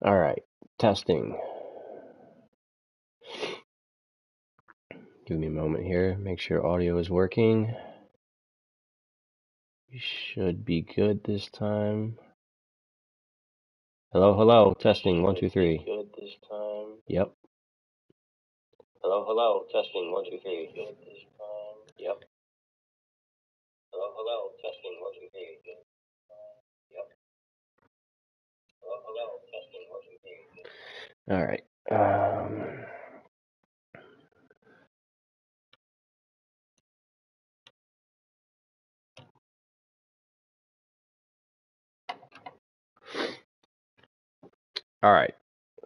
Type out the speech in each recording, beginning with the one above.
All right, testing. Give me a moment here, make sure audio is working. We should be good this time. Hello, hello, testing, 1, 2, 3. Good this time. Yep. Hello, hello, testing, 1, 2, 3. Good this time. Yep. Hello, hello, testing, 1, 2, 3. Good. Yep. Hello, hello, testing, 1, 2, 3. All right. All right.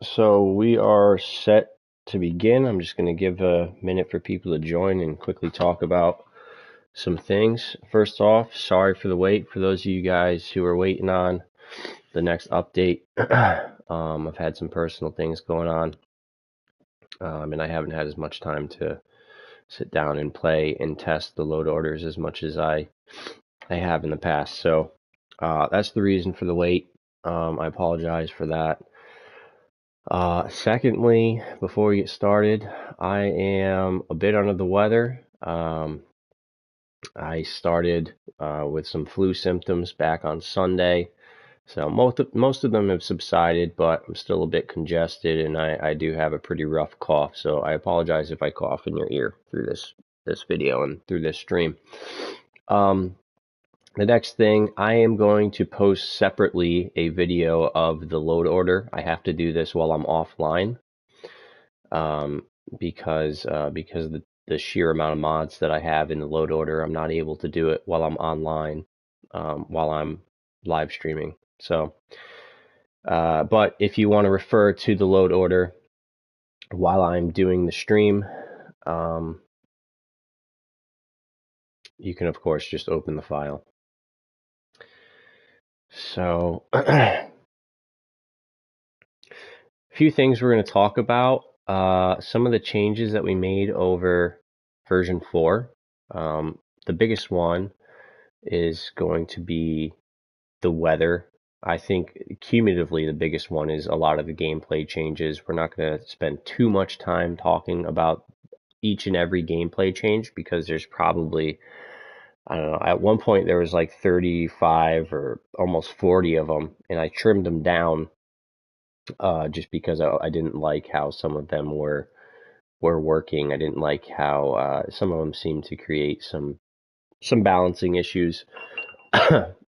So we are set to begin. I'm just going to give a minute for people to join and quickly talk about some things. First off, sorry for the wait. For those of you guys who are waiting on the next update, I've had some personal things going on, and I haven't had as much time to sit down and play and test the load orders as much as I have in the past. So that's the reason for the wait. I apologize for that. Secondly, before we get started, I am a bit under the weather. I started with some flu symptoms back on Sunday, so most of them have subsided, but I'm still a bit congested, and I do have a pretty rough cough. So I apologize if I cough in your ear through this video and through this stream. The next thing, I am going to post separately a video of the load order. I have to do this while I'm offline, because the sheer amount of mods that I have in the load order, I'm not able to do it while I'm online, while I'm live streaming. So, but if you want to refer to the load order while I'm doing the stream, you can of course just open the file. So, a few things we're going to talk about. Some of the changes that we made over version 4. The biggest one is going to be the weather. I think cumulatively the biggest one is a lot of the gameplay changes. We're not going to spend too much time talking about each and every gameplay change because there's probably, I don't know, at one point there was like 35 or almost 40 of them, and I trimmed them down just because I didn't like how some of them were working. I didn't like how some of them seemed to create some balancing issues,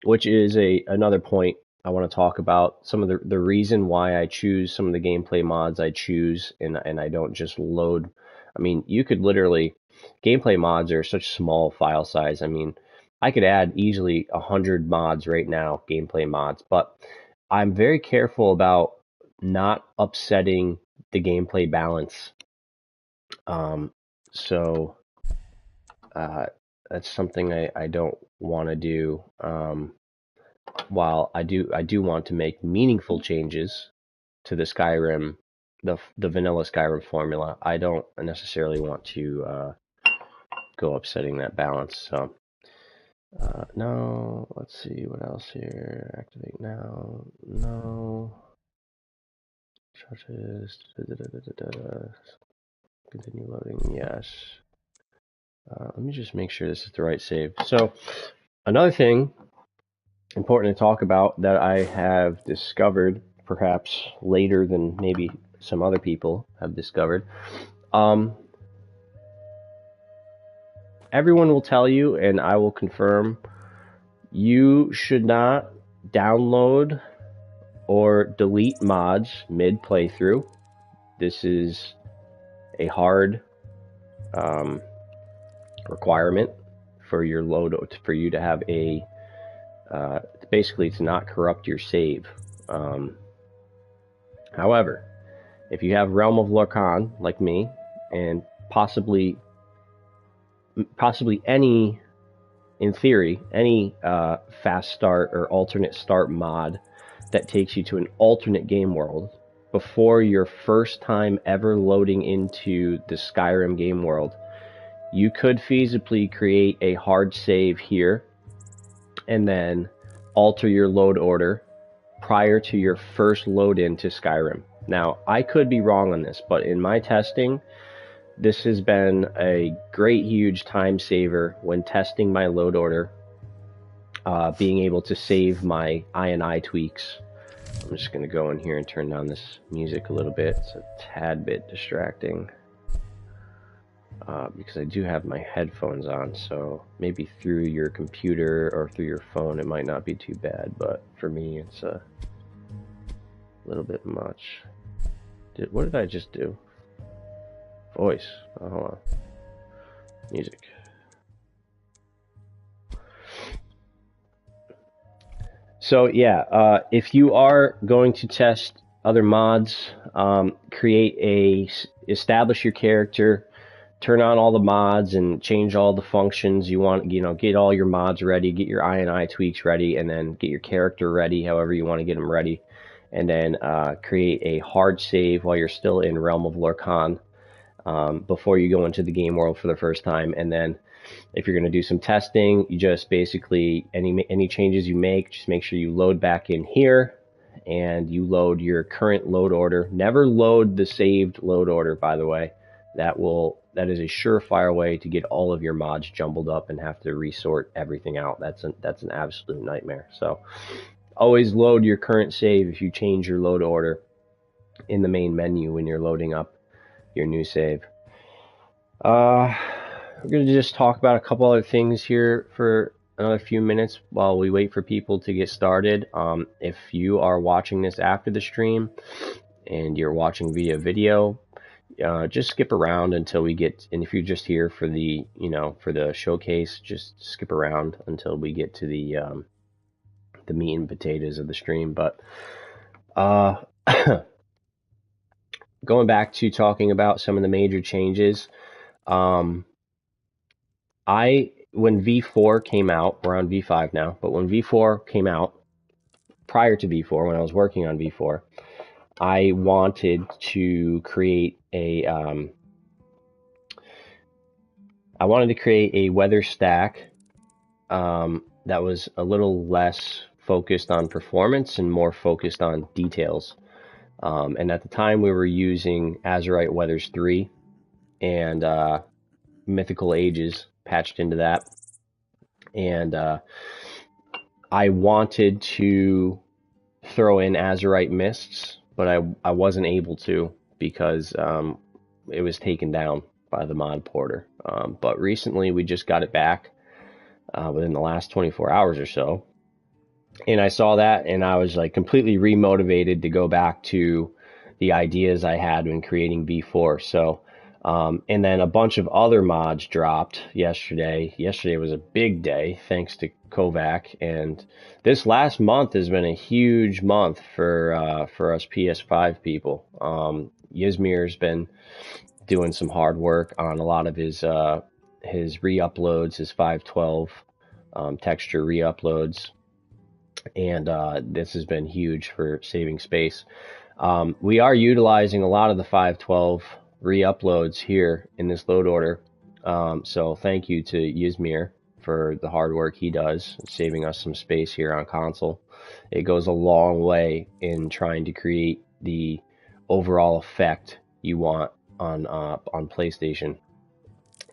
which is another point I want to talk about. Some of the reason why I choose some of the gameplay mods I choose, and I don't just load. I mean, you could literally, gameplay mods are such small file size. I mean, I could add easily 100 mods right now, gameplay mods, but I'm very careful about not upsetting the gameplay balance. So that's something I don't want to do. While I do want to make meaningful changes to the Skyrim, the vanilla Skyrim formula, I don't necessarily want to go upsetting that balance. So no, let's see what else here. Activate now. No. Charges. Continue loading. Yes. Let me just make sure this is the right save. So another thing important to talk about that I have discovered, perhaps later than maybe some other people have discovered. Everyone will tell you, and I will confirm, you should not download or delete mods mid playthrough. This is a hard requirement for your load, for you to have a basically to not corrupt your save. However, if you have Realm of Lorkhan like me, and possibly any, in theory, any fast start or alternate start mod that takes you to an alternate game world before your first time ever loading into the Skyrim game world, you could feasibly create a hard save here and then alter your load order, prior to your first load into Skyrim. Now, I could be wrong on this, but in my testing, this has been a great, huge time saver when testing my load order, being able to save my I tweaks. I'm just going to go in here and turn down this music a little bit. It's a tad bit distracting. Because I do have my headphones on, so maybe through your computer or through your phone it might not be too bad, but for me it's a little bit much. What did I just do? Voice. Oh, hold on. Music. So yeah, if you are going to test other mods, establish your character, turn on all the mods and change all the functions you want, get all your mods ready, get your I tweaks ready, and then get your character ready, however you want to get them ready. And then create a hard save while you're still in Realm of Lorkhan, before you go into the game world for the first time. And then if you're going to do some testing, you just basically, any changes you make, just make sure you load back in here and you load your current load order. Never load the saved load order, by the way. That is a surefire way to get all of your mods jumbled up and have to resort everything out. That's an absolute nightmare. So always load your current save if you change your load order in the main menu when you're loading up your new save. We're going to just talk about a couple other things here for another few minutes while we wait for people to get started. If you are watching this after the stream and you're watching via video, just skip around until we get, and if you're just here for the, for the showcase, just skip around until we get to the meat and potatoes of the stream. But going back to talking about some of the major changes, when V4 came out, we're on V5 now, but when V4 came out, prior to V4, when I was working on V4, I wanted to create a weather stack that was a little less focused on performance and more focused on details. And at the time we were using Azurite Weathers 3 and Mythical Ages patched into that. And I wanted to throw in Azurite Mists, but I wasn't able to because it was taken down by the mod porter. But recently we just got it back within the last 24 hours or so. And I saw that and I was like completely remotivated to go back to the ideas I had when creating V4. So, and then a bunch of other mods dropped yesterday. Yesterday was a big day thanks to Kovac, and this last month has been a huge month for us PS5 people. Ysmir's been doing some hard work on a lot of his re-uploads, his 512 texture re-uploads, and this has been huge for saving space. We are utilizing a lot of the 512 re-uploads here in this load order, so thank you to Ysmir for the hard work he does, saving us some space here on console. It goes a long way in trying to create the overall effect you want on PlayStation.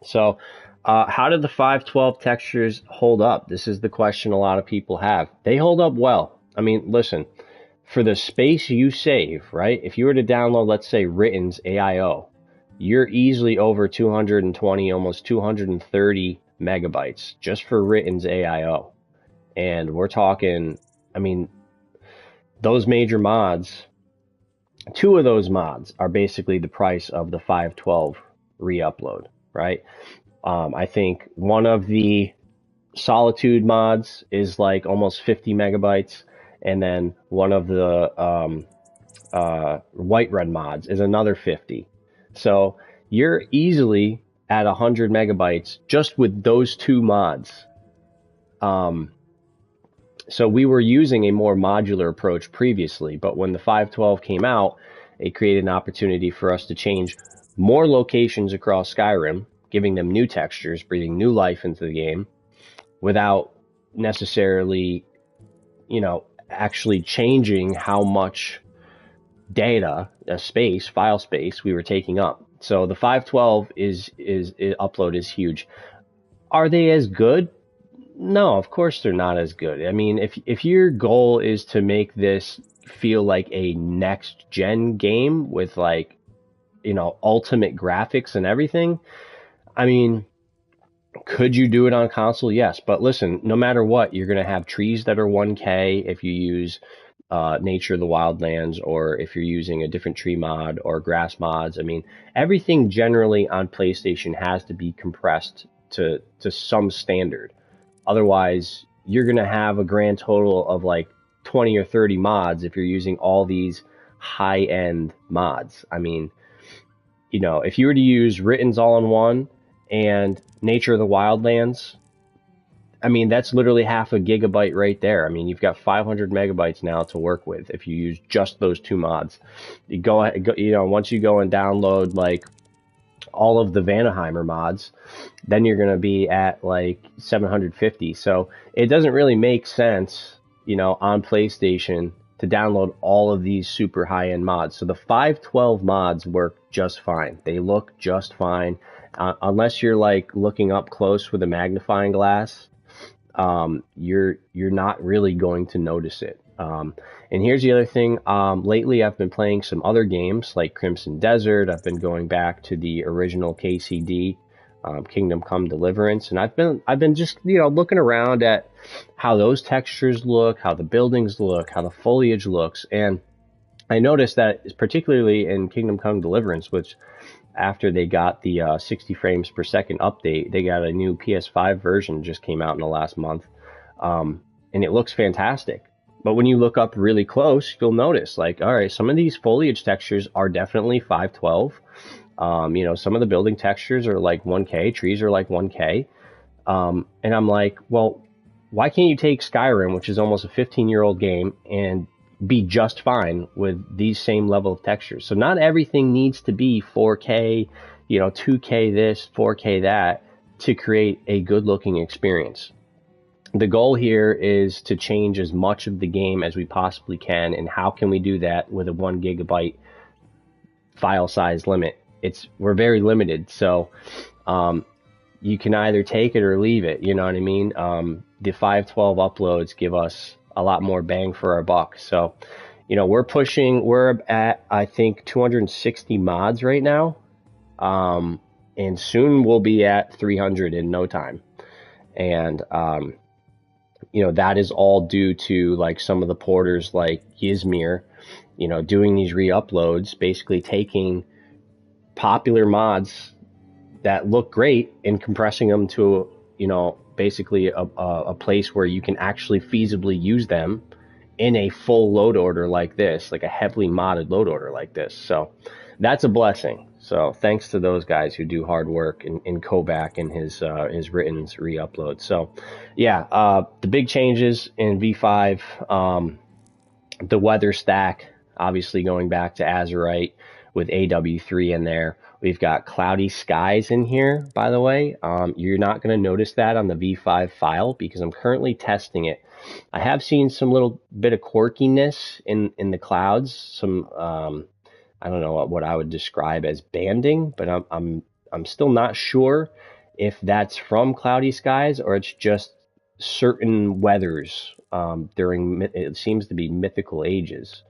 So how did the 512 textures hold up? This is the question a lot of people have. They hold up well. I mean, listen, for the space you save, right? If you were to download, let's say, Written's AIO, you're easily over 220, almost 230 megabytes just for Written's AIO. And we're talking, I mean, those major mods, two of those mods are basically the price of the 512 re-upload, right? I think one of the Solitude mods is like almost 50 megabytes, and then one of the Whiterun mods is another 50. So you're easily at 100 megabytes just with those two mods. So we were using a more modular approach previously, but when the 512 came out, it created an opportunity for us to change more locations across Skyrim, giving them new textures, breathing new life into the game, without necessarily, actually changing how much data, file space we were taking up. So the 512 is upload is huge. Are they as good? No, of course they're not as good. I mean, if your goal is to make this feel like a next gen game with like, ultimate graphics and everything, I mean, could you do it on console? Yes, but listen, no matter what, you're going to have trees that are 1K if you use Nature of the Wildlands, or if you're using a different tree mod or grass mods. I mean, everything generally on PlayStation has to be compressed to some standard. Otherwise, you're going to have a grand total of like 20 or 30 mods if you're using all these high-end mods. I mean, if you were to use Written's All-in-One and Nature of the Wildlands, I mean, that's literally half a gigabyte right there. I mean, you've got 500 megabytes now to work with if you use just those two mods. Once you go and download like all of the Vanaheimer mods, then you're going to be at like 750. So it doesn't really make sense, on PlayStation to download all of these super high-end mods. So the 512 mods work just fine. They look just fine. Unless you're like looking up close with a magnifying glass, you're not really going to notice it. And here's the other thing. Lately, I've been playing some other games like Crimson Desert. I've been going back to the original KCD, Kingdom Come Deliverance, and I've been just looking around at how those textures look, how the buildings look, how the foliage looks, and I noticed that particularly in Kingdom Come Deliverance, which after they got the 60 frames per second update, they got a new PS5 version just came out in the last month, and it looks fantastic. But when you look up really close, you'll notice, like, all right, some of these foliage textures are definitely 512. Some of the building textures are like 1K, trees are like 1K. And I'm like, well, why can't you take Skyrim, which is almost a 15-year-old game, and be just fine with these same level of textures? So not everything needs to be 4K, 2K this, 4K that to create a good looking experience. The goal here is to change as much of the game as we possibly can, and how can we do that with a 1 gigabyte file size limit? We're very limited, so you can either take it or leave it, you know what I mean? The 512 uploads give us a lot more bang for our buck. So, we're at, I think, 260 mods right now, and soon we'll be at 300 in no time. And that is all due to like some of the porters like Yzmir, doing these re-uploads, basically taking popular mods that look great and compressing them to, basically a place where you can actually feasibly use them in a full load order like this, like a heavily modded load order like this. So that's a blessing. So thanks to those guys who do hard work in Kovac and his Written's re-upload. So yeah, the big changes in V5, the weather stack, obviously going back to Azurite with AW3 in there. We've got cloudy skies in here, by the way. You're not going to notice that on the V5 file because I'm currently testing it. I have seen some little bit of quirkiness in the clouds, some I don't know what I would describe as banding, but I'm still not sure if that's from cloudy skies or it's just certain weathers during, it seems to be mythical ages.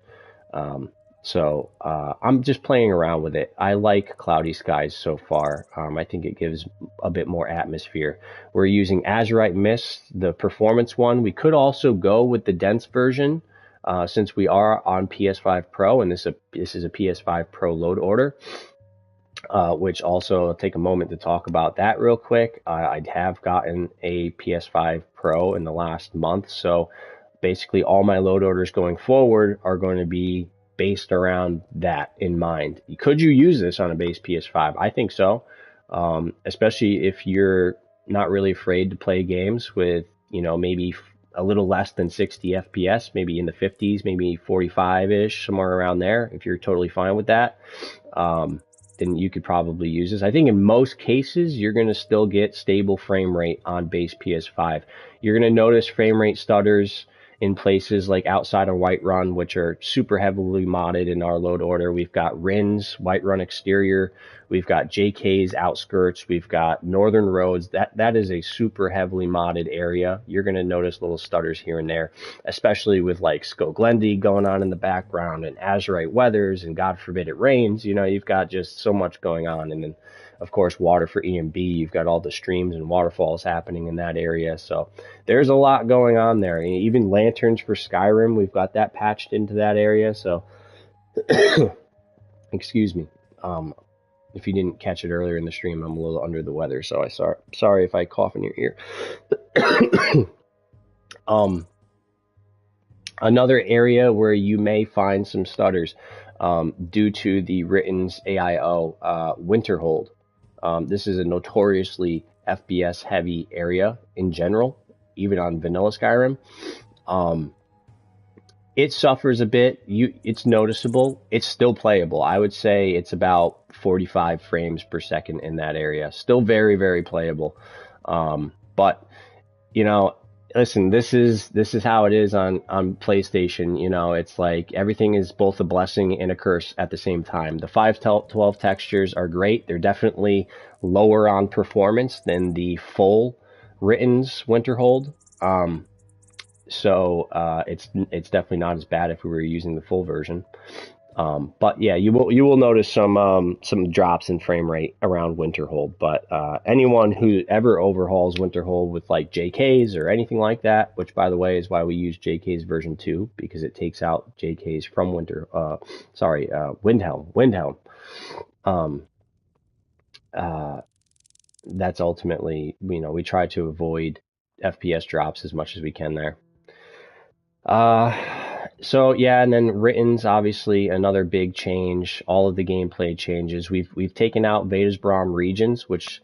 So I'm just playing around with it. I like cloudy skies so far. I think it gives a bit more atmosphere. We're using Azurite Mist, the performance one. We could also go with the dense version since we are on PS5 Pro, and this is a PS5 Pro load order, which also I'll take a moment to talk about that real quick. I have gotten a PS5 Pro in the last month, so basically all my load orders going forward are going to be based around that in mind. Could you use this on a base PS5? I think so, especially if you're not really afraid to play games with, maybe a little less than 60 FPS, maybe in the 50s, maybe 45-ish, somewhere around there. If you're totally fine with that, then you could probably use this. I think in most cases, you're going to still get stable frame rate on base PS5. You're going to notice frame rate stutters in places like outside of Whiterun, which are super heavily modded in our load order. We've got Rin's Whiterun exterior. We've got JK's outskirts. We've got Northern Roads. That is a super heavily modded area. You're going to notice little stutters here and there, especially with like Skoglendi going on in the background and Azurite weathers and God forbid it rains. You know, you've got just so much going on. And then, of course, water for EMB. You've got all the streams and waterfalls happening in that area. So there's a lot going on there. Even lanterns for Skyrim, we've got that patched into that area. So, excuse me. If you didn't catch it earlier in the stream, I'm a little under the weather, so sorry if I cough in your ear. Another area where you may find some stutters due to the Written's AIO, Winterhold. This is a notoriously FPS heavy area in general, even on vanilla Skyrim. It suffers a bit. It's noticeable. It's still playable. I would say it's about 45 frames per second in that area. Still very, very playable. But you know, listen, this is how it is on PlayStation. You know, it's like everything is both a blessing and a curse at the same time. The 512 textures are great. They're definitely lower on performance than the full Written's Winterhold. So it's definitely not as bad if we were using the full version. But yeah, you will notice some drops in frame rate around Winterhold. But anyone who ever overhauls Winterhold with like JK's or anything like that, which by the way is why we use JK's version 2, because it takes out JK's from Windhelm. That's ultimately, you know, we try to avoid FPS drops as much as we can there. So yeah, and then Written's obviously another big change. All of the gameplay changes. We've taken out Veda's Brahm regions, which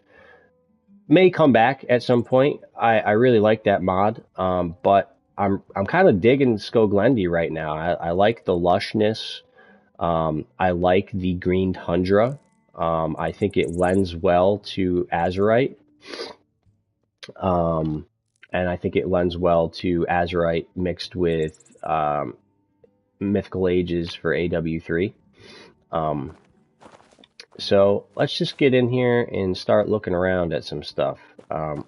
may come back at some point. I really like that mod, but I'm kind of digging Skoglendi right now. I like the lushness. I like the green tundra. I think it lends well to Azurite. And I think it lends well to Azurite mixed with Mythical Ages for AW3. So let's just get in here and start looking around at some stuff.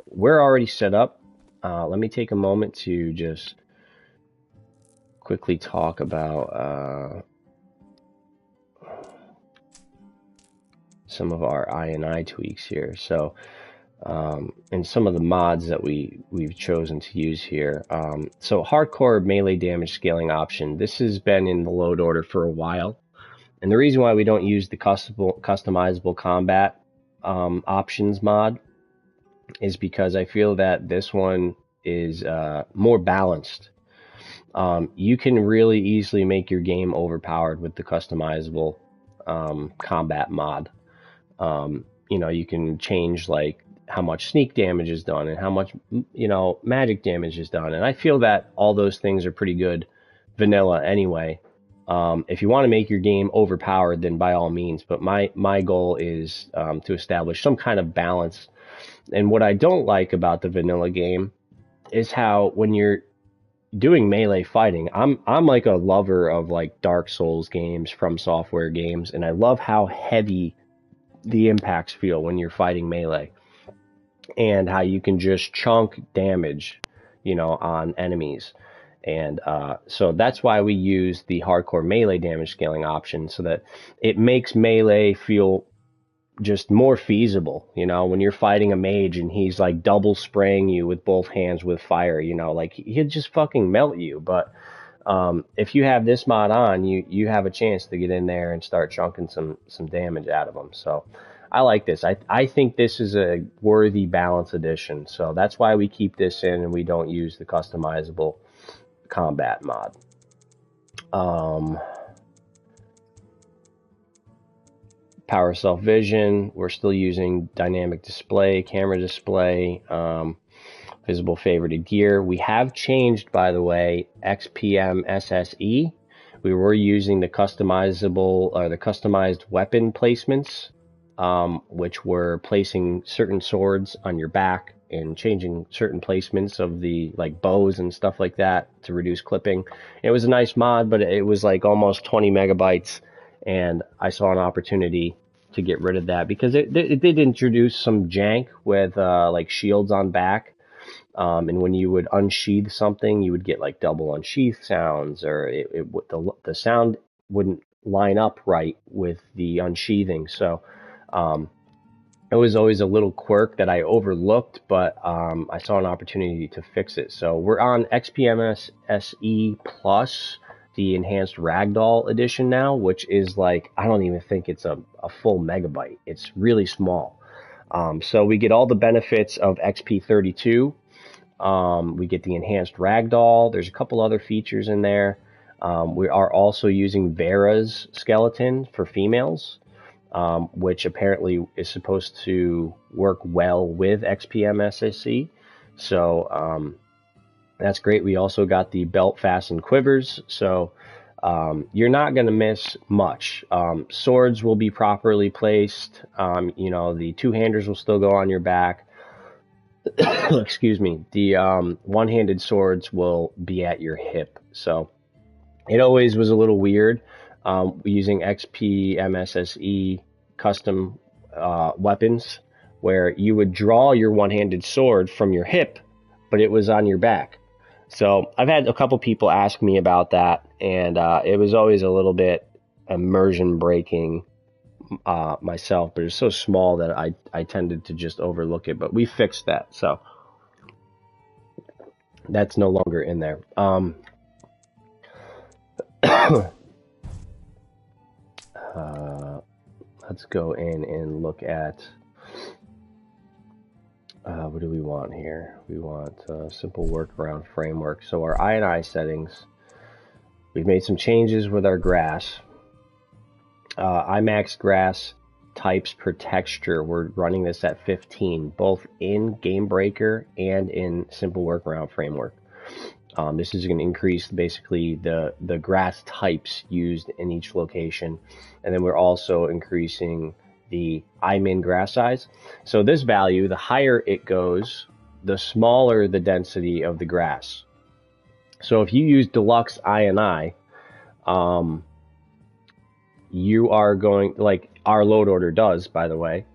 We're already set up. Let me take a moment to just quickly talk about some of our I tweaks here. So and some of the mods that we've chosen to use here. So hardcore melee damage scaling option. This has been in the load order for a while. And the reason why we don't use the customizable combat options mod is because I feel that this one is more balanced. You can really easily make your game overpowered with the customizable combat mod. You know, you can change like how much sneak damage is done and how much, you know, magic damage is done. And I feel that all those things are pretty good vanilla anyway. If you want to make your game overpowered, then by all means. But my goal is to establish some kind of balance. And what I don't like about the vanilla game is how when you're doing melee fighting, I'm like a lover of like Dark Souls games, From Software games, and I love how heavy the impacts feel when you're fighting melee. And how you can just chunk damage, you know, on enemies. And so that's why we use the hardcore melee damage scaling option, so that it makes melee feel just more feasible. You know, when you're fighting a mage and he's like double spraying you with both hands with fire, you know, like he'll just fucking melt you. But if you have this mod on, you have a chance to get in there and start chunking some damage out of them. So I like this. I think this is a worthy balance addition. So that's why we keep this in and we don't use the customizable combat mod. Power self vision. We're still using dynamic display, camera display, visible favorited gear. We have changed, by the way, XPM SSE. We were using the customizable or the customized weapon placements, which were placing certain swords on your back and changing certain placements of the like bows and stuff like that to reduce clipping. It was a nice mod, but it was like almost 20 megabytes, and I saw an opportunity to get rid of that because it did introduce some jank with like shields on back. And when you would unsheath something, you would get like double unsheath sounds, or the sound wouldn't line up right with the unsheathing. So it was always a little quirk that I overlooked, but I saw an opportunity to fix it. So we're on XPMS SE Plus, the enhanced ragdoll edition now, which is like, I don't even think it's a full megabyte. It's really small. So we get all the benefits of XP32. We get the enhanced ragdoll. There's a couple other features in there. We are also using Vera's skeleton for females, which apparently is supposed to work well with XPMSSE. So that's great. We also got the belt fastened quivers. So you're not going to miss much. Swords will be properly placed. The two-handers will still go on your back. Excuse me. The one-handed swords will be at your hip. So it always was a little weird using XPMSSE custom weapons, where you would draw your one-handed sword from your hip, but it was on your back. So I've had a couple people ask me about that, and it was always a little bit immersion breaking myself, but it's so small that I tended to just overlook it. But we fixed that, so that's no longer in there. Let's go in and look at what do we want here? We want simple workaround framework. So our I&I settings, we've made some changes with our grass. IMAX grass types per texture, we're running this at 15, both in Game Breaker and in simple workaround framework. This is going to increase basically the grass types used in each location. And then we're also increasing the imin grass size. So this value, the higher it goes, the smaller the density of the grass. So if you use Deluxe INI, you are going, like our load order does, by the way.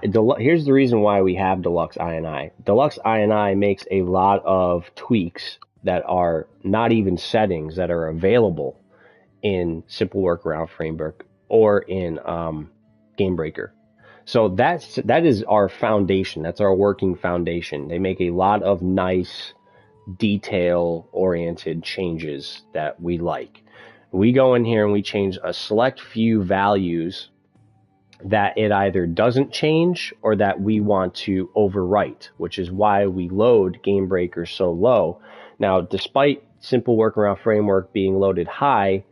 Here's the reason why we have Deluxe INI. Deluxe INI makes a lot of tweaks that are not even settings that are available in Simple Workaround Framework or in Game Breaker. So that is our foundation. That's our working foundation. They make a lot of nice, detail-oriented changes that we like. We go in here and we change a select few values that it either doesn't change or that we want to overwrite, which is why we load Game Breaker so low. Now, despite Simple Workaround Framework being loaded high,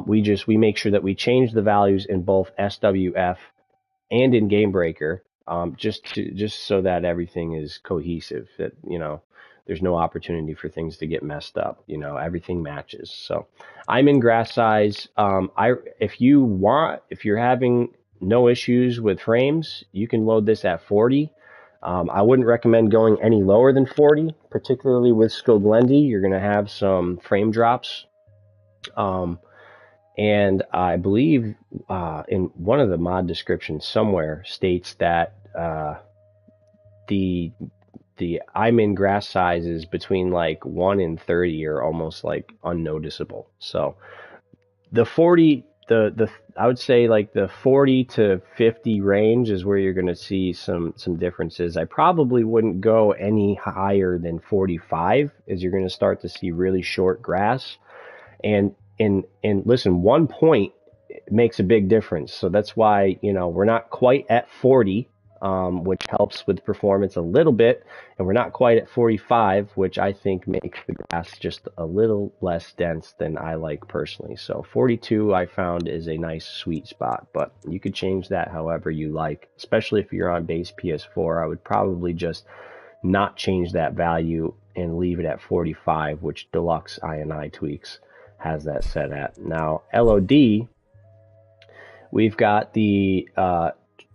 we make sure that we change the values in both SWF and in Game Breaker, just so that everything is cohesive, that there's no opportunity for things to get messed up. Everything matches. So I'm in grass size. If you're having no issues with frames, you can load this at 40. I wouldn't recommend going any lower than 40, particularly with Skilled Lendy. You're going to have some frame drops. And I believe in one of the mod descriptions somewhere states that the imin grass sizes between like 1 and 30 are almost like unnoticeable. So the 40, I would say like the 40 to 50 range is where you're going to see some differences. I probably wouldn't go any higher than 45, as you're going to start to see really short grass. And listen, 1 point makes a big difference. So that's why, we're not quite at 40, which helps with performance a little bit, and we're not quite at 45, which I think makes the grass just a little less dense than I like personally. So 42 I found is a nice sweet spot, but you could change that however you like, especially if you're on base PS4. I would probably just not change that value and leave it at 45, which Deluxe INI Tweaks has that set at. Now, LOD, we've got the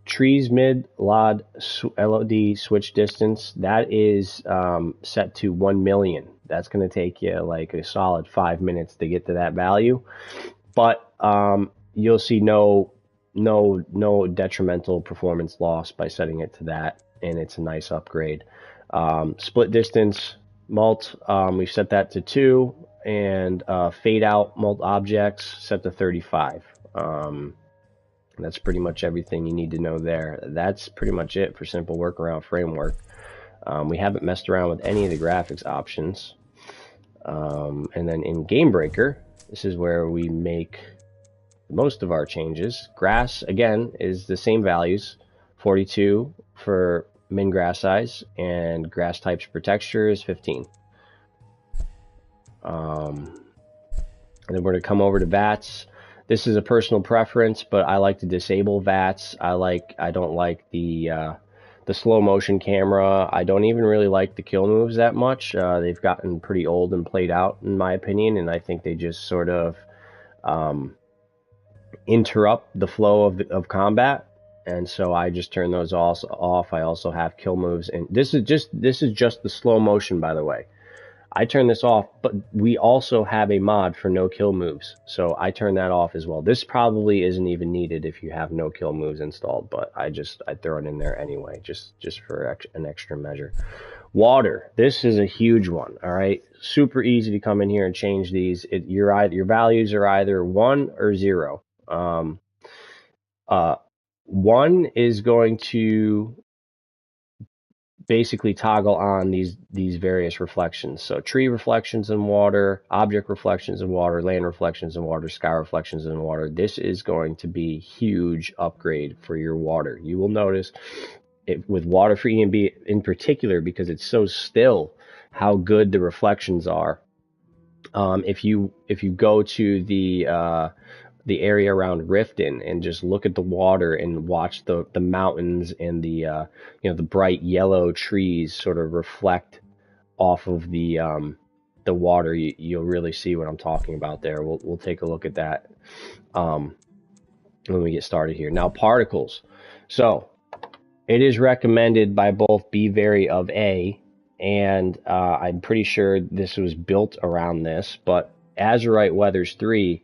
trees mid LOD switch distance, that is set to 1 million. That's going to take you like a solid 5 minutes to get to that value, but you'll see no detrimental performance loss by setting it to that, and it's a nice upgrade. Split distance mult, we've set that to 2, and fade out mult objects set to 35. That's pretty much everything you need to know there. That's pretty much it for simple workaround framework. We haven't messed around with any of the graphics options. And then in Game Breaker, this is where we make most of our changes. Grass, again, is the same values, 42 for min grass size, and grass types per texture is 15. And then we're going to come over to VATS. This is a personal preference, but I like to disable VATS. I don't like the slow motion camera. I don't even really like the kill moves that much. They've gotten pretty old and played out, in my opinion, and I think they just sort of interrupt the flow of combat. And so I just turn those also off. I also have kill moves, and this is just the slow motion, by the way. I turn this off, but we also have a mod for no kill moves, so I turn that off as well. This probably isn't even needed if you have no kill moves installed, but I throw it in there anyway, just for an extra measure. Water, this is a huge one. All right, super easy to come in here and change these. Your values are either 1 or 0. 1 is going to basically toggle on these various reflections. So tree reflections in water, object reflections in water, land reflections in water, sky reflections in water. This is going to be a huge upgrade for your water. You will notice it with water for E&B in particular, because it's so still, how good the reflections are. If you go to the area around Riften and just look at the water and watch the mountains and the the bright yellow trees sort of reflect off of the water, you'll really see what I'm talking about there. We'll take a look at that when we get started here. Now, particles. So it is recommended by both BVary of A, and I'm pretty sure this was built around this, but Azurite Weathers 3,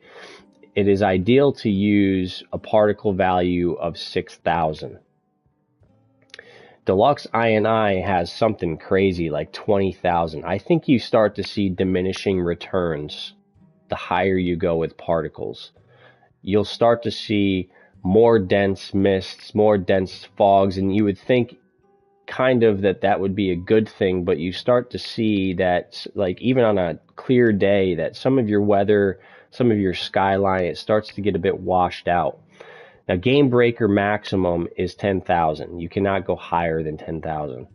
it is ideal to use a particle value of 6,000. Deluxe INI has something crazy like 20,000. I think you start to see diminishing returns the higher you go with particles. You'll start to see more dense mists, more dense fogs, and you would think kind of that would be a good thing, but you start to see that, like, even on a clear day, that some of your weather, some of your skyline, it starts to get a bit washed out. Now, Game Breaker maximum is 10,000. You cannot go higher than 10,000.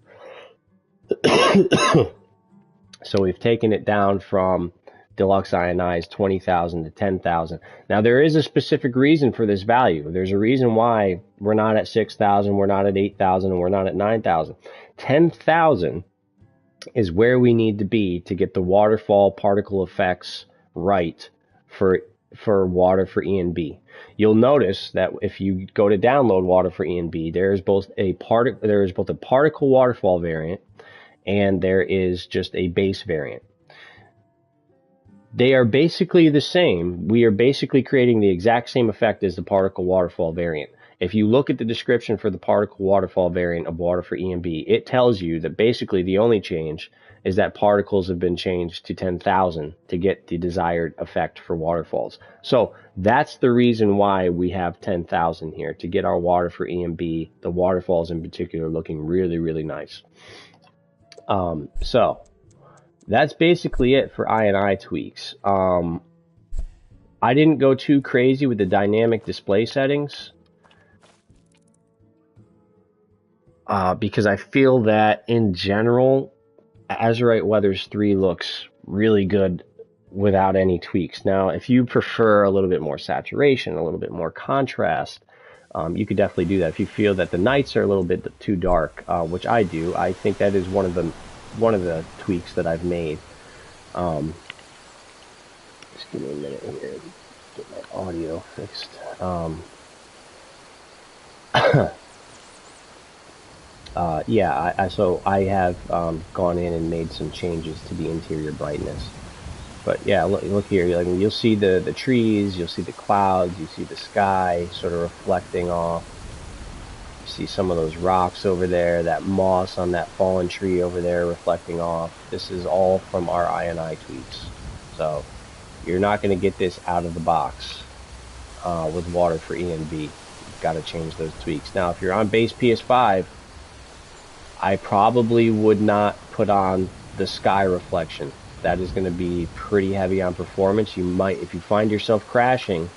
So we've taken it down from Deluxe INI's 20,000 to 10,000. Now, there is a specific reason for this value. There's a reason why we're not at 6,000, we're not at 8,000, and we're not at 9,000. 10,000 is where we need to be to get the waterfall particle effects right for water for E&B. You'll notice that if you go to download water for E&B, there is both a particle waterfall variant and there is just a base variant. They are basically the same. We are basically creating the exact same effect as the particle waterfall variant. If you look at the description for the particle waterfall variant of water for E&B, it tells you that basically the only change is that particles have been changed to 10,000 to get the desired effect for waterfalls. So that's the reason why we have 10,000 here, to get our water for E&B, the waterfalls in particular, looking really, really nice. So that's basically it for INI tweaks. I didn't go too crazy with the dynamic display settings because I feel that in general, Azurite Weathers 3 looks really good without any tweaks. Now, if you prefer a little bit more saturation, a little bit more contrast, you could definitely do that. If you feel that the nights are a little bit too dark, which I do, I think that is one of the tweaks that I've made. Just give me a minute here to get my audio fixed. Yeah, so I have gone in and made some changes to the interior brightness. But yeah, look here. Like, you'll see the trees, you'll see the clouds, you see the sky sort of reflecting off. You see some of those rocks over there, that moss on that fallen tree over there reflecting off. This is all from our I tweaks. So you're not going to get this out of the box with water for ENB. You've got to change those tweaks. Now, if you're on base PS5, I probably would not put on the sky reflection. That is going to be pretty heavy on performance. You might, if you find yourself crashing,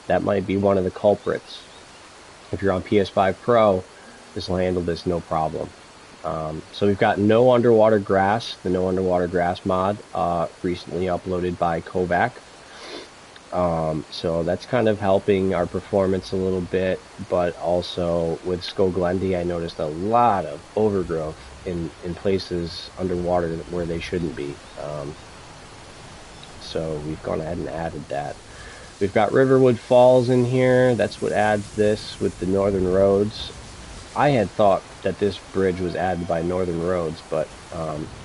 that might be one of the culprits. If you're on PS5 Pro, this will handle this no problem. So we've got no underwater grass, the no underwater grass mod, recently uploaded by Kovac. So that's kind of helping our performance a little bit, but also with Skoglendi, I noticed a lot of overgrowth in places underwater where they shouldn't be. So we've gone ahead and added that. We've got Riverwood Falls in here. That's what adds this with the Northern Roads. I had thought that this bridge was added by Northern Roads, but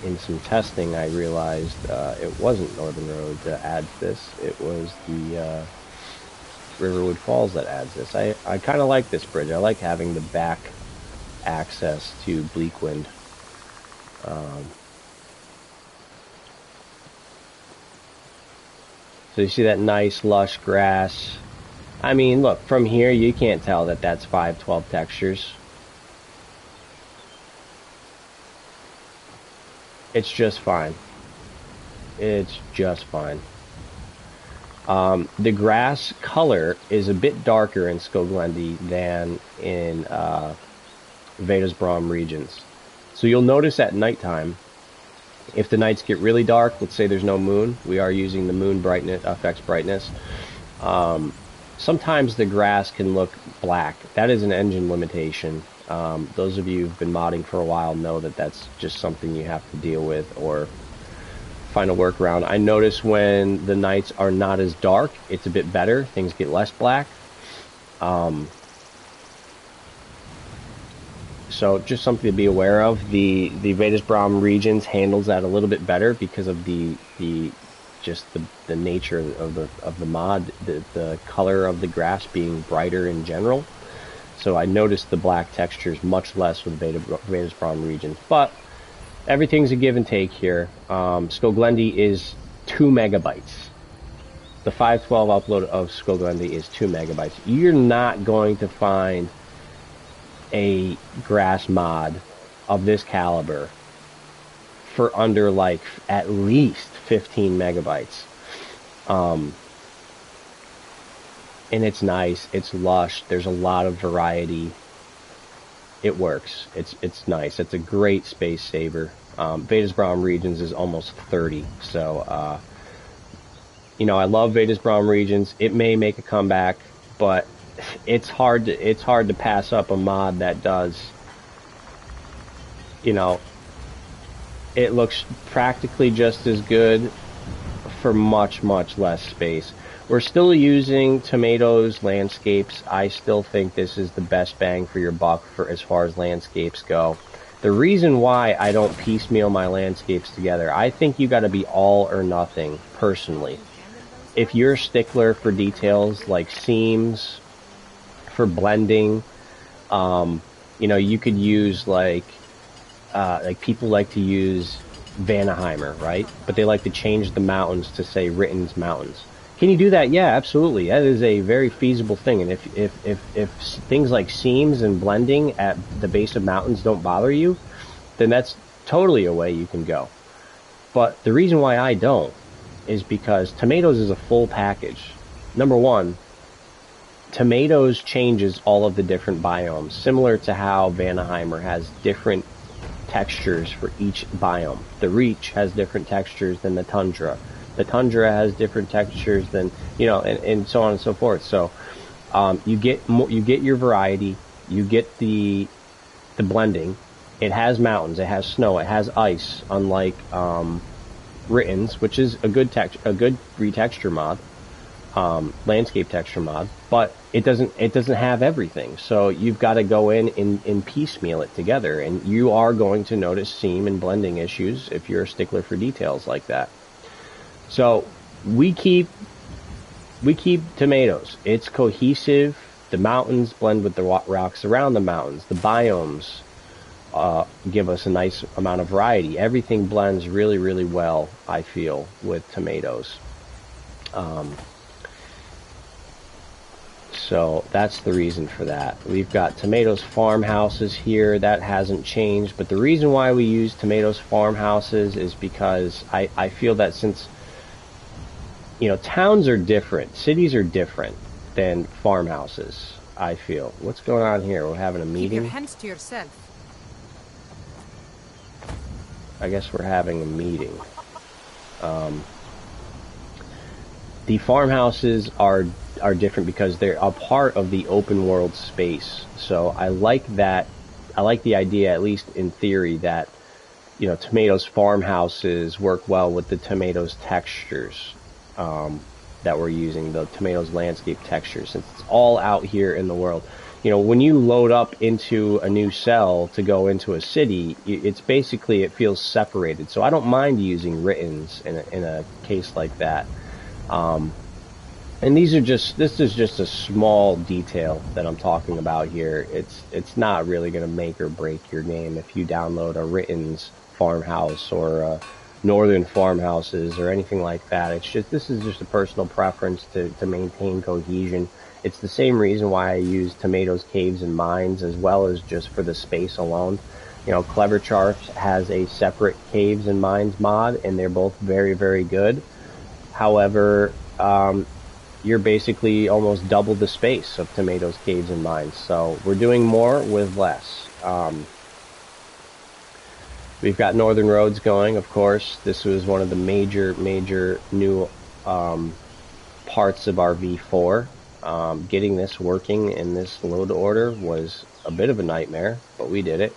in some testing I realized it wasn't Northern Roads that adds this. It was the Riverwood Falls that adds this. I kind of like this bridge. I like having the back access to Bleakwind. So you see that nice lush grass. I mean, look, from here you can't tell that that's 512 textures. It's just fine. It's just fine. The grass color is a bit darker in Skoglendi than in Vedasbram regions. So you'll notice at nighttime, if the nights get really dark, let's say there's no moon, we are using the moon brightness, affects brightness. Sometimes the grass can look black. That is an engine limitation. Those of you who've been modding for a while know that that's just something you have to deal with or find a workaround. I notice when the nights are not as dark, it's a bit better. Things get less black. So just something to be aware of. The Vedasbram regions handles that a little bit better because of the nature of the mod, the color of the grass being brighter in general. So I noticed the black textures much less with Vedasbram regions, but everything's a give and take here. Skoglendi is 2 megabytes. The 512 upload of Skoglendi is 2 megabytes. You're not going to find a grass mod of this caliber for under like at least 15 megabytes. And it's nice, it's lush, there's a lot of variety. It works. It's nice. It's a great space saver. Vedasbram regions is almost 30, so you know, I love Vedasbram regions. It may make a comeback, but it's hard to pass up a mod that does, you know, it looks practically just as good for much less space. We're still using Tomatoes landscapes. I still think this is the best bang for your buck for as far as landscapes go. The reason why I don't piecemeal my landscapes together, I think you got to be all or nothing personally. If you're a stickler for details like seams, for blending, you know, you could use like people like to use Vanaheimar, right? But they like to change the mountains to say Ritten's Mountains. Can you do that? Yeah, absolutely. That is a very feasible thing. And if things like seams and blending at the base of mountains don't bother you, then that's totally a way you can go. But the reason why I don't is because Tomatoes is a full package. Number one, Tomatoes changes all of the different biomes, similar to how Vanaheimar has different textures for each biome. The Reach has different textures than the Tundra. The Tundra has different textures than, you know, and so on and so forth. So you get your variety, you get the blending. It has mountains, it has snow, it has ice, unlike Ritten's, which is a good retexture mod. landscape texture mod, but it doesn't have everything. So you've got to go in piecemeal it together, and you are going to notice seam and blending issues if you're a stickler for details like that. So we keep tomatoes. It's cohesive. The mountains blend with the rocks around the mountains. The biomes give us a nice amount of variety. Everything blends really, really well, I feel, with tomatoes. So that's the reason for that. We've got Tomatoes farmhouses here. That hasn't changed. But the reason why we use Tomatoes farmhouses is because I feel that since, you know, towns are different, cities are different than farmhouses, I feel. What's going on here? We're having a meeting? Keep your hands to yourself. I guess we're having a meeting. The farmhouses are different because they're a part of the open world space. So I like that. I like the idea, at least in theory, that, you know, Tomatoes farmhouses work well with the Tomatoes textures that we're using, the Tomatoes landscape textures, since it's all out here in the world. You know, when you load up into a new cell to go into a city, it's basically, it feels separated. So I don't mind using writtens in a case like that. And this is just a small detail that I'm talking about here. It's not really going to make or break your game if you download a writtens farmhouse or northern farmhouses or anything like that. This is just a personal preference to maintain cohesion. It's the same reason why I use Tomatoes caves and mines, as well as just for the space alone. You know, Clever Charts has a separate caves and mines mod, and they're both very, very good. However, you're basically almost double the space of Tomatoes caves and mines. So we're doing more with less. We've got Northern Roads going, of course. This was one of the major new parts of our V4. Getting this working in this load order was a bit of a nightmare, but we did it.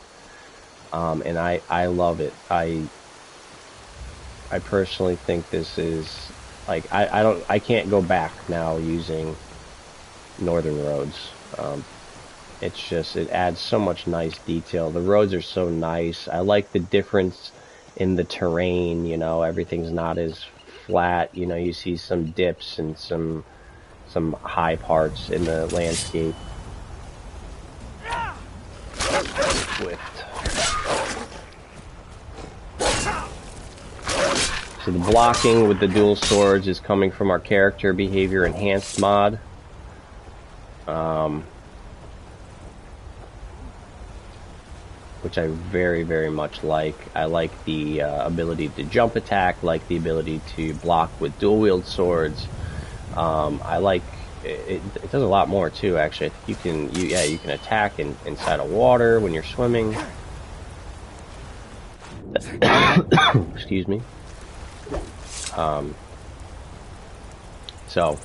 And I love it. I personally think this is, like, I can't go back now using Northern Roads. It's just, it adds so much nice detail. The roads are so nice. I like the difference in the terrain, you know, everything's not as flat, you know, you see some dips and some high parts in the landscape. Swift. So the blocking with the dual swords is coming from our character behavior enhanced mod. Which I very, very much like. I like the ability to jump attack, like the ability to block with dual wield swords. I like it does a lot more too, actually. I think you can attack inside of water when you're swimming. Excuse me. So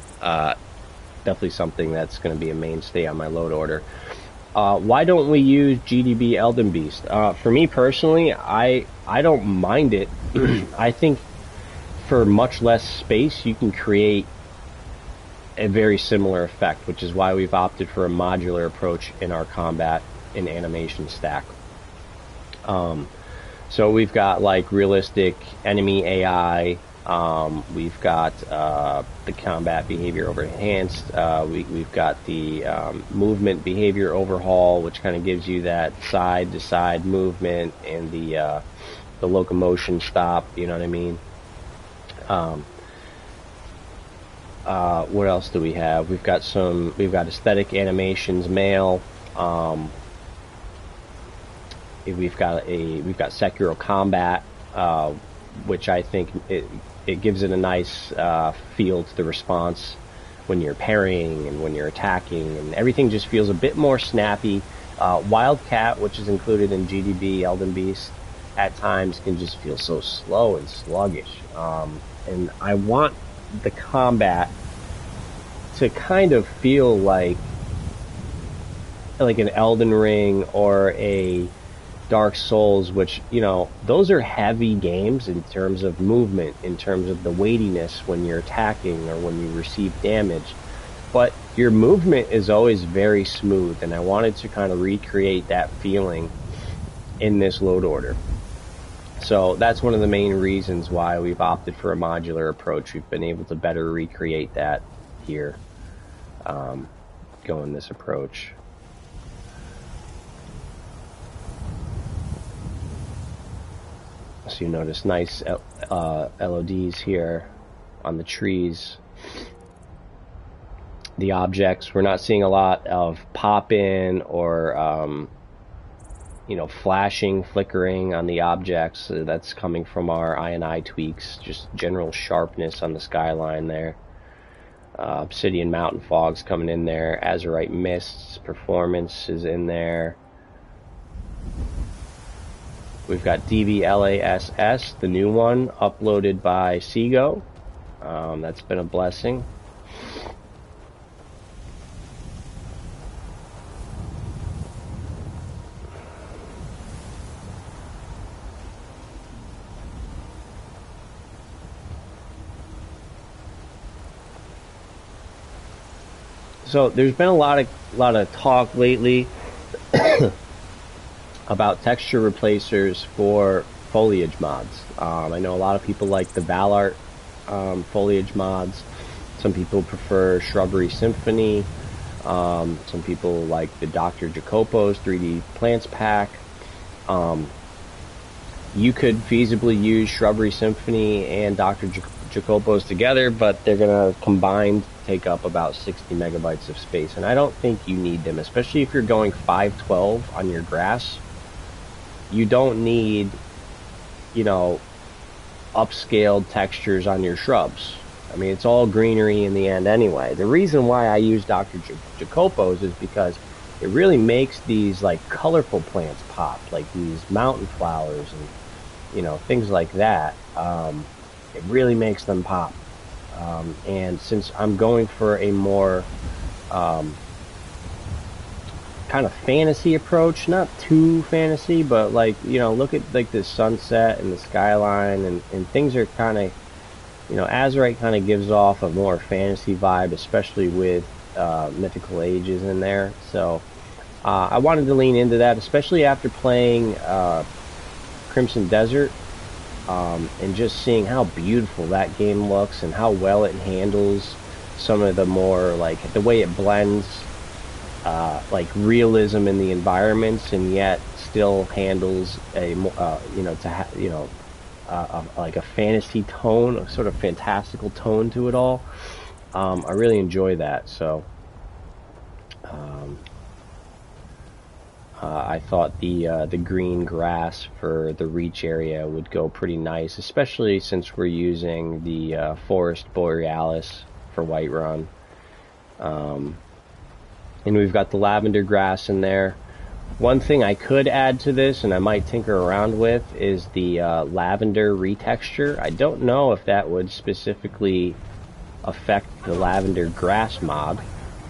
definitely something that's going to be a mainstay on my load order. Why don't we use GDB Elden Beast? For me personally, I don't mind it. I think for much less space, you can create a very similar effect, which is why we've opted for a modular approach in our combat and animation stack. So we've got like realistic enemy AI. We've got the combat behavior over enhanced. We've got the movement behavior overhaul, which kind of gives you that side to side movement, and the locomotion stop. You know what I mean? What else do we have? We've got aesthetic animations, male. We've got Sekiro combat, which I think it gives it a nice feel to the response when you're parrying and when you're attacking, and everything just feels a bit more snappy. Wildcat, which is included in GDB Elden Beast, at times can just feel so slow and sluggish. And I want the combat to kind of feel like an Elden Ring or a Dark Souls, which, you know, those are heavy games in terms of movement, in terms of the weightiness when you're attacking or when you receive damage. But your movement is always very smooth, and I wanted to kind of recreate that feeling in this load order. So that's one of the main reasons why we've opted for a modular approach. We've been able to better recreate that here, going this approach. So you notice nice LODs here on the trees. The objects, we're not seeing a lot of pop-in or you know, flashing, flickering on the objects. That's coming from our I&I tweaks, just general sharpness on the skyline there. Obsidian Mountain Fog's coming in there. Azurite Mists performance is in there. We've got DVLASS, the new one, uploaded by Seago. That's been a blessing. So there's been a lot of talk lately about texture replacers for foliage mods. I know a lot of people like the Valart foliage mods. Some people prefer Shrubbery Symphony. Some people like the Dr. Jacopo's 3D Plants pack. You could feasibly use Shrubbery Symphony and Dr. Jacopo's together, but they're going to combined take up about 60 megabytes of space, and I don't think you need them, especially if you're going 512 on your grass. You don't need, you know, upscaled textures on your shrubs. I mean, it's all greenery in the end anyway. The reason why I use Dr. Jacopo's is because it really makes these like colorful plants pop, like these mountain flowers and, you know, things like that. It really makes them pop. And since I'm going for a more kind of fantasy approach, not too fantasy, but like, you know, look at like the sunset and the skyline, and things are kind of, you know, Azurite kind of gives off a more fantasy vibe, especially with Mythical Ages in there. So I wanted to lean into that, especially after playing Crimson Desert. And just seeing how beautiful that game looks and how well it handles some of the more, like, the way it blends like realism in the environments, and yet still handles a you know, like a fantasy tone, a sort of fantastical tone to it all. I really enjoy that. So I thought the green grass for the reach area would go pretty nice, especially since we're using the Forest Borealis for Whiterun. And we've got the lavender grass in there. One thing I could add to this, and I might tinker around with, is the lavender retexture. I don't know if that would specifically affect the lavender grass mod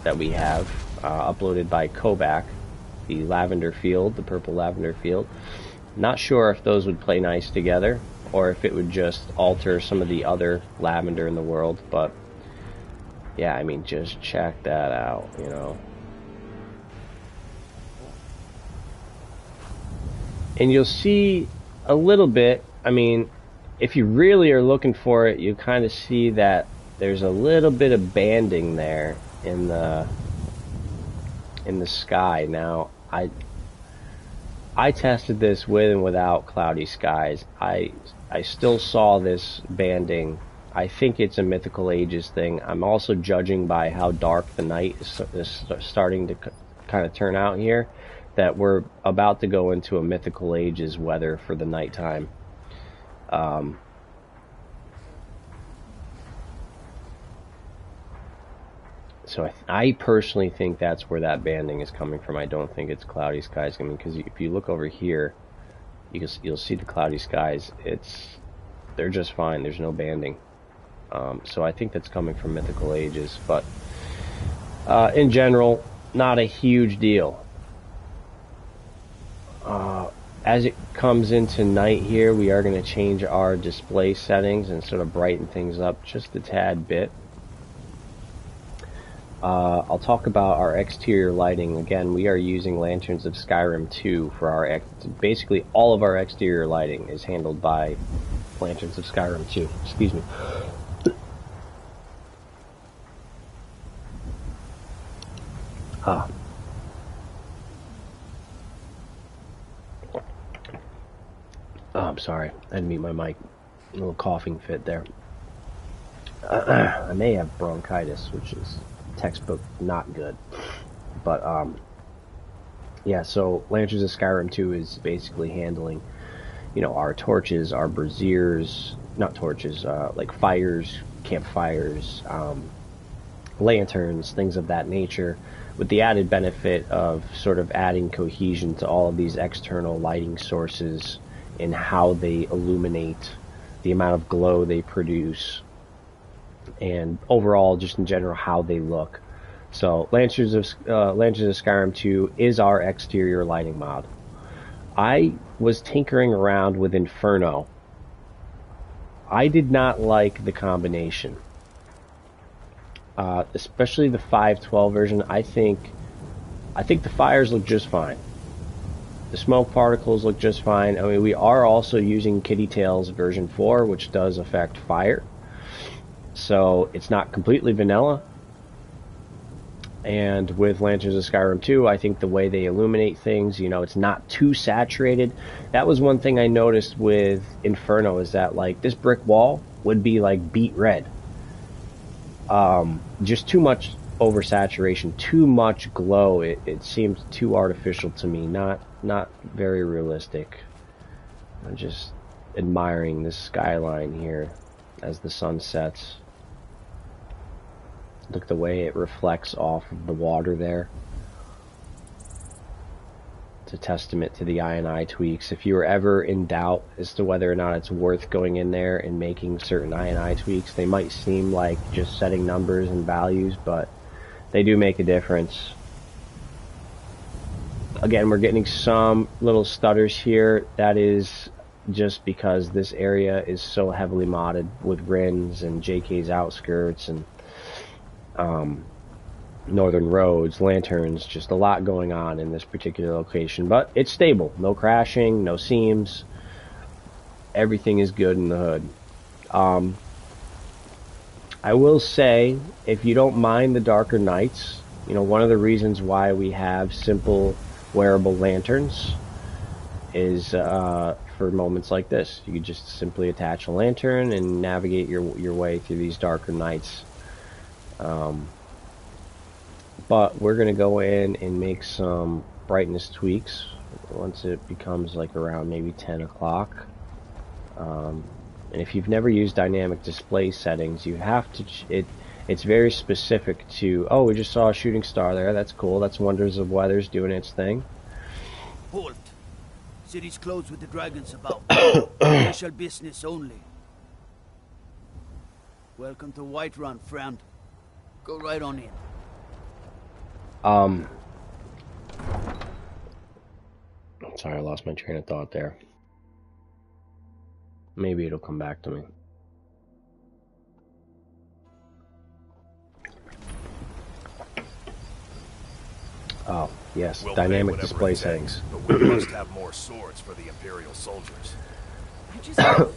that we have uploaded by Kobak. The lavender field, the purple lavender field. Not sure if those would play nice together, or if it would just alter some of the other lavender in the world, but yeah, I mean, just check that out, you know. And you'll see a little bit, I mean, if you really are looking for it, you kind of see that there's a little bit of banding there in the sky. Now, I tested this with and without cloudy skies. I still saw this banding. I think it's a Mythical Ages thing. I'm also judging by how dark the night is starting to kind of turn out here, that we're about to go into a Mythical Ages weather for the nighttime. So I personally think that's where that banding is coming from. I don't think it's cloudy skies. I mean, because if you look over here, you'll see the cloudy skies. They're just fine. There's no banding. So I think that's coming from Mythical Ages. But in general, not a huge deal. As it comes into night here, we are going to change our display settings and sort of brighten things up just a tad bit. I'll talk about our exterior lighting. Again, we are using Lanterns of Skyrim 2 for our basically all of our exterior lighting is handled by Lanterns of Skyrim 2. Excuse me. Oh, I'm sorry. I didn't mute my mic. A little coughing fit there. I may have bronchitis, which is textbook not good. But, yeah, so Lanterns of Skyrim 2 is basically handling, you know, our torches, our braziers, not torches, like fires, campfires, lanterns, things of that nature, with the added benefit of sort of adding cohesion to all of these external lighting sources and how they illuminate, the amount of glow they produce, and overall, just in general, how they look. So, Lanterns of Skyrim 2 is our exterior lighting mod. I was tinkering around with Inferno. I did not like the combination. Especially the 512 version. I think the fires look just fine. The smoke particles look just fine. I mean, we are also using Kitty Tails version 4, which does affect fire. So it's not completely vanilla. And with Lanterns of Skyrim 2, I think the way they illuminate things, you know, it's not too saturated. That was one thing I noticed with Inferno, is that, like, this brick wall would be, like, beet red. Just too much oversaturation, too much glow. It seems too artificial to me, not very realistic. I'm just admiring this skyline here as the sun sets. Look the way it reflects off of the water there. It's a testament to the INI tweaks. If you were ever in doubt as to whether or not it's worth going in there and making certain INI tweaks, they might seem like just setting numbers and values, but they do make a difference. Again, we're getting some little stutters here. That is just because this area is so heavily modded with RINs and JK's outskirts and northern roads, lanterns, just a lot going on in this particular location. But it's stable. No crashing, no seams. Everything is good in the hood. I will say, if you don't mind the darker nights, you know, one of the reasons why we have simple wearable lanterns is for moments like this. You can just simply attach a lantern and navigate your way through these darker nights. But we're going to go in and make some brightness tweaks once it becomes like around maybe 10 o'clock. And if you've never used dynamic display settings, you have to, it's very specific to, oh, we just saw a shooting star there, that's cool, that's Wonders of Weather's doing its thing. Halt! City's closed with the dragons about. Official business only. Welcome to Whiterun, friend. Go right on in. Sorry, I lost my train of thought there. Maybe it'll come back to me. Oh, yes, We'll dynamic display settings. But we must have more swords for the Imperial soldiers.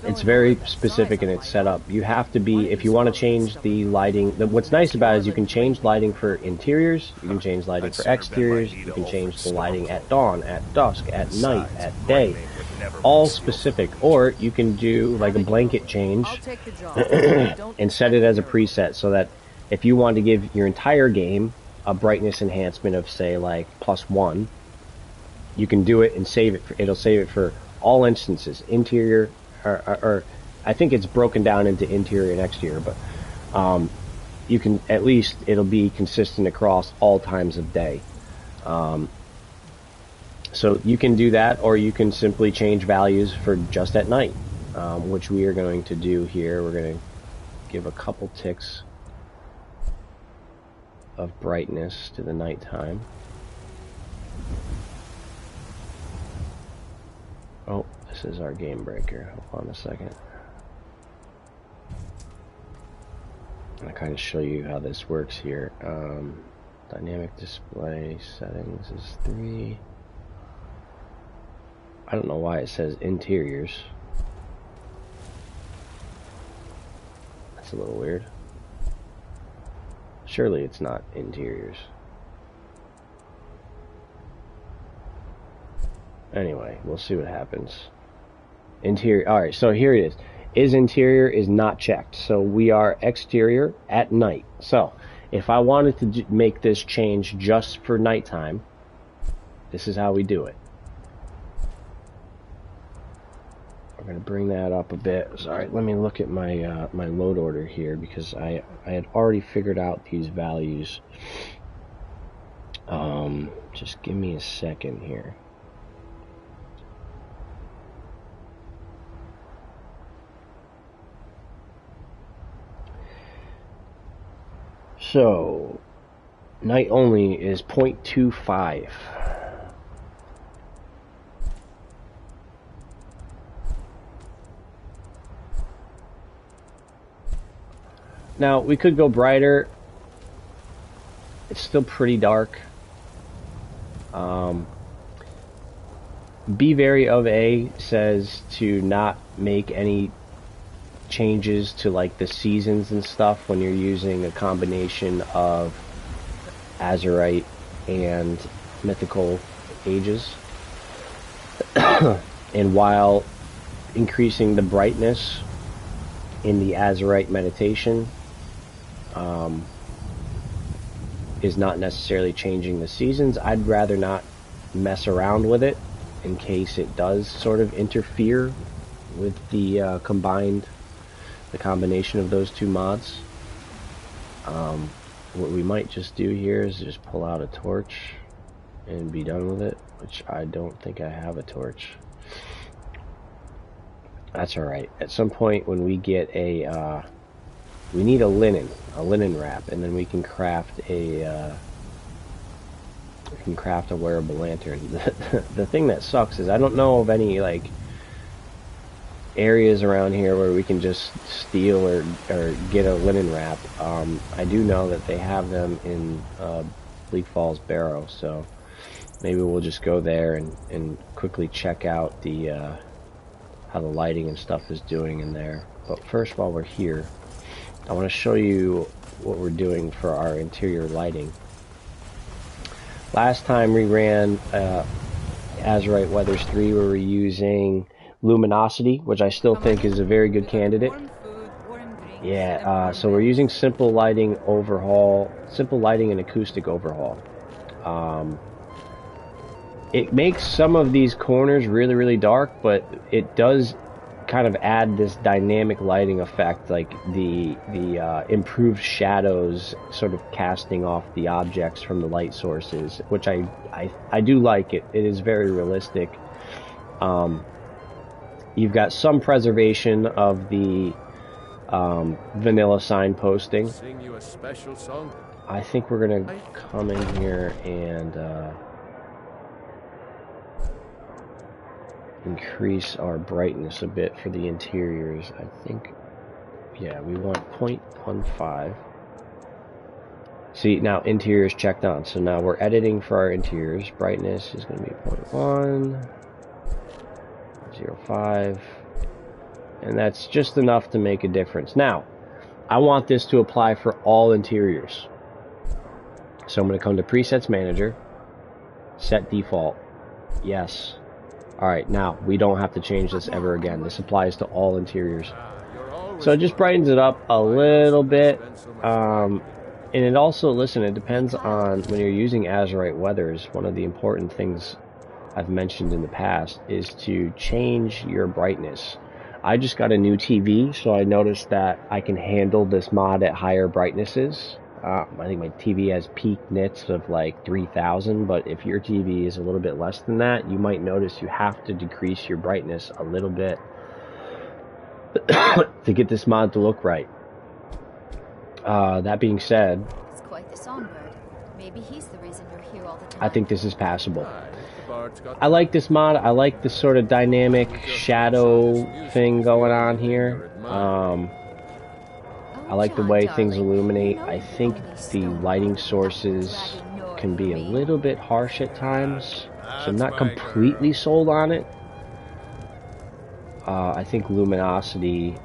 It's very specific in its setup. You have to be, if you want to change the lighting, what's nice about it is you can change lighting for interiors, you can change lighting for exteriors, you can change the lighting at dawn, at dusk, at night, at day, all specific. Or you can do like a blanket change and set it as a preset so that if you want to give your entire game a brightness enhancement of, say, like +1, you can do it and save it. It'll save it for all instances, interior, or I think it's broken down into interior and exterior, but you can, at least it'll be consistent across all times of day. So you can do that, or you can simply change values for just at night, which we are going to do here. We're going to give a couple ticks of brightness to the nighttime. Oh, this is our game breaker. Hold on a second. I'll kind of show you how this works here. Dynamic display settings is 3. I don't know why it says interiors. That's a little weird. Surely it's not interiors. Anyway, we'll see what happens. Interior. Alright, so here it is. Is interior is not checked. So we are exterior at night. So if I wanted to make this change just for nighttime, this is how we do it. We're going to bring that up a bit. Sorry, let me look at my my load order here because I had already figured out these values. Just give me a second here. So, night only is 0.25. Now, we could go brighter. It's still pretty dark. Be Very of A says to not make any changes to like the seasons and stuff when you're using a combination of Azurite and mythical ages. And while increasing the brightness in the Azurite meditation is not necessarily changing the seasons, I'd rather not mess around with it in case it does sort of interfere with the combination of those two mods. What we might just do here is just pull out a torch and be done with it, which I don't think I have a torch. That's alright. At some point when we get a we need a linen wrap, and then we can craft a wearable lantern. The thing that sucks is I don't know of any like areas around here where we can just steal or get a linen wrap. I do know that they have them in Bleak Falls Barrow, so maybe we'll just go there and quickly check out the how the lighting and stuff is doing in there. But first, while we're here, I want to show you what we're doing for our interior lighting. Last time we ran Azurite Weathers 3, we were using Luminosity, which I still think is a very good candidate. Yeah, so we're using simple lighting and acoustic overhaul. It makes some of these corners really, really dark, but it does kind of add this dynamic lighting effect, like the improved shadows sort of casting off the objects from the light sources, which I do like. It is very realistic. You've got some preservation of the vanilla signposting. Sing you a special song? I think we're gonna come in here and increase our brightness a bit for the interiors. I think, yeah, we want 0.15. See, now interiors checked on, so now we're editing for our interiors. Brightness is going to be 0.1, 0.5, and that's just enough to make a difference. Now, I want this to apply for all interiors. So I'm going to come to Presets Manager, Set Default, yes. Alright, now, we don't have to change this ever again. This applies to all interiors. So it just brightens it up a little bit. And it also, listen, it depends on when you're using Azurite Weathers. One of the important things I've mentioned in the past is to change your brightness. I just got a new TV, so I noticed that I can handle this mod at higher brightnesses. I think my TV has peak nits of like 3000, but if your TV is a little bit less than that, you might notice you have to decrease your brightness a little bit to get this mod to look right. That being said, It's quite the songbird. Maybe Maybe he's the reason you're here all the time. I think this is passable. I like this mod. I like this sort of dynamic shadow thing going on here. I like the way things illuminate. I think the lighting sources can be a little bit harsh at times, so I'm not completely sold on it. I think luminosity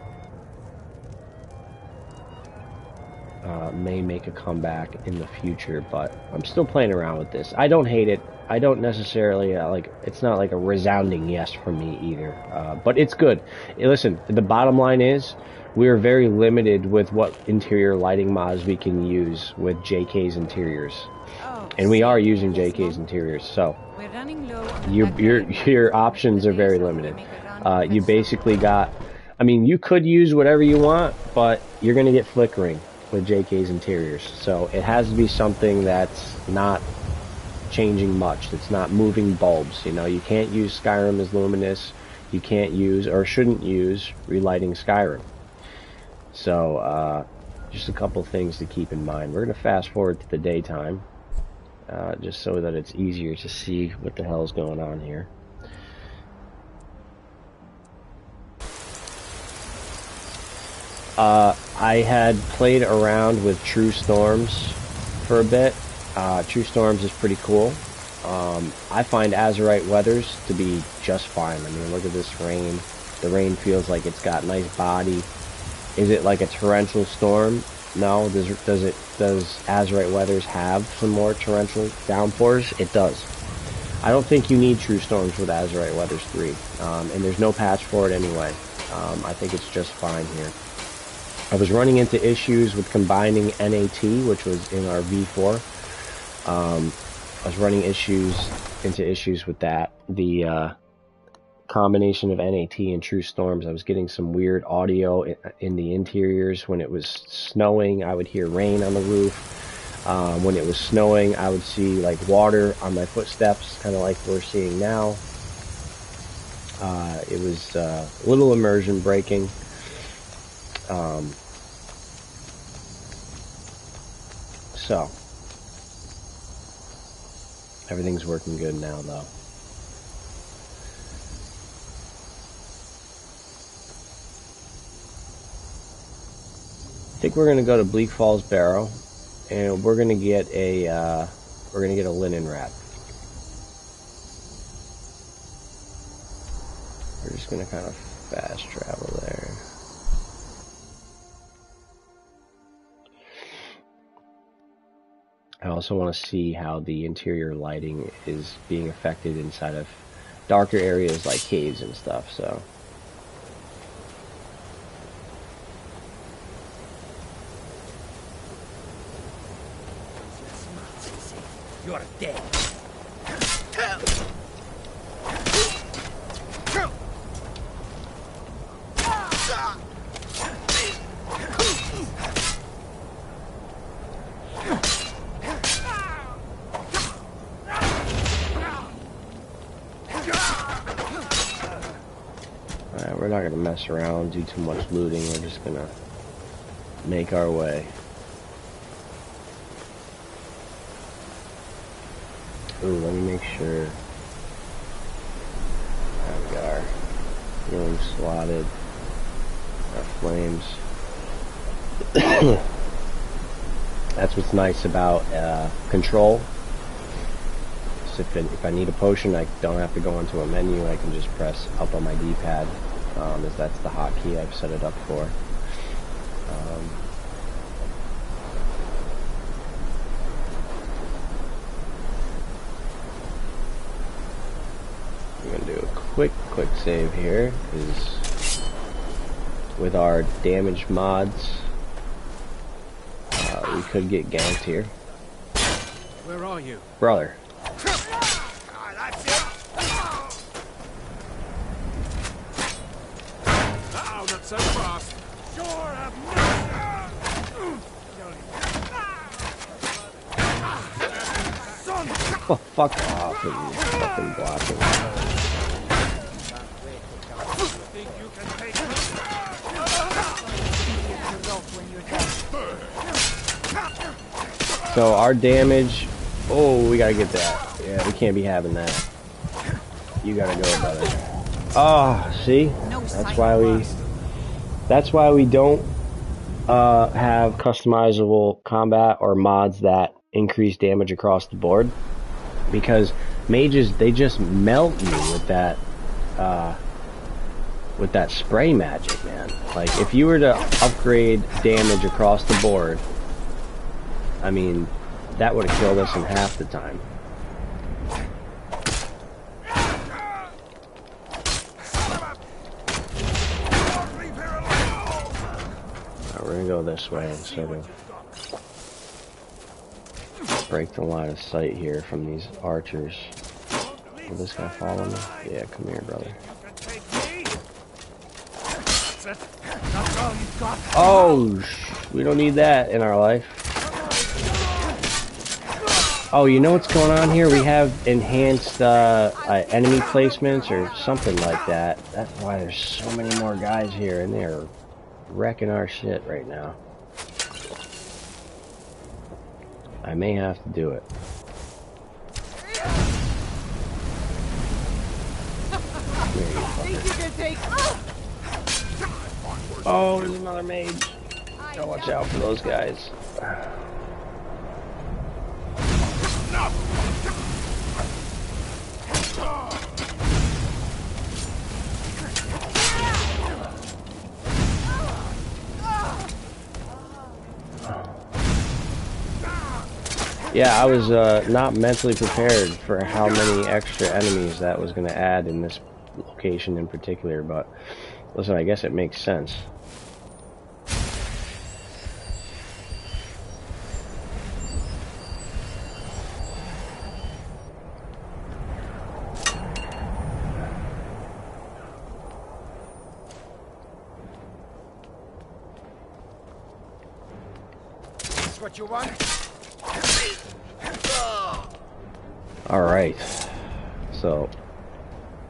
may make a comeback in the future, but I'm still playing around with this. I don't hate it. I don't necessarily like. It's not like a resounding yes from me either, but it's good. Listen, the bottom line is we're very limited with what interior lighting mods we can use with JK's interiors, and we are using JK's interiors, so your options are very limited. You basically got, I mean, you could use whatever you want, but you're gonna get flickering with JK's interiors, so it has to be something that's not changing much, that's not moving bulbs. You know, you can't use Skyrim as luminous, you can't use, or shouldn't use, relighting Skyrim. So just a couple things to keep in mind. We're going to fast forward to the daytime, just so that it's easier to see what the hell is going on here. I had played around with True Storms for a bit. True Storms is pretty cool. I find Azurite Weathers to be just fine. I mean, look at this rain. The rain feels like it's got nice body. Is it like a torrential storm? No. Does Azurite Weathers have some more torrential downpours? It does. I don't think you need True Storms with Azurite Weathers 3, and there's no patch for it anyway. I think it's just fine here. I was running into issues with combining NAT, which was in our V4. I was running into issues with that. The combination of NAT and True Storms, I was getting some weird audio in the interiors. When it was snowing, I would hear rain on the roof. When it was snowing, I would see like water on my footsteps, kind of like we're seeing now. It was a little immersion breaking. So everything's working good now, though. I think we're gonna go to Bleak Falls Barrow, and we're gonna get a linen wrap. We're just gonna kind of fast travel there. I also want to see how the interior lighting is being affected inside of darker areas like caves and stuff, so. You're dead. We're not going to mess around, do too much looting. We're just going to make our way. Ooh, let me make sure I've got our room slotted, our flames. That's what's nice about control. So if I need a potion, I don't have to go into a menu. I can just press up on my D-pad, as that's the hotkey I've set it up for. I'm going to do a quick save here, because with our damage mods, we could get ganked here. Where are you? Brother. That's it. Uh-oh, not so fast. Sure have Son! Oh, fuck off with you fucking blocking. Think you can take So our damage Oh, we gotta get that. Yeah, we can't be having that. You gotta go, brother. Oh, see? That's why we don't have customizable combat or mods that increase damage across the board. Because mages, they just melt you with that spray magic, man. Like, if you were to upgrade damage across the board, I mean, that would have killed us in half the time. Alright, we're gonna go this way instead of break the line of sight here from these archers. Will this guy follow me? Yeah, come here, brother. Oh, we don't need that in our life. Oh, you know what's going on here? We have enhanced enemy placements or something like that. That's why there's so many more guys here, and they're wrecking our shit right now. I may have to do it. Oh, there's another mage. Gotta watch out for those guys. Yeah, I was not mentally prepared for how many extra enemies that was going to add in this location in particular, but listen, I guess it makes sense. That's what you want? Alright, so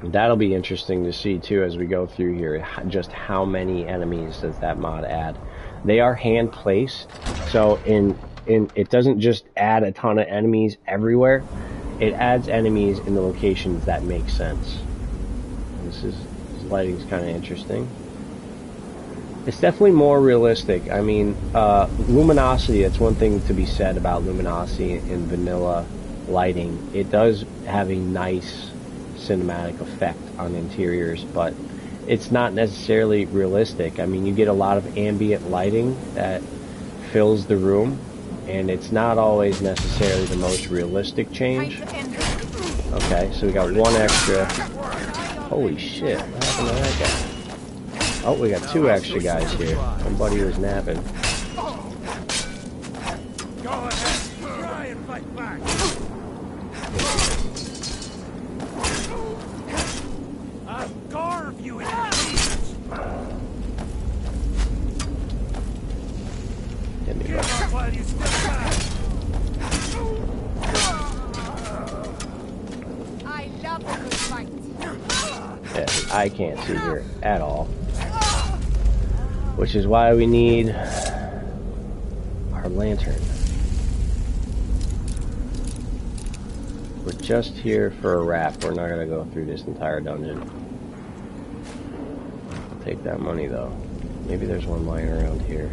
that'll be interesting to see too as we go through here, just how many enemies does that mod add. They are hand placed, so it doesn't just add a ton of enemies everywhere, it adds enemies in the locations that make sense. This lighting's kind of interesting. It's definitely more realistic. I mean, luminosity, that's one thing to be said about luminosity in vanilla lighting. It does have a nice cinematic effect on interiors, but it's not necessarily realistic. I mean, you get a lot of ambient lighting that fills the room, and it's not always necessarily the most realistic change. Okay, so we got one extra. Holy shit, what happened to that guy? Oh, we got two extra guys here. My buddy was napping. Go ahead, try and fight back. I'll carve you in pieces. Give up while you still can. I love a good fight. Yeah, I can't see here at all. Which is why we need our lantern. We're just here for a wrap. We're not going to go through this entire dungeon. I'll take that money though. Maybe there's one lying around here.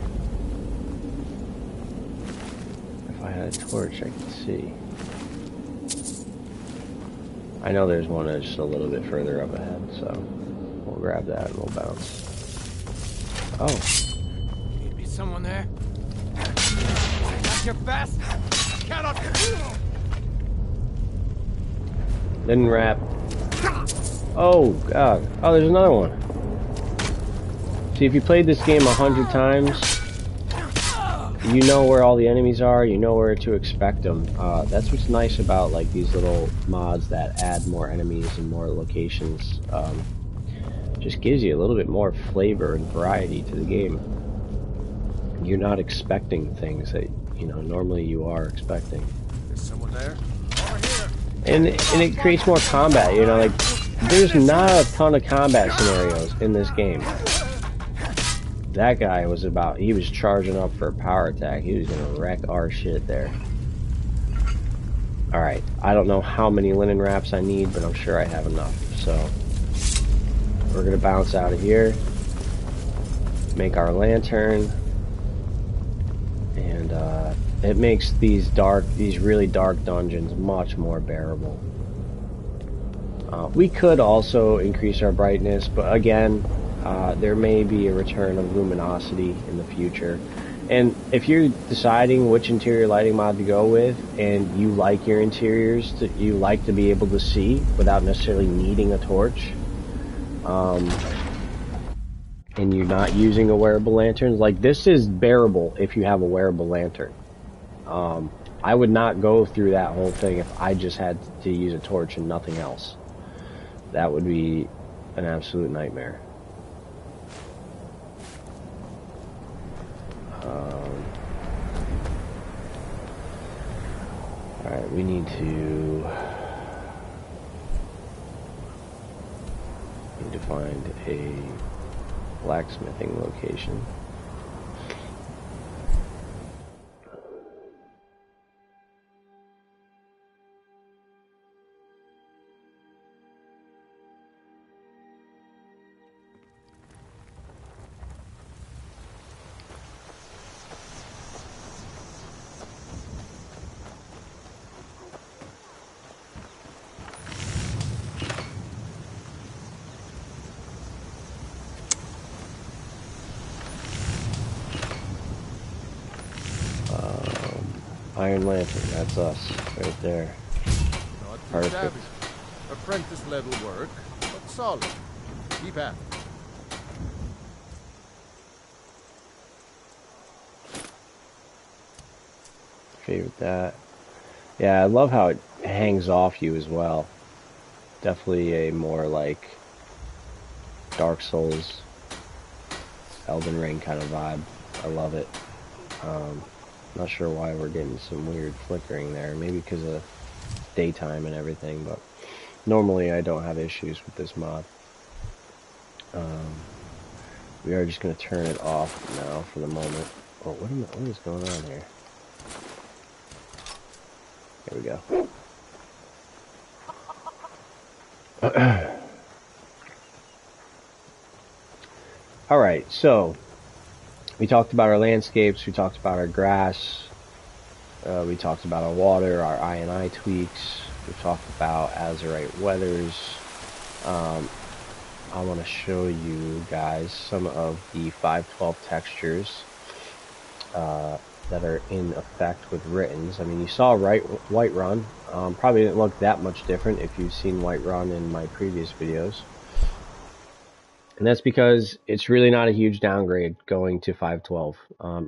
If I had a torch, I could see. I know there's one that's just a little bit further up ahead, so we'll grab that and we'll bounce. Oh. Could be someone there. That's your best. Cannot. Didn't wrap. Oh god. Oh, there's another one. See, if you played this game 100 times, you know where all the enemies are. You know where to expect them. That's what's nice about like these little mods that add more enemies and more locations. Just gives you a little bit more flavor and variety to the game. You're not expecting things that, you know, normally you are expecting. There's someone there. Over here. And it creates more combat, you know, like there's not a ton of combat scenarios in this game. That guy was he was charging up for a power attack. He was gonna wreck our shit there. Alright, I don't know how many linen wraps I need, but I'm sure I have enough. So, we're going to bounce out of here, make our lantern, and it makes these really dark dungeons much more bearable. We could also increase our brightness, but again, there may be a return of luminosity in the future. And if you're deciding which interior lighting mod to go with, and you like your interiors, you like to be able to see without necessarily needing a torch, and you're not using a wearable lantern, like this is bearable if you have a wearable lantern. I would not go through that whole thing if I just had to use a torch and nothing else. That would be an absolute nightmare. Alright, we need to find a blacksmithing location. Iron Lantern, that's us, right there. Not too Perfect. shabby. Apprentice level work, but solid. Keep at it. Favorite that. Yeah, I love how it hangs off you as well. Definitely a more like Dark Souls, Elden Ring kind of vibe. I love it. Not sure why we're getting some weird flickering there. Maybe because of daytime and everything, but normally I don't have issues with this mod. We are just going to turn it off now for the moment. Oh, what is going on here? There we go. Alright, so we talked about our landscapes, we talked about our grass, we talked about our water, our I&I tweaks, we talked about azurite weathers. I want to show you guys some of the 512 textures that are in effect with Writtens. I mean, you saw Whiterun. Probably didn't look that much different if you've seen Whiterun in my previous videos. And that's because it's really not a huge downgrade going to 512.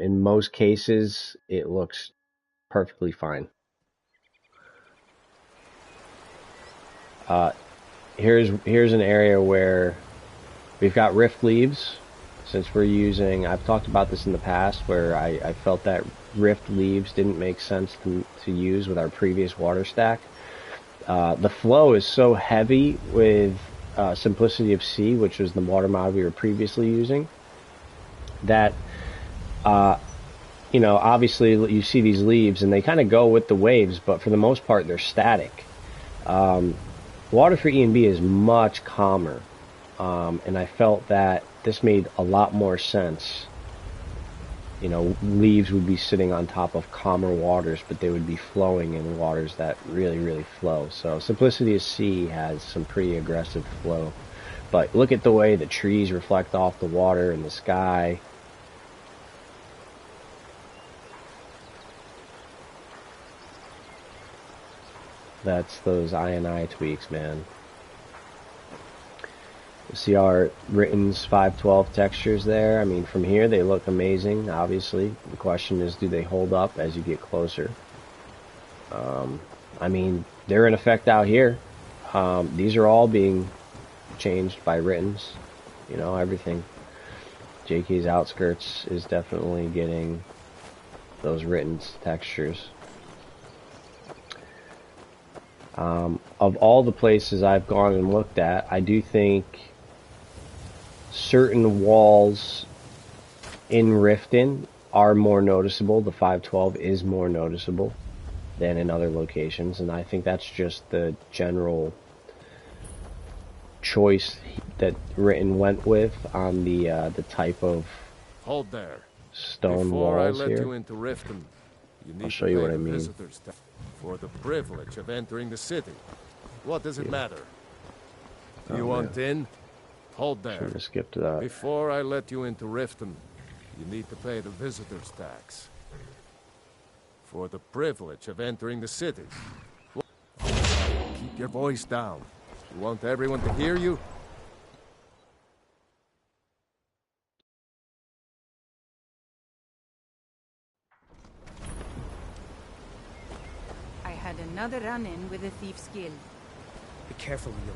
In most cases, it looks perfectly fine. Here's an area where we've got rift leaves. Since we're using, I've talked about this in the past, where I felt that rift leaves didn't make sense to use with our previous water stack. The flow is so heavy with Simplicity of Sea, which was the water mod we were previously using, that you know, obviously you see these leaves and they kind of go with the waves, but for the most part they're static. Water for E&B is much calmer, and I felt that this made a lot more sense. You know, leaves would be sitting on top of calmer waters, but they would be flowing in waters that really flow. So Simplicity of Sea has some pretty aggressive flow. But look at the way the trees reflect off the water and the sky. That's those I&I tweaks, man. See our Written's 512 textures there. I mean, from here they look amazing, obviously. The question is, do they hold up as you get closer? I mean, they're in effect out here. These are all being changed by Written's. You know, everything. JK's Outskirts is definitely getting those Written's textures. Of all the places I've gone and looked at, I do think certain walls in Riften are more noticeable. The 512 is more noticeable. than in other locations, and I think that's just the general choice that Written went with on the type of Hold there. stone Before walls I let here. you into Riften, you need I'll to show you pay what I the mean. visitors tax for the privilege of entering the city. What does it matter? You want in? Hold I'm there. gonna skip to that. Before I let you into Riften, you need to pay the visitors tax for the privilege of entering the city. Keep your voice down. You want everyone to hear you? I had another run-in with a Thieves Guild. Be careful, Leo.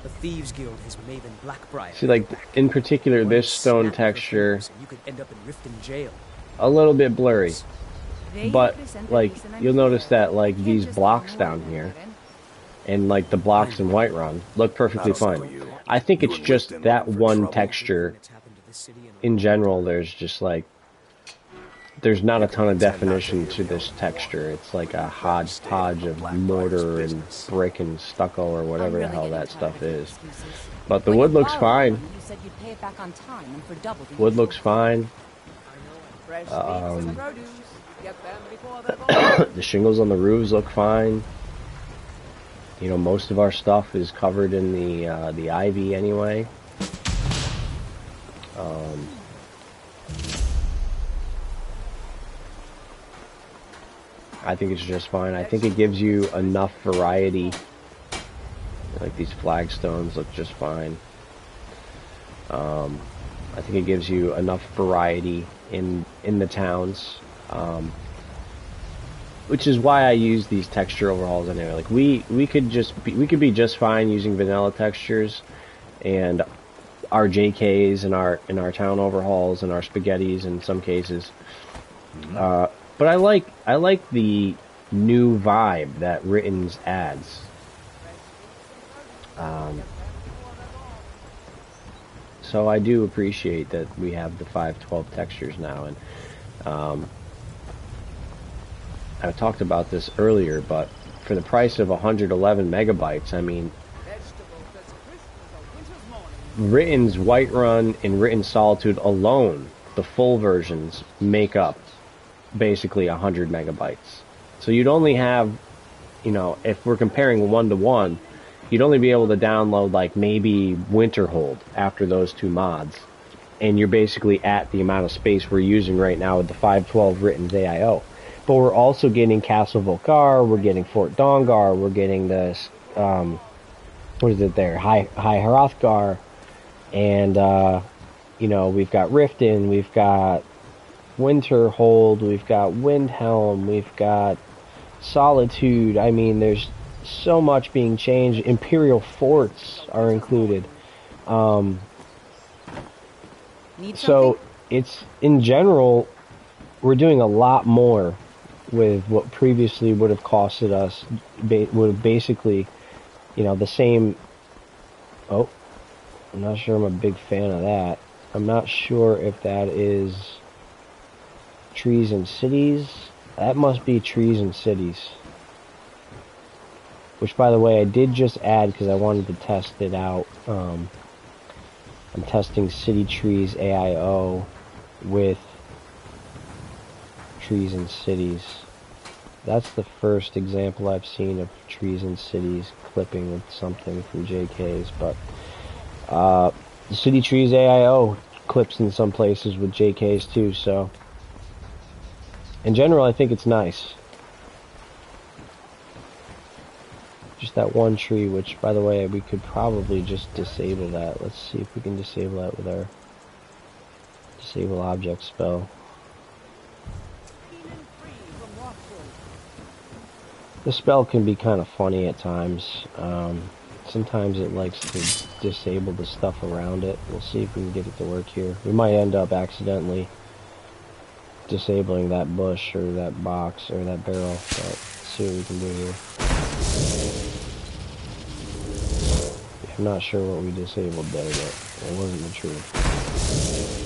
The Thieves Guild has Maven Blackbriar. See, like, in particular, One this stone snap of the texture, fingers and you could end up in Riften jail. a little bit blurry. They But, represent the like, reason I'm you'll notice here. that, like, Can't these just blocks ignore down them, here, Aaron. and, like, the blocks in Whiterun, look perfectly I don't know fine. you. I think You it's and just Lipton that looking for one trouble? texture. It's happened to this city In general, there's just, like, there's not a ton of Pretend not to definition hear to me this anymore. texture. It's like a Rather hodgepodge stay out of of mortar Blackbriar's and business. brick and stucco or whatever I'm the really hell getting that tired stuff of your is. excuses. But the When wood you looks borrowed fine. money, you said you'd pay it back on time and for double the Wood usual. looks fine. Fresh leaves Um, and produce. Get them before they're gone. The shingles on the roofs look fine. You know, most of our stuff is covered in the ivy anyway. I think it's just fine. I think it gives you enough variety. Like these flagstones look just fine. I think it gives you enough variety in the towns, which is why I use these texture overhauls anyway. Like we could be just fine using vanilla textures and our JKs and our town overhauls and our spaghettis in some cases. But I like the new vibe that Written's adds. So I do appreciate that we have the 512 textures now, and I talked about this earlier, but for the price of 111 megabytes, I mean, Written's Whiterun and Written Solitude alone, the full versions, make up basically 100 megabytes. So you'd only have, you know, if we're comparing 1-to-1, you'd only be able to download like maybe Winterhold after those two mods, and you're basically at the amount of space we're using right now with the 512 Written's AIO. But we're also getting Castle Volcar, we're getting Fort Dongar, we're getting this, what is it there, High Hrothgar, and, you know, we've got Riften, we've got Winterhold, we've got Windhelm, we've got Solitude. I mean, there's so much being changed. Imperial forts are included. Need So something? it's, in general, we're doing a lot more with what previously would have costed us, would have basically, you know, the same. Oh, I'm not sure I'm a big fan of that. I'm not sure if that is Trees and Cities. That must be Trees and Cities. Which, by the way, I did just add because I wanted to test it out. I'm testing City Trees AIO with Trees and Cities. That's the first example I've seen of Trees and Cities clipping with something from JK's, but the City Trees AIO clips in some places with JK's too, so in general I think it's nice. Just that one tree, which, by the way, we could probably just disable that. Let's see if we can disable that with our disable object spell. The spell can be kind of funny at times. Sometimes it likes to disable the stuff around it. We'll see if we can get it to work here. We might end up accidentally disabling that bush or that box or that barrel, but let's see what we can do here. I'm not sure what we disabled there, but it wasn't the truth.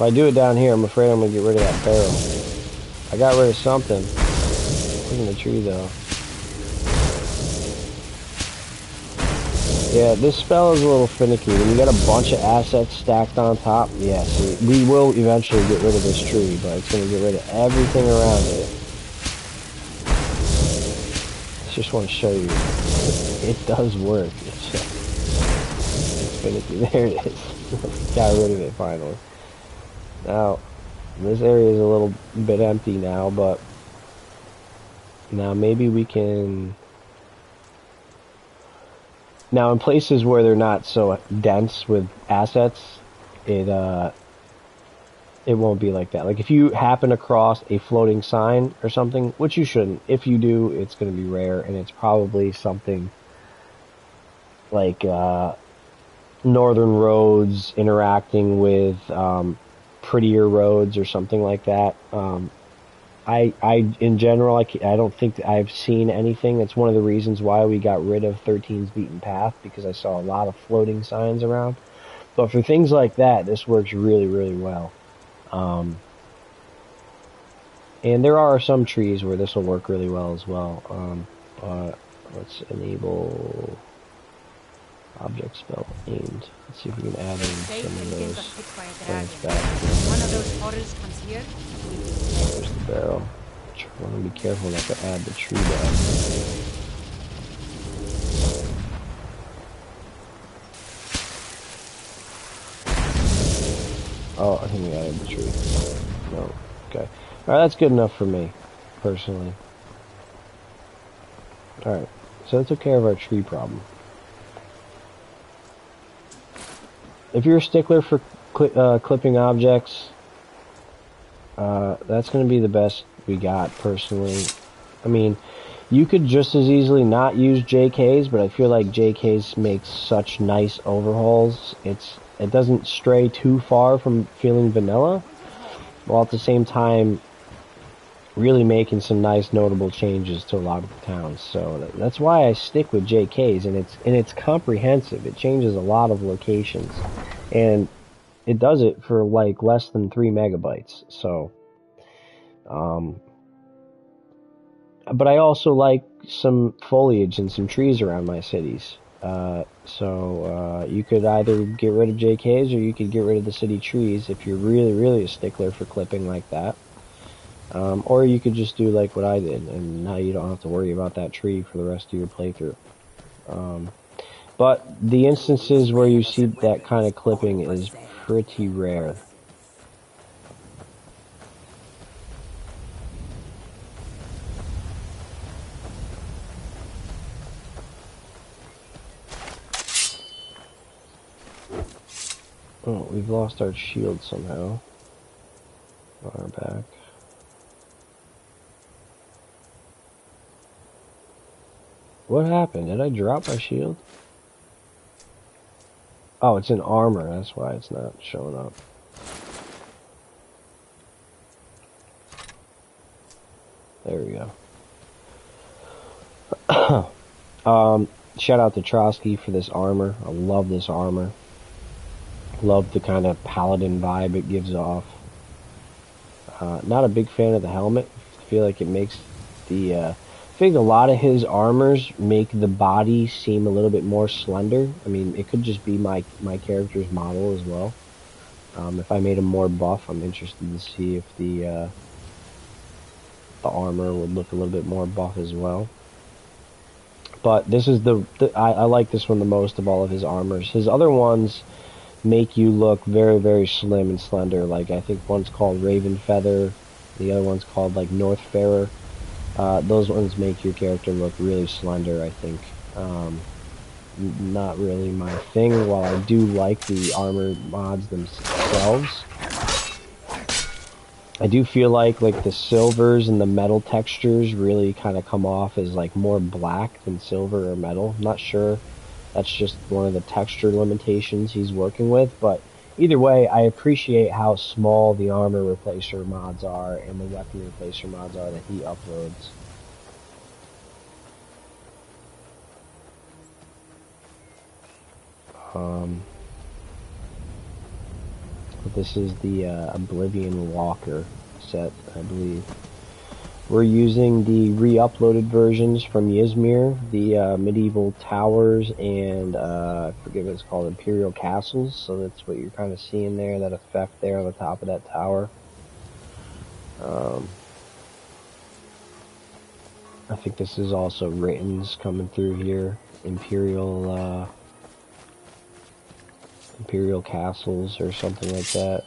If I do it down here, I'm afraid I'm gonna get rid of that barrel. I got rid of something. It wasn't a tree though. Yeah, this spell is a little finicky. When you got a bunch of assets stacked on top, yeah, see, we will eventually get rid of this tree, but it's going to get rid of everything around it. I just want to show you. It does work. It's finicky. There it is. Got rid of it finally. Now, this area is a little bit empty now, but now maybe we can... Now, in places where they're not so dense with assets, it won't be like that. Like, if you happen across a floating sign or something, which you shouldn't, if you do, it's going to be rare, and it's probably something like northern roads interacting with prettier roads or something like that. In general, I don't think that I've seen anything. That's one of the reasons why we got rid of 13's Beaten Path, because I saw a lot of floating signs around. But for things like that, this works really, really well. And there are some trees where this will work really well as well. Let's enable object spell aimed. Let's see if we can add in some of those plants back. One of those horrors comes here. There's the barrel. I want to be careful not to add the tree back. Oh, I think we added the tree. No. Okay. Alright, that's good enough for me, personally. Alright. So that took care of our tree problem. If you're a stickler for clipping objects, that's going to be the best we got, personally. I mean, you could just as easily not use JKs, but I feel like JKs make such nice overhauls. It doesn't stray too far from feeling vanilla, while at the same time really making some nice notable changes to a lot of the towns. So that's why I stick with JKs, and it's comprehensive. It changes a lot of locations, and it does it for like less than 3 megabytes. So but I also like some foliage and some trees around my cities. So you could either get rid of JKs or you could get rid of the city trees if you're really, really a stickler for clipping like that. Or you could just do like what I did, and now you don't have to worry about that tree for the rest of your playthrough. But the instances where you see that kind of clipping is pretty rare. Oh, we've lost our shield somehow. On our back. What happened? Did I drop my shield? Oh, it's in armor. That's why it's not showing up. There we go. Shout out to Trotsky for this armor. I love this armor. Love the kind of paladin vibe it gives off. Not a big fan of the helmet. I feel like it makes the... I think a lot of his armors make the body seem a little bit more slender. I mean, it could just be my character's model as well. If I made him more buff, I'm interested to see if the armor would look a little bit more buff as well. But this is I like this one the most of all of his armors. His other ones make you look very, very slim and slender. Like, I think one's called Raven Feather, the other one's called like Northfarer. Those ones make your character look really slender, I think. Not really my thing, while I do like the armor mods themselves. I do feel like the silvers and the metal textures really kind of come off as like more black than silver or metal. I'm not sure. That's just one of the texture limitations he's working with, but either way, I appreciate how small the armor replacer mods are and the weapon replacer mods are that he uploads. This is the Oblivion Walker set, I believe. We're using the re-uploaded versions from Ysmir, the medieval towers, and I forget what it's called, Imperial Castles. So that's what you're kind of seeing there, that effect there on the top of that tower. I think this is also Written's coming through here. Imperial Castles or something like that.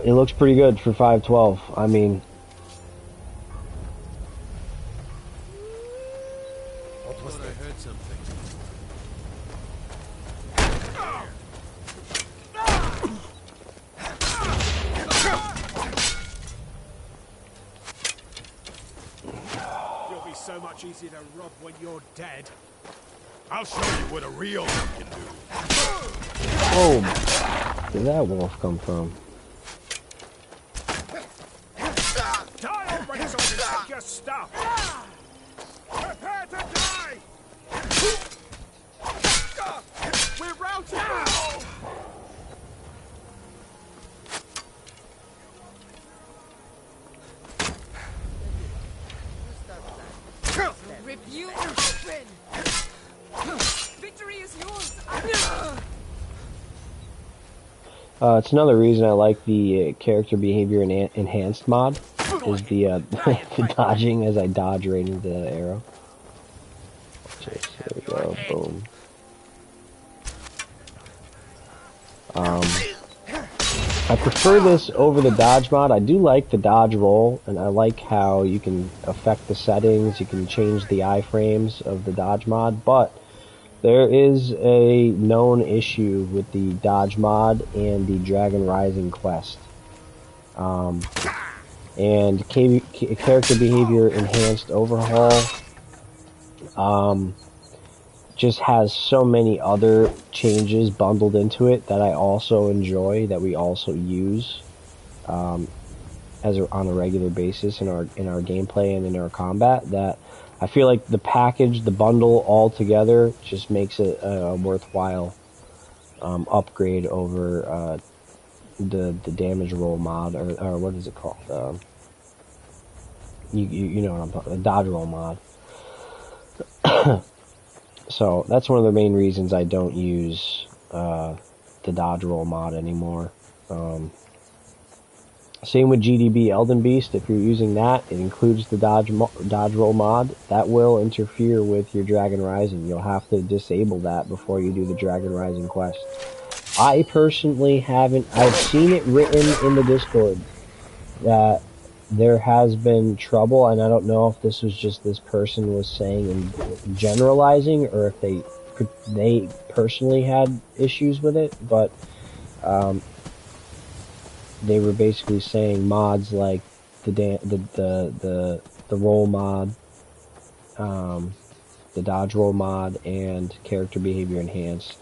It looks pretty good for 512. I mean, What was that? I heard something. You'll be so much easier to rob when you're dead. I'll show you what a real one can do. oh, where did that wolf come from? Die already, so take your stuff. Prepare to die. We're routed. Rip you open! Victory is yours! It's another reason I like the character behavior enhanced mod, is the, the dodging as I dodge right into the arrow. Just, there we go, boom. I prefer this over the dodge mod. I do like the dodge roll, and I like how you can affect the settings, you can change the iframes of the dodge mod, but there is a known issue with the dodge mod and the Dragon Rising quest. And character behavior enhanced overhaul just has so many other changes bundled into it that I also enjoy, that we also use on a regular basis in our gameplay and in our combat, that I feel like the package, the bundle all together, just makes it a worthwhile upgrade over the damage roll mod, or what is it called? You know what I'm talking about, the dodge roll mod. So that's one of the main reasons I don't use the dodge roll mod anymore. Same with GDB Elden Beast. If you're using that, it includes the dodge roll mod. That will interfere with your Dragon Rising. You'll have to disable that before you do the Dragon Rising quest. I personally haven't. I've seen it written in the Discord that there has been trouble, and I don't know if this was just this person was saying and generalizing, or if they personally had issues with it, but they were basically saying mods like the roll mod, the dodge roll mod, and character behavior enhanced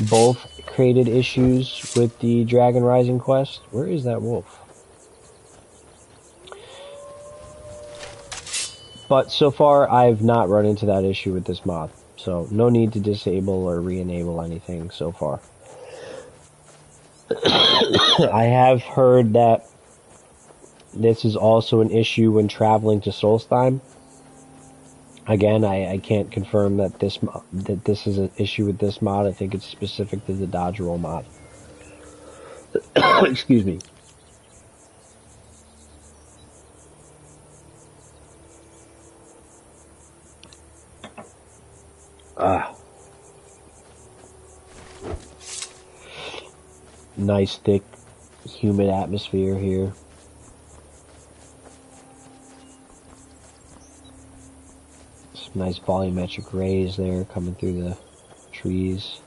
both created issues with the Dragon Rising quest. Where is that wolf? But so far, I've not run into that issue with this mod. So, no need to disable or re-enable anything so far. I have heard that this is also an issue when traveling to Solstheim. Again, I can't confirm that this is an issue with this mod. I think it's specific to the dodge roll mod. Excuse me. Nice thick, humid atmosphere here. Some nice volumetric rays there coming through the trees.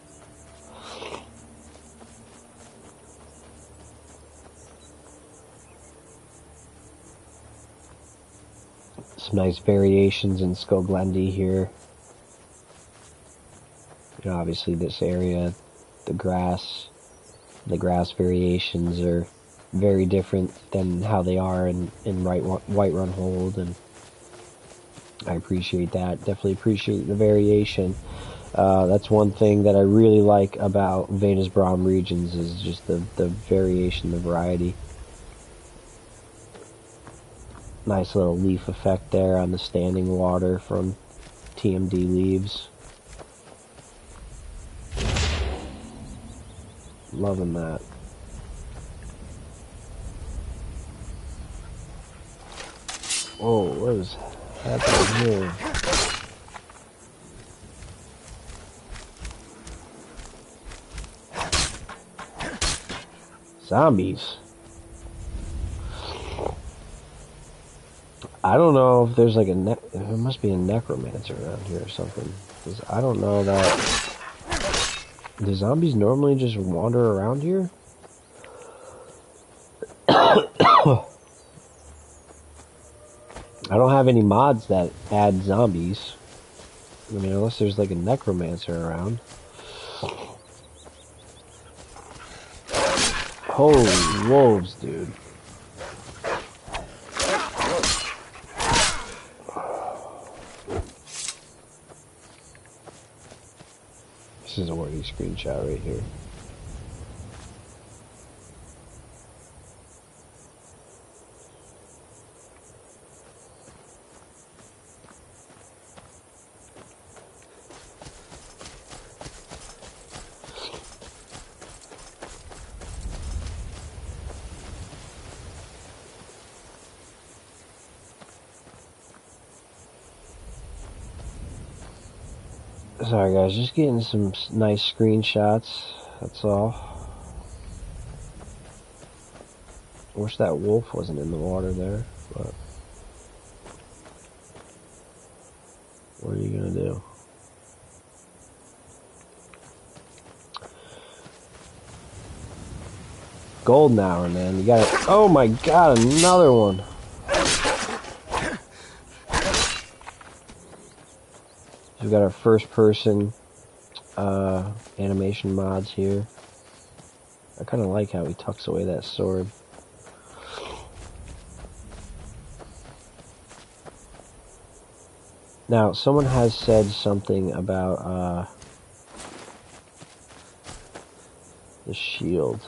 Some nice variations in Skoglendi here. You know, obviously this area, the grass variations are very different than how they are in Whiterun Hold, and I appreciate that. Definitely appreciate the variation. That's one thing that I really like about Venus-Brom regions is just the variation, the variety. Nice little leaf effect there on the standing water from TMD leaves. Loving that. Oh, what is happening here? Zombies. I don't know if there's like there must be a necromancer around here or something. 'Cause I don't know that. Do zombies normally just wander around here? I don't have any mods that add zombies. I mean, unless there's like a necromancer around. Holy wolves, dude. This is a worthy screenshot right here. Sorry guys, just getting some nice screenshots, that's all. Wish that wolf wasn't in the water there, but what are you gonna do? Golden hour, man, you got it. Oh my god, another one. We've got our first person animation mods here. I kind of like how he tucks away that sword. Now, someone has said something about the shield.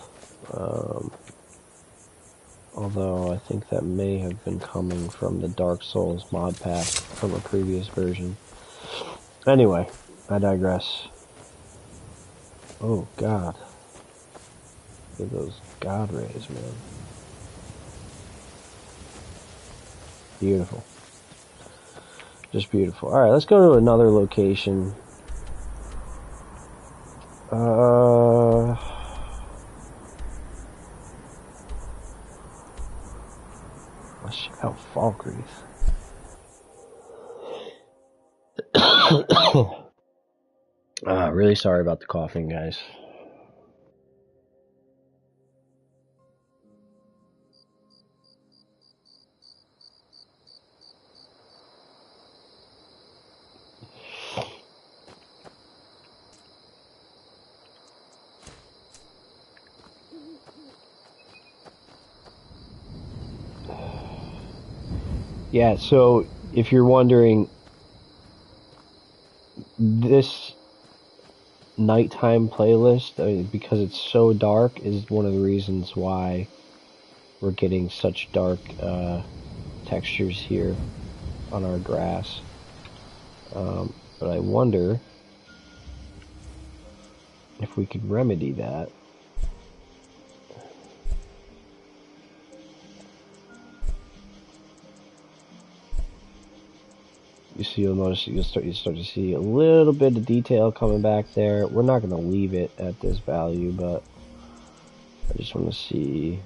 Although I think that may have been coming from the Dark Souls mod pack from a previous version. Anyway, I digress. Oh god. Look at those god rays, man. Beautiful. Just beautiful. Alright, let's go to another location. Let's check out Falkreath. Really sorry about the coughing, guys. Yeah, so if you're wondering, this nighttime playlist, because it's so dark, is one of the reasons why we're getting such dark textures here on our grass. But I wonder if we could remedy that. You'll notice you start to see a little bit of detail coming back there. We're not going to leave it at this value, but I just want to see.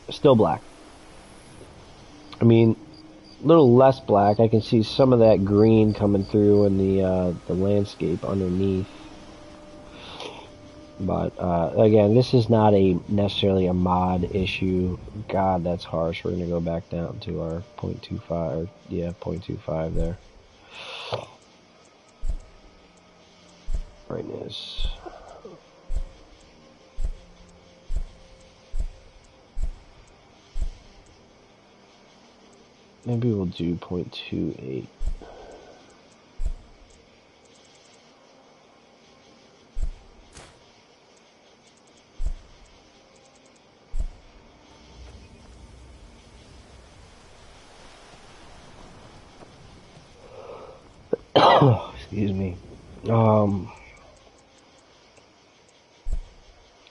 Still black. I mean, a little less black. I can see some of that green coming through in the landscape underneath. But again, this is not necessarily a mod issue. God, that's harsh. We're gonna go back down to our 0.25. Yeah, 0.25 there. Brightness. Maybe we'll do 0.28. Excuse me.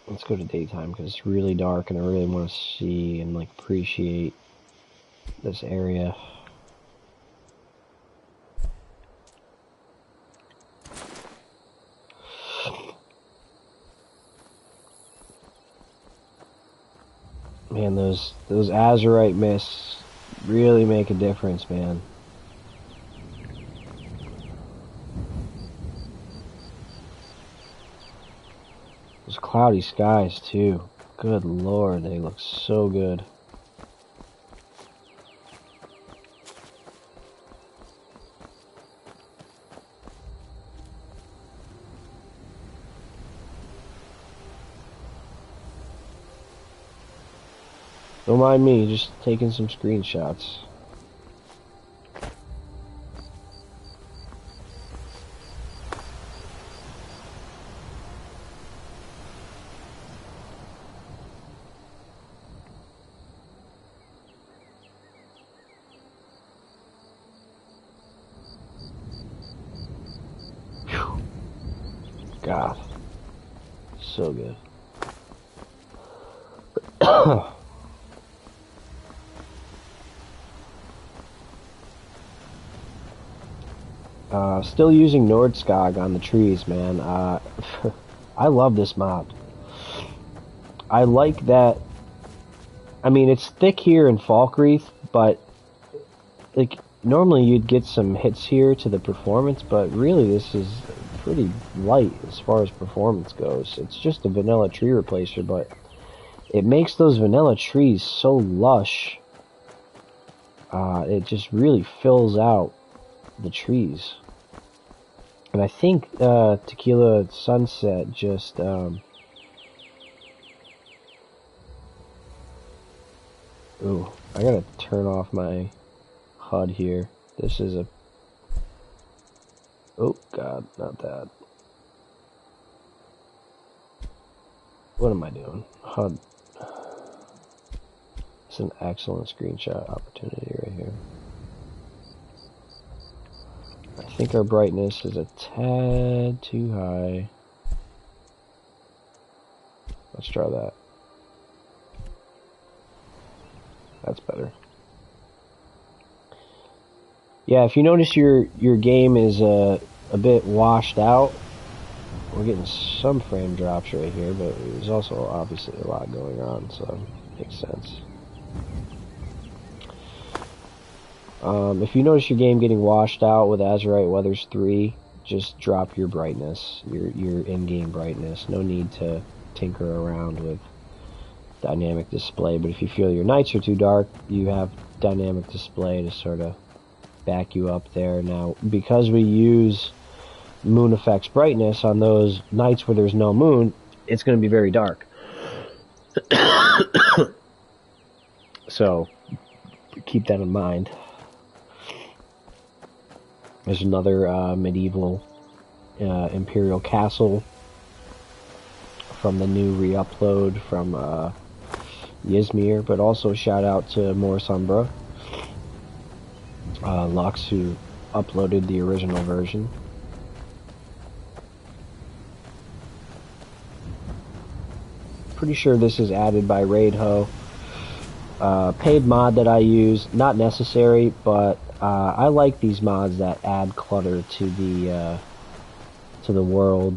Let's go to daytime because it's really dark and I really want to see and like appreciate this area. Man, those azurite mists really make a difference, man. Those cloudy skies too. Good lord, they look so good. Don't mind me, just taking some screenshots. Whew. God, so good. Still using Nordskog on the trees, man. I love this mod. I like that. I mean, it's thick here in Falkreath, but like normally you'd get some hits here to the performance, but really this is pretty light as far as performance goes. It's just a vanilla tree replacer, but it makes those vanilla trees so lush. It just really fills out the trees. And I think Tequila Sunset just ooh, I gotta turn off my HUD here. This is a oh god, not that. What am I doing? HUD. It's an excellent screenshot opportunity right here. I think our brightness is a tad too high. Let's try that. That's better. Yeah, if you notice your game is a bit washed out, we're getting some frame drops right here, but there's also obviously a lot going on, so it makes sense. If you notice your game getting washed out with Azurite Weathers 3, just drop your brightness, your in-game brightness. No need to tinker around with dynamic display, but if you feel your nights are too dark, you have dynamic display to sort of back you up there. Now, because we use moon effects brightness on those nights where there's no moon, it's going to be very dark. So, keep that in mind. There's another medieval Imperial Castle from the new re-upload from Ysmir, but also shout out to More Sombra, Lux, who uploaded the original version. Pretty sure this is added by Raidho. Paid mod that I use, not necessary, but I like these mods that add clutter to the world,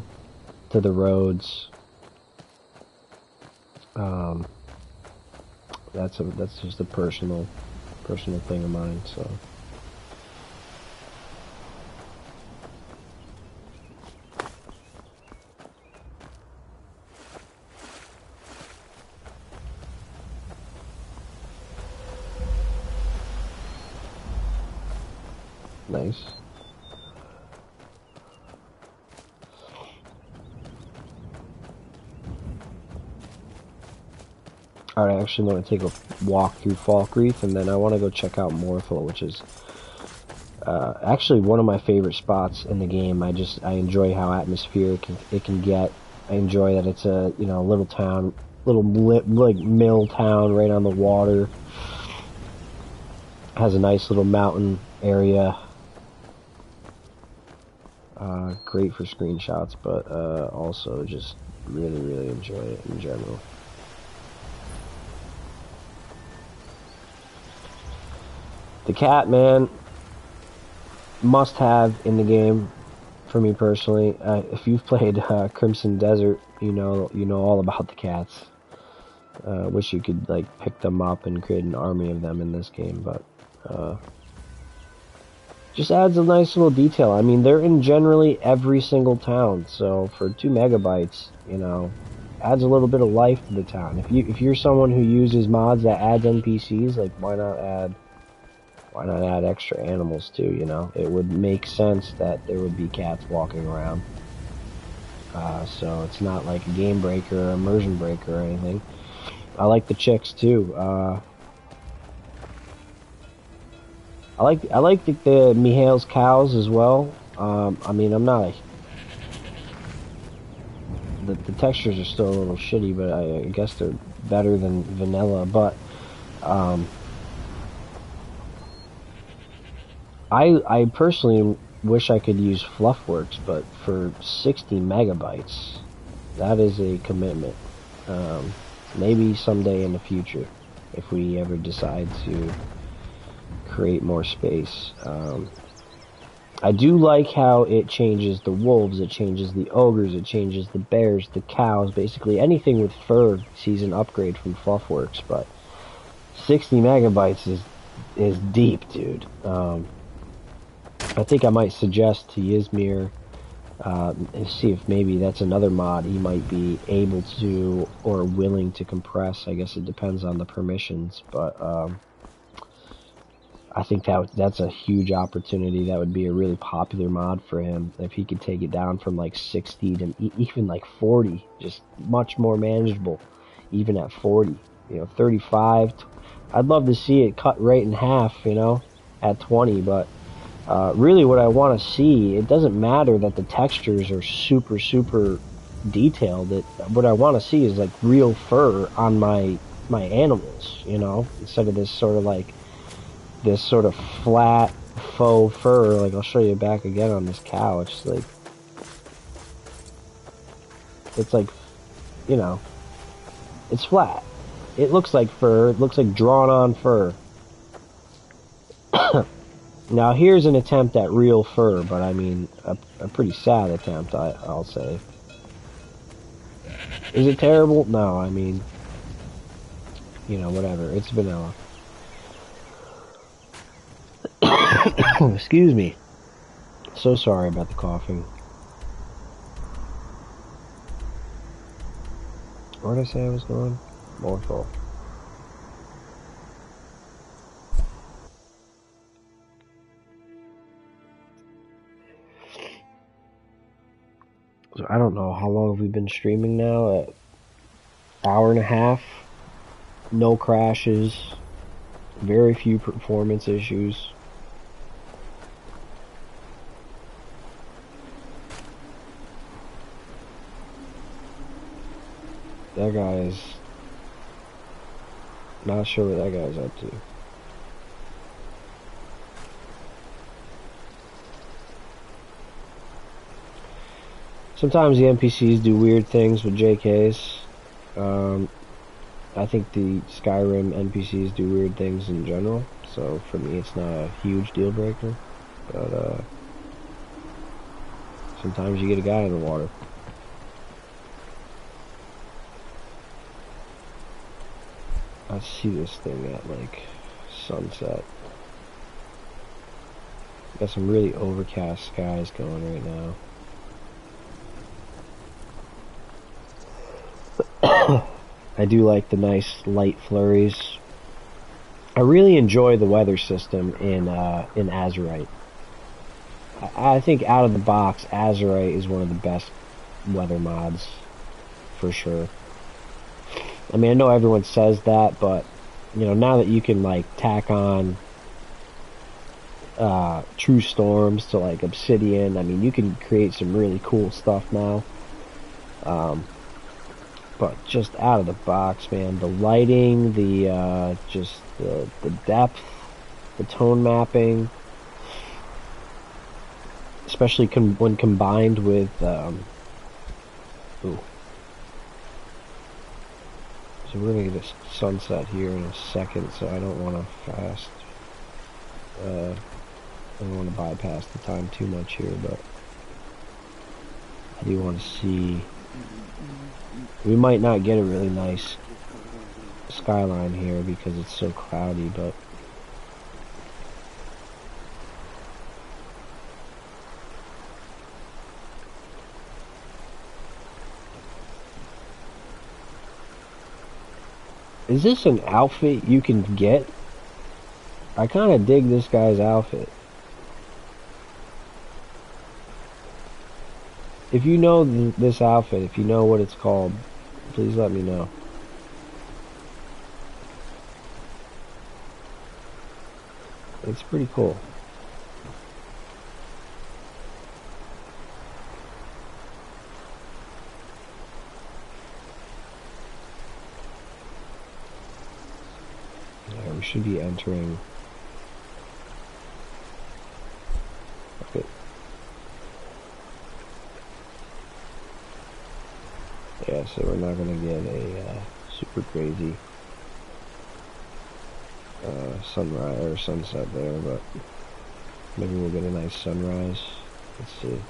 to the roads. That's just a personal thing of mine. So. Nice. I actually want to take a walk through Falkreath, and then I want to go check out Morthal, which is actually one of my favorite spots in the game. I enjoy how atmospheric it can get. I enjoy that it's a little town, like mill town right on the water. Has a nice little mountain area. Great for screenshots, but also just really enjoy it in general. The cat, man, must have in the game for me personally. If you've played Crimson Desert, you know all about the cats. Wish you could like pick them up and create an army of them in this game, but just adds a nice little detail. I mean, they're in generally every single town, so for 2 megabytes, adds a little bit of life to the town. If you're someone who uses mods that adds NPCs, like why not add extra animals too, It would make sense that there would be cats walking around. So it's not like a game breaker or immersion breaker or anything. I like the chicks too. I like the Mihail's cows as well. I mean, I'm not the textures are still a little shitty, but I guess they're better than vanilla, but I personally wish I could use Fluffworks, but for 60 megabytes, that is a commitment. Maybe someday in the future, if we ever decide to create more space. I do like how it changes the wolves, it changes the ogres, it changes the bears, the cows, basically anything with fur sees an upgrade from Fluffworks, but 60 megabytes is deep, dude. I think I might suggest to Yzmir, see if maybe that's another mod he might be able to or willing to compress. I guess it depends on the permissions, but I think that's a huge opportunity. That would be a really popular mod for him if he could take it down from like 60 to even like 40, just much more manageable, even at 40. 35. I'd love to see it cut right in half, at 20, but really what I want to see, it doesn't matter that the textures are super detailed. What I want to see is like real fur on my animals, instead of this sort of flat faux fur. Like I'll show you back again on this cow. It's like it's flat. It looks like fur. It looks like drawn on fur. Now here's an attempt at real fur, but I mean a pretty sad attempt, I'll say. Is it terrible? No, I mean, whatever. It's vanilla. Excuse me. So sorry about the coughing. Where did I say I was going? Morthal. So I don't know how long have we been streaming now. An hour and a half. No crashes. Very few performance issues. That guy is not sure what that guy's up to. Sometimes the NPCs do weird things with JKs. I think the Skyrim NPCs do weird things in general, so for me it's not a huge deal breaker. But sometimes you get a guy in the water. I see this thing at like sunset. Got some really overcast skies going right now. I do like the nice light flurries. I really enjoy the weather system in Azerite. I think out of the box, Azerite is one of the best weather mods, for sure. I mean, I know everyone says that, but, you know, now that you can, like, tack on true storms to, like, obsidian, I mean, you can create some really cool stuff now. But just out of the box, man, the lighting, the just the depth, the tone mapping, especially when combined with ooh. So we're gonna get a sunset here in a second, so I don't want to fast. I don't want to bypass the time too much here, but I do want to see. We might not get a really nice skyline here because it's so cloudy, but is this an outfit you can get? I kind of dig this guy's outfit. If you know this outfit, if you know what it's called, please let me know. It's pretty cool. Yeah, we should be entering. Okay. Yeah, so we're not gonna get a super crazy sunrise or sunset there, but maybe we'll get a nice sunrise. Let's see.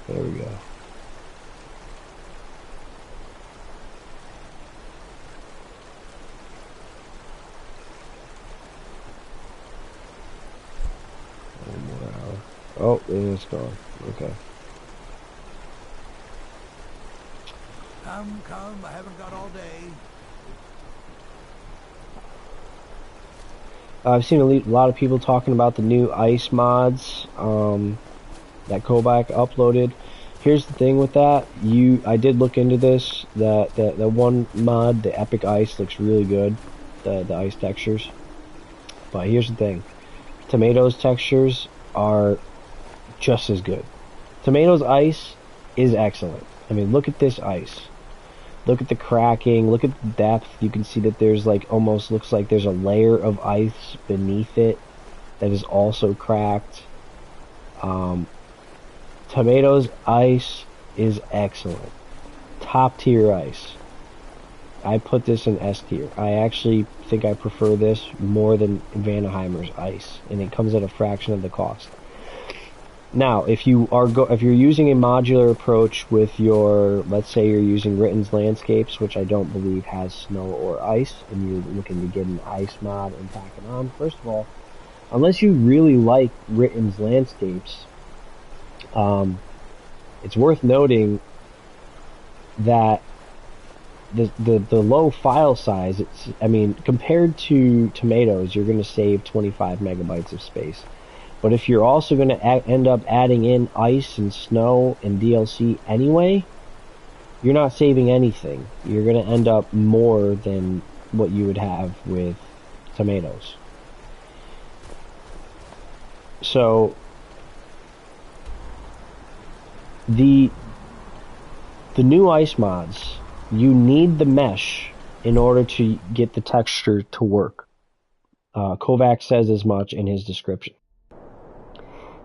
There we go. One more hour. Oh, it's gone. Okay. Come, I haven't got all day. I've seen a lot of people talking about the new ice mods that Kovac uploaded. Here's the thing with that. I did look into this. That one mod, the Epic Ice, looks really good. The ice textures. But here's the thing. Tomatoes textures are just as good. Tomatoes ice is excellent. I mean, look at this ice. Look at the cracking. Look at the depth. You can see that there's like almost looks like there's a layer of ice beneath it that is also cracked. Tomatoes ice is excellent. Top tier ice. I put this in S tier. I actually think I prefer this more than Vanaheimers ice, and it comes at a fraction of the cost. Now, if you're using a modular approach with your, let's say you're using Ritten's Landscapes, which I don't believe has snow or ice, and you're looking to get an ice mod and pack it on, first of all, unless you really like Ritten's Landscapes, it's worth noting that the low file size, I mean, compared to Tomatoes, you're going to save 25 megabytes of space. But if you're also going to end up adding in ice and snow and DLC anyway, you're not saving anything. You're going to end up more than what you would have with Tomatoes. So the new ice mods, you need the mesh in order to get the texture to work. Kovac says as much in his description.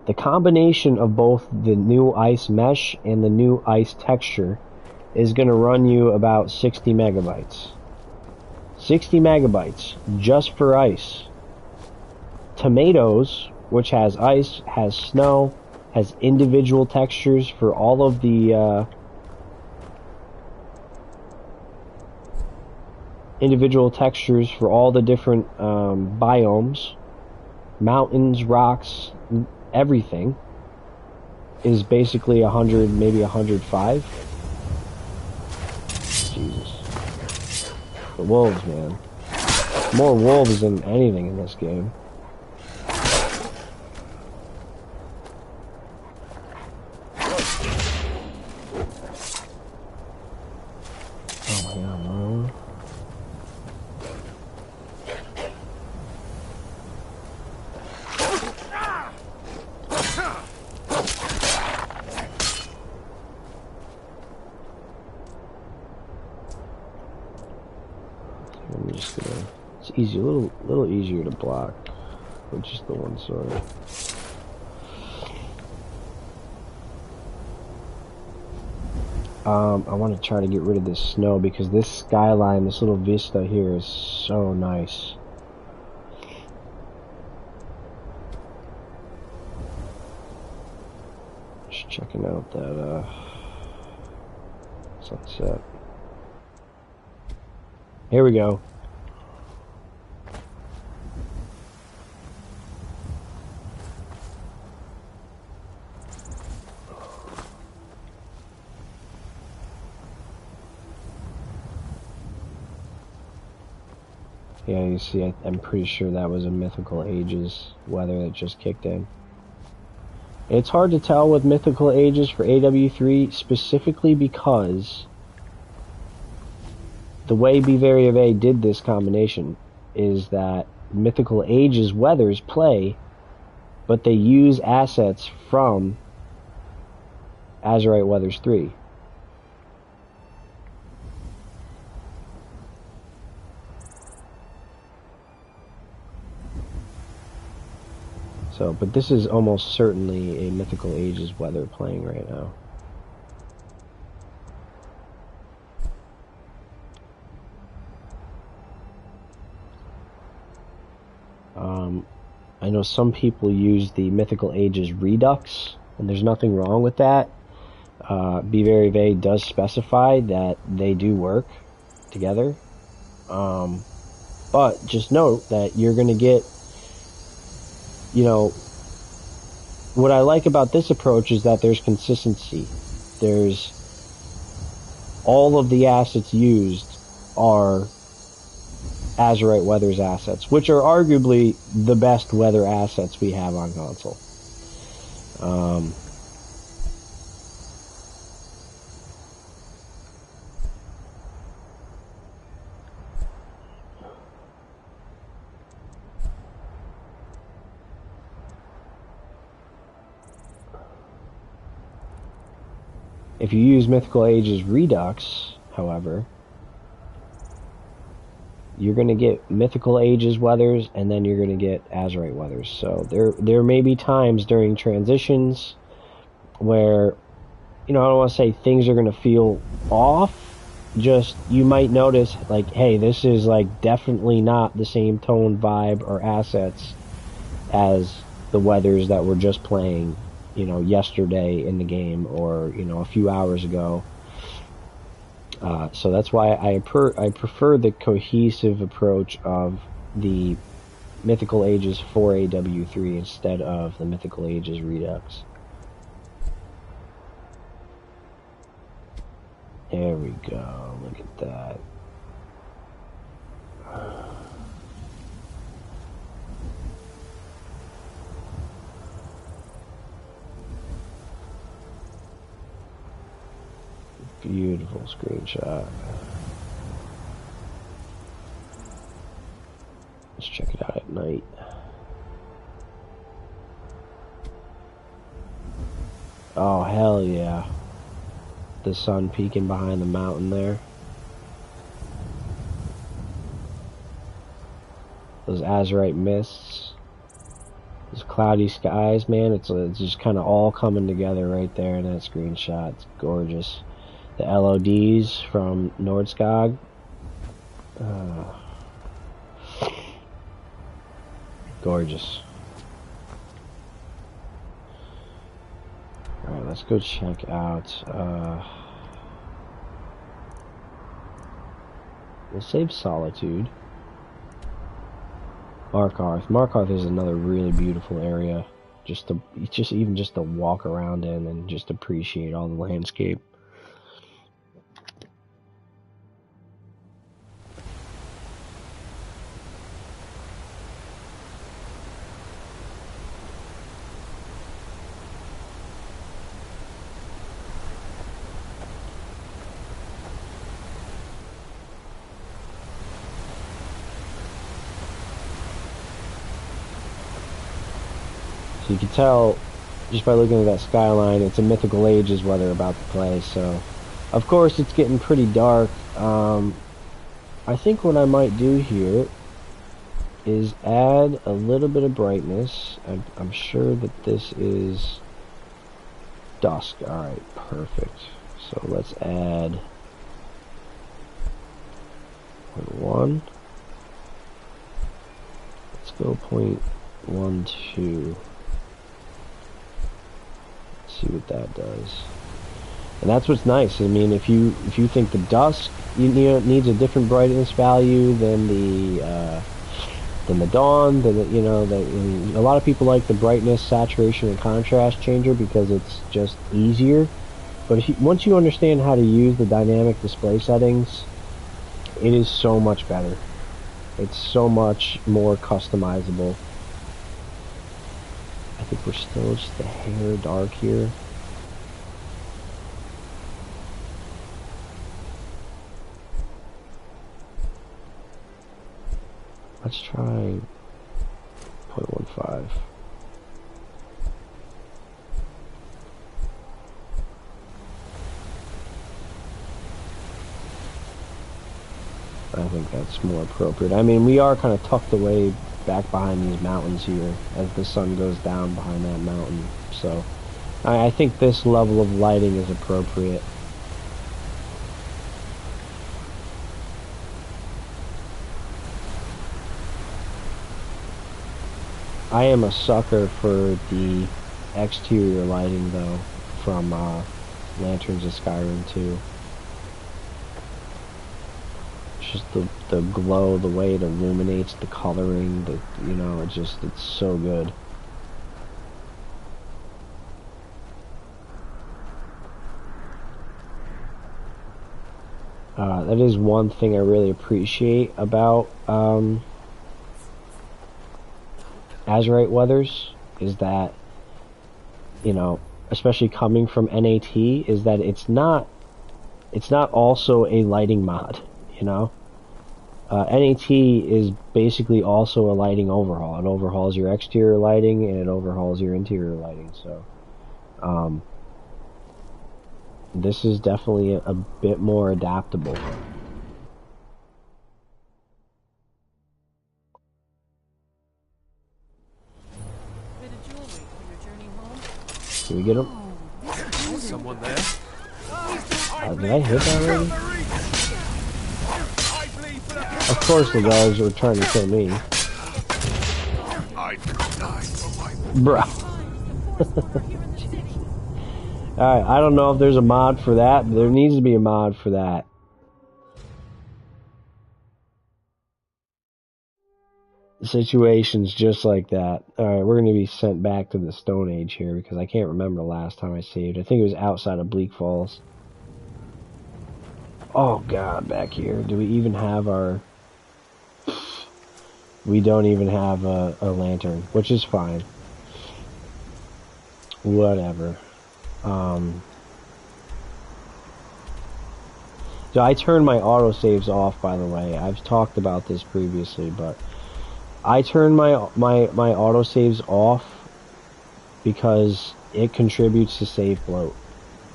The combination of both the new ice mesh and the new ice texture is going to run you about 60 megabytes. 60 megabytes just for ice. Tomatoes, which has ice, has snow, has individual textures for all of the different biomes, mountains, rocks, everything, is basically 100, maybe 105. Jesus. The wolves, man. More wolves than anything in this game. Oh my god, no. I'm just gonna... It's easy, a little easier to block with just the one sword. I want to try to get rid of this snow because this skyline, this little vista here is so nice. Just checking out that sunset. Here we go. Yeah, you see, I'm pretty sure that was a Mythical Ages weather that just kicked in. It's hard to tell with Mythical Ages for AW3 specifically because the way Be Very of A did this combination is that Mythical Ages weathers play, but they use assets from Azurite Weathers 3. So, but this is almost certainly a Mythical Ages weather playing right now. I know some people use the Mythical Ages Redux, and there's nothing wrong with that. Be Very Vague does specify that they do work together. But just note that you're going to get, you know, what I like about this approach is that there's consistency. There's all of the assets used are Azurite Weather's assets, which are arguably the best weather assets we have on console. If you use Mythical Ages Redux, however, you're going to get Mythical Ages weathers, and then you're going to get Azurite weathers. So there may be times during transitions where, you know, I don't want to say things are going to feel off. Just, you might notice, like, hey, this is, like, definitely not the same tone, vibe, or assets as the weathers that were just playing, you know, yesterday in the game, or, you know, a few hours ago. So that's why I prefer the cohesive approach of the Mythical Ages 4AW3 instead of the Mythical Ages Redux. There we go, look at that. Beautiful screenshot. Let's check it out at night. Oh, hell yeah. The sun peeking behind the mountain there. Those azurite mists. Those cloudy skies, man. It's just kind of all coming together right there in that screenshot. It's gorgeous. The LODs from Nordskog. Gorgeous. Alright, let's go check out, we'll save Solitude. Markarth. Markarth is another really beautiful area. Just to walk around in and just appreciate all the landscape. So you can tell just by looking at that skyline, it's a Mythical Ages weather about to play. So, of course, it's getting pretty dark. I think what I might do here is add a little bit of brightness. I'm sure that this is dusk. Alright, perfect. So let's add 0.1. Let's go 0.12. See what that does. And that's what's nice. I mean, if you think the dusk needs a different brightness value than the dawn, a lot of people like the brightness, saturation, and contrast changer because it's just easier. But once you understand how to use the dynamic display settings, it is so much better. It's so much more customizable. I think we're still just a hair dark here. Let's try 0.15. I think that's more appropriate. I mean, we are kind of tucked away back behind these mountains here as the sun goes down behind that mountain. So I think this level of lighting is appropriate. I am a sucker for the exterior lighting though from Lanterns of Skyrim 2. Just the glow, the way it illuminates, the coloring, it's so good. That is one thing I really appreciate about Azurite weathers, is that, especially coming from NAT, is that it's not also a lighting mod, NAT is basically also a lighting overhaul. It overhauls your exterior lighting and it overhauls your interior lighting. So, this is definitely a bit more adaptable. Can we get him? Someone there? Did I hit that already? Of course the guys were trying to kill me. Bruh. Alright, I don't know if there's a mod for that, but there needs to be a mod for that. Situations just like that. Alright, we're going to be sent back to the Stone Age here because I can't remember the last time I saved. I think it was outside of Bleak Falls. Oh god, back here. Do we even have our... We don't even have a lantern, which is fine. Whatever. So I turned my autosaves off, by the way. I've talked about this previously, but I turned my autosaves off because it contributes to save bloat.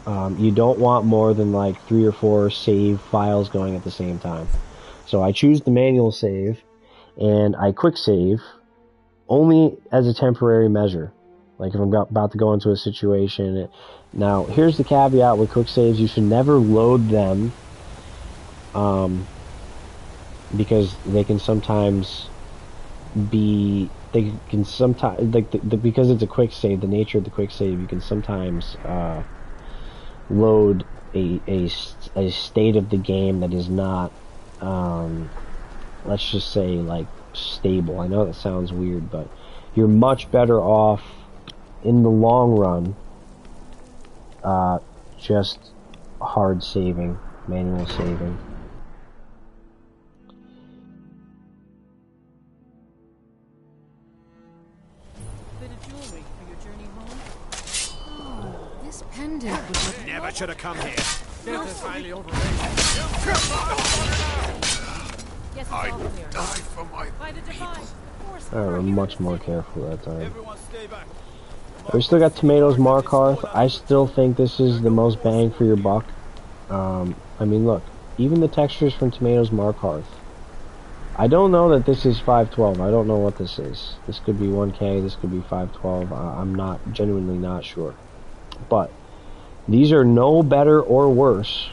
You don't want more than like 3 or 4 save files going at the same time. So I choose the manual save, and I quick save only as a temporary measure. Like if I'm about to go into a situation. Now, here's the caveat with quick saves: you should never load them, because they can sometimes be. They can sometimes because it's a quick save. The nature of the quick save, you can sometimes load a state of the game that is not, let's just say, like, stable. I know that sounds weird, but you're much better off in the long run just hard saving, manual saving. Bit of jewelry for your journey home. Oh, this pendant would look... Never should have come here. No, This is highly overrated. Yes, it's all clear. Die for my By the device. Of course. I'm much more careful that time. Everyone stay back. We still got Tomatoes Markarth. I still think this is the most bang for your buck. I mean, look, even the textures from Tomatoes Markarth. I don't know that this is 512. I don't know what this is. This could be 1K, this could be 512. I'm not, genuinely not sure. But these are no better or worse,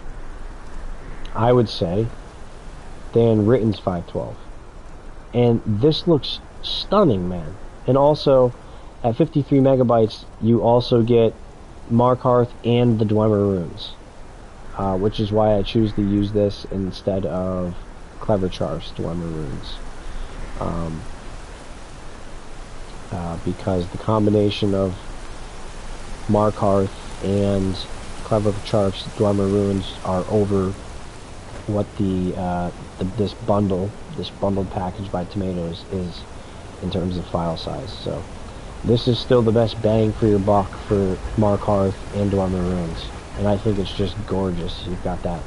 I would say, than Ritten's 512. And this looks stunning, man. And also, at 53 megabytes, you also get Markarth and the Dwemer runes, which is why I choose to use this instead of Clever Char's Dwemer runes. Because the combination of Markarth and Clever Char's Dwemer runes are over what this bundled package by Tomatoes is in terms of file size. So this is still the best bang for your buck for Markarth and Dwemer runes, and I think it's just gorgeous. You've got that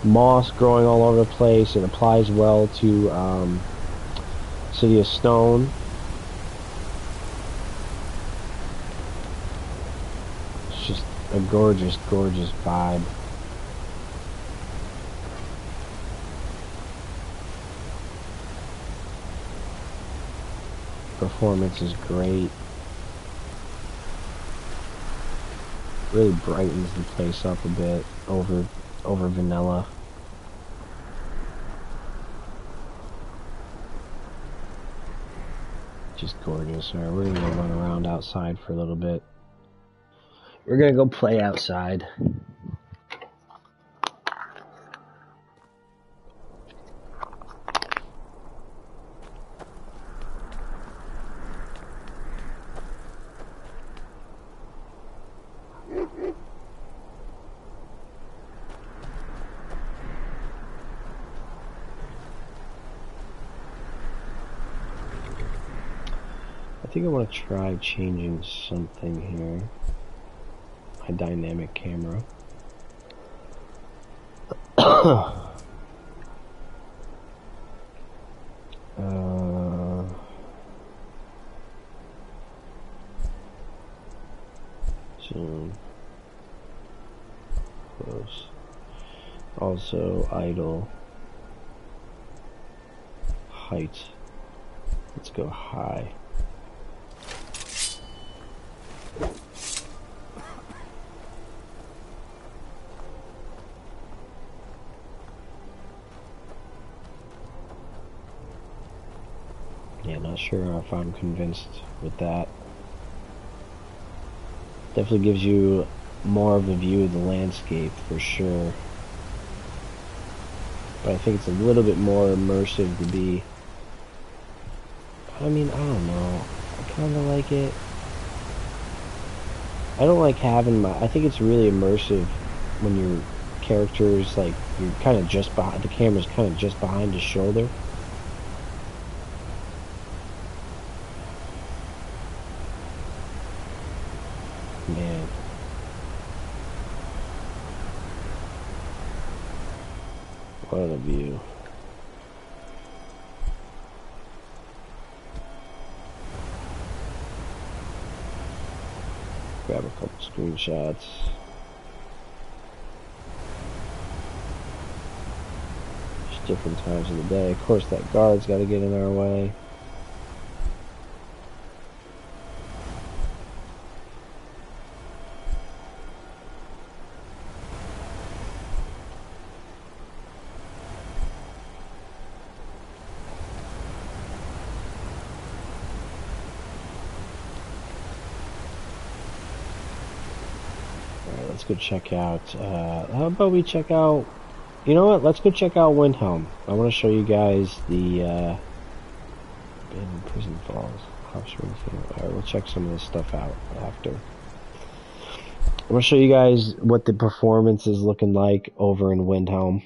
moss growing all over the place. It applies well to City of Stone. It's just a gorgeous, gorgeous vibe. Performance is great. Really brightens the place up a bit over vanilla. Just gorgeous. Alright, we're gonna go run around outside for a little bit. We're gonna go play outside. I think I want to try changing something here. My dynamic camera. Zoom. Close. Also idle. Height. Let's go high. Yeah, not sure if I'm convinced with that. Definitely gives you more of a view of the landscape for sure. But I think it's a little bit more immersive to be. I mean, I don't know. I kind of like it. I don't like having my. I think it's really immersive when your character's like you're kind of just behind. The camera's kind of just behind his shoulder. Man. What a view. Grab a couple screenshots. Just different times of the day. Of course, that guard's got to get in our way. Let's go check out, how about we check out, you know what, let's go check out Windhelm. I want to show you guys the, Prison Falls, Hot Springs. Alright, we'll check some of this stuff out after. I'm going to show you guys what the performance is looking like over in Windhelm.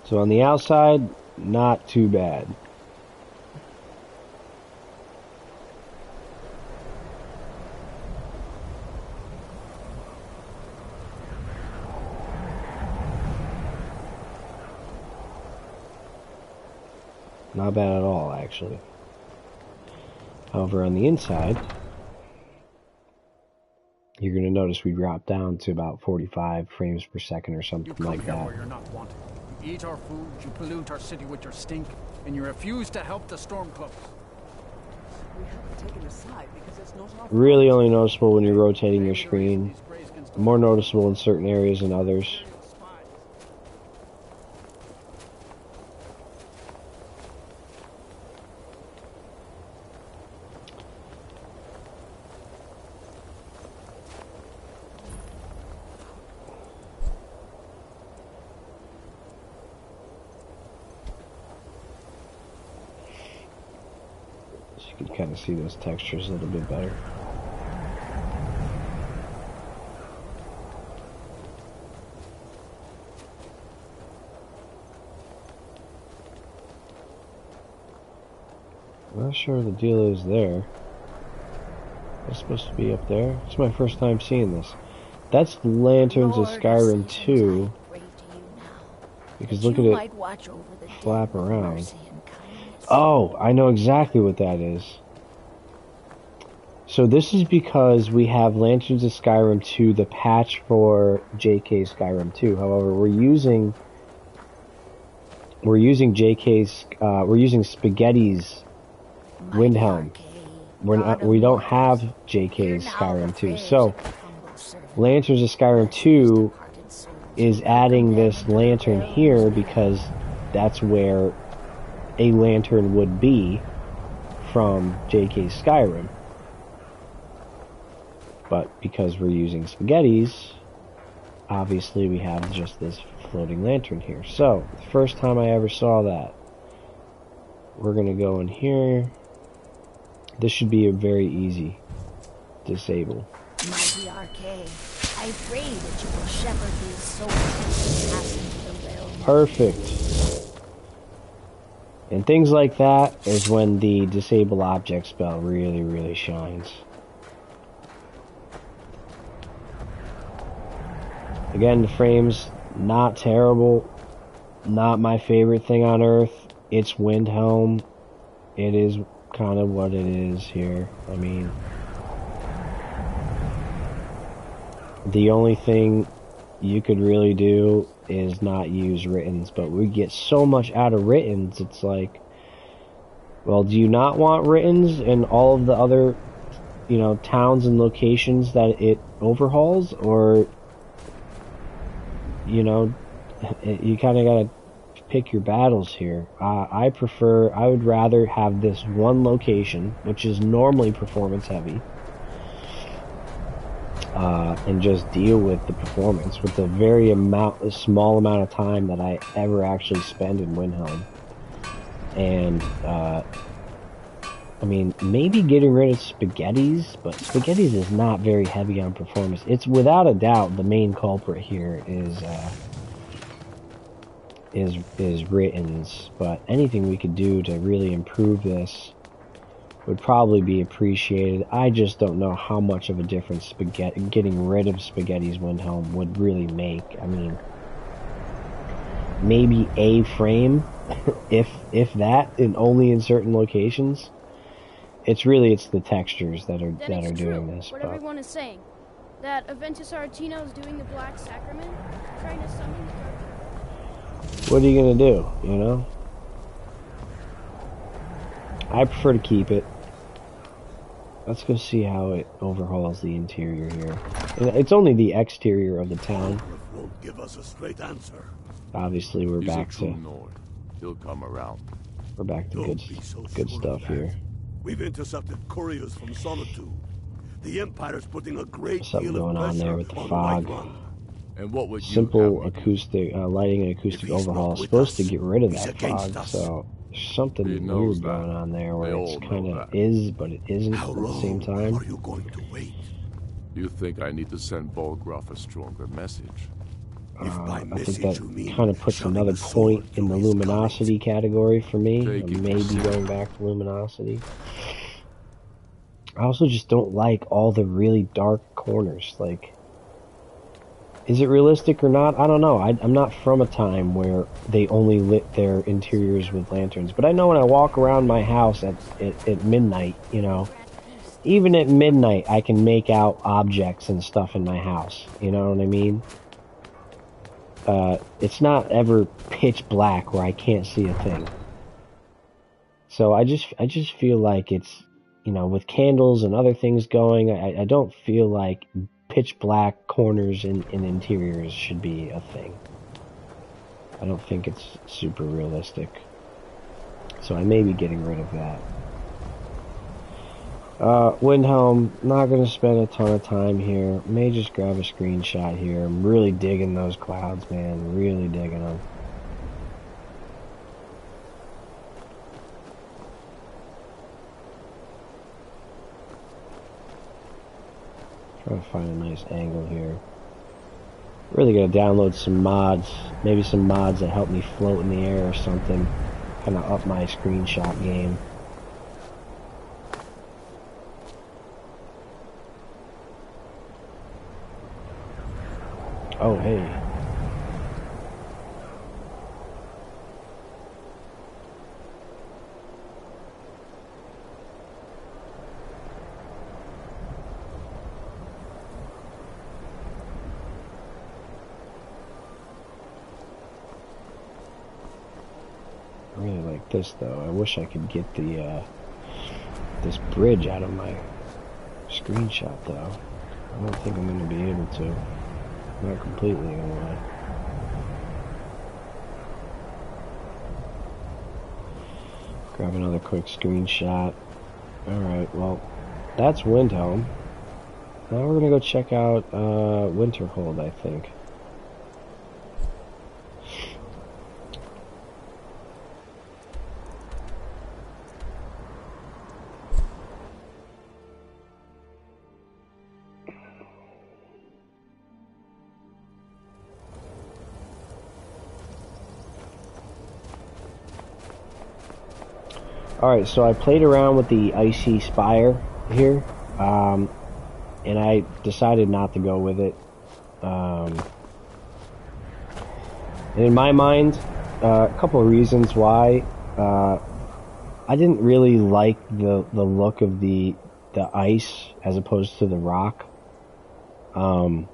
So on the outside, not too bad. Not bad at all, actually. However, on the inside, you're going to notice we dropped down to about 45 frames per second or something like that. Where you're not wanted. You eat our food, you pollute our city with your stink, and you refuse to help the Stormcloaks. We haven't taken a side because it's not our Really only noticeable when you're rotating your screen. More noticeable in certain areas than others. You can kind of see those textures a little bit better. I'm not sure the deal is there. It's supposed to be up there. It's my first time seeing this. That's the lanterns of Skyrim 2. Because look at it flap around. Oh, I know exactly what that is. So this is because we have Lanterns of Skyrim 2, the patch for JK Skyrim 2. However, we're using Spaghetti's Windhelm. We don't have JK's Skyrim 2. So Lanterns of Skyrim 2 is adding this lantern here because that's where a lantern would be from JK Skyrim. But because we're using Spaghetti's, obviously we have just this floating lantern here. So, the first time I ever saw that, we're going to go in here. This should be a very easy disable. Mighty Arcade, I pray that you will shepherd these souls and pass into the realm. Perfect. And things like that is when the disable object spell really, really shines. Again, the frames, not terrible. Not my favorite thing on Earth. It's Windhelm. It is kind of what it is here. I mean, the only thing you could really do is not use Writtens, but we get so much out of Writtens, it's like, well, do you not want Writtens in all of the other, towns and locations that it overhauls, or, you kind of gotta pick your battles here. I would rather have this one location, which is normally performance heavy, and just deal with the performance with a small amount of time that I ever actually spend in Windhelm. And, I mean, maybe getting rid of Spaghetti's, but Spaghetti's is not very heavy on performance. It's without a doubt the main culprit here is Writtens, but anything we could do to really improve this would probably be appreciated. I just don't know how much of a difference getting rid of Spaghetti's Windhelm would really make. I mean, maybe a frame, if that, and only in certain locations. It's the textures that are doing this. What everyone is saying, that Aventus Aretino is doing the Black Sacrament, trying to summon the Dark. What are you gonna do? I prefer to keep it. Let's go see how it overhauls the interior here. It's only the exterior of the town. Won't give us a straight answer. Obviously, we're He's back a true to Nord. He'll come around. we're back to good stuff here. We've intercepted couriers from Solitude. The Empire's putting a great Something deal of going on pressure there with the on fog. Whiterun. And what would you Simple have me do? acoustic lighting and acoustic If he's overhaul not is with supposed to us, get rid of he's that against fog. us. So there's something He knows weird going that. on there where They it's all know kind of that. is, but it isn't How at the same long time. are you going to wait? You think I need to send Volgraf a stronger message? I think that kind of puts another point in the luminosity category for me. Maybe going back to luminosity. I also just don't like all the really dark corners. Like, is it realistic or not? I don't know. I'm not from a time where they only lit their interiors with lanterns. But I know when I walk around my house at midnight, you know, even at midnight, I can make out objects and stuff in my house. You know what I mean? It's not ever pitch black where I can't see a thing. So I just feel like it's, you know, with candles and other things going, I don't feel like pitch black corners in interiors should be a thing. I don't think it's super realistic. So I may be getting rid of that. Windhelm, not going to spend a ton of time here. May just grab a screenshot here. I'm really digging those clouds, man. Really digging them. Trying to find a nice angle here. Really going to download some mods. Maybe some mods that help me float in the air or something. Kind of up my screenshot game. Oh, hey. I really like this, though. I wish I could get the, this bridge out of my screenshot, though. I don't think I'm going to be able to. Not completely, gonna lie. Grab another quick screenshot. Alright, well, that's Windhelm. Now we're gonna go check out Winterhold, I think. Alright, so I played around with the Icy Spire here, and I decided not to go with it. And in my mind, a couple of reasons why. I didn't really like the look of the ice as opposed to the rock. I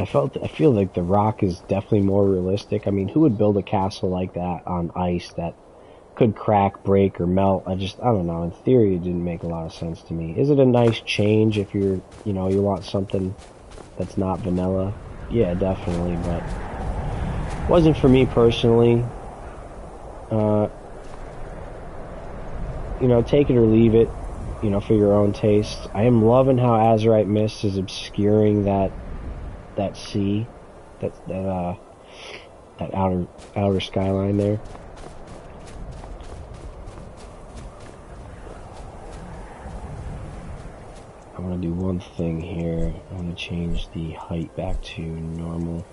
feel like the rock is definitely more realistic. I mean, who would build a castle like that on ice that could crack, break, or melt? I don't know. In theory, it didn't make a lot of sense to me. Is it a nice change if you're, you know, you want something that's not vanilla? Yeah, definitely, but wasn't for me personally. You know, take it or leave it, you know, for your own taste. I am loving how Azurite Mist is obscuring that sea, that outer skyline there. I'm going to do one thing here. I'm going to change the height back to normal.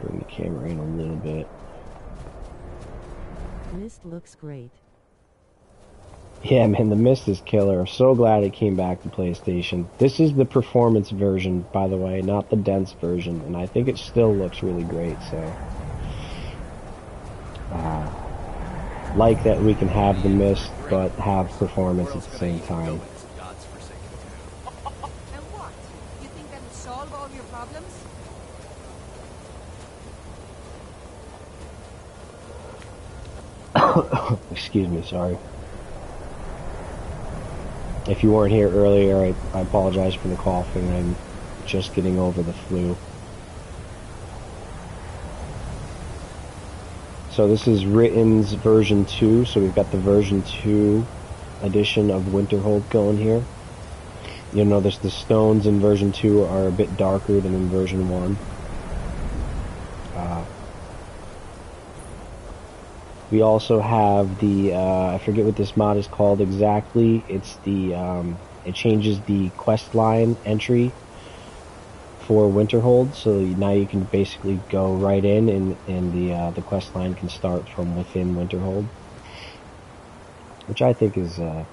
Bring the camera in a little bit. Mist looks great. Yeah, man, the Mist is killer. I'm so glad it came back to PlayStation. This is the performance version, by the way, not the dense version, and I think it still looks really great, so... like that we can have the Mist, but have performance at the same time. And what? You think that'll solve all your problems? Excuse me, sorry. If you weren't here earlier, I apologize for the coughing. I'm just getting over the flu. So this is Written's version 2, so we've got the version 2 edition of Winterhold going here. You'll notice the stones in version 2 are a bit darker than in version 1. We also have the, I forget what this mod is called exactly. It's the, it changes the quest line entry for Winterhold, so now you can basically go right in and the quest line can start from within Winterhold. Which I think is a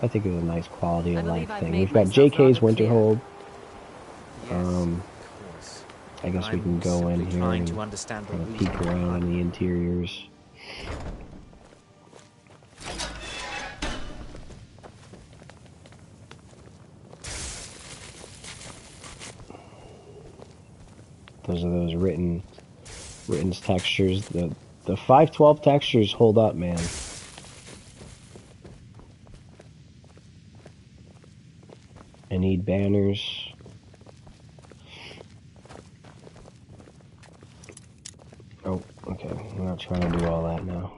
nice quality of life thing. We've got JK's Winterhold. I guess we can go in here and kind of peek around in the interiors. Those are those written textures. The 512 textures hold up, man. I need banners. Oh, okay. We're not trying to do all that now.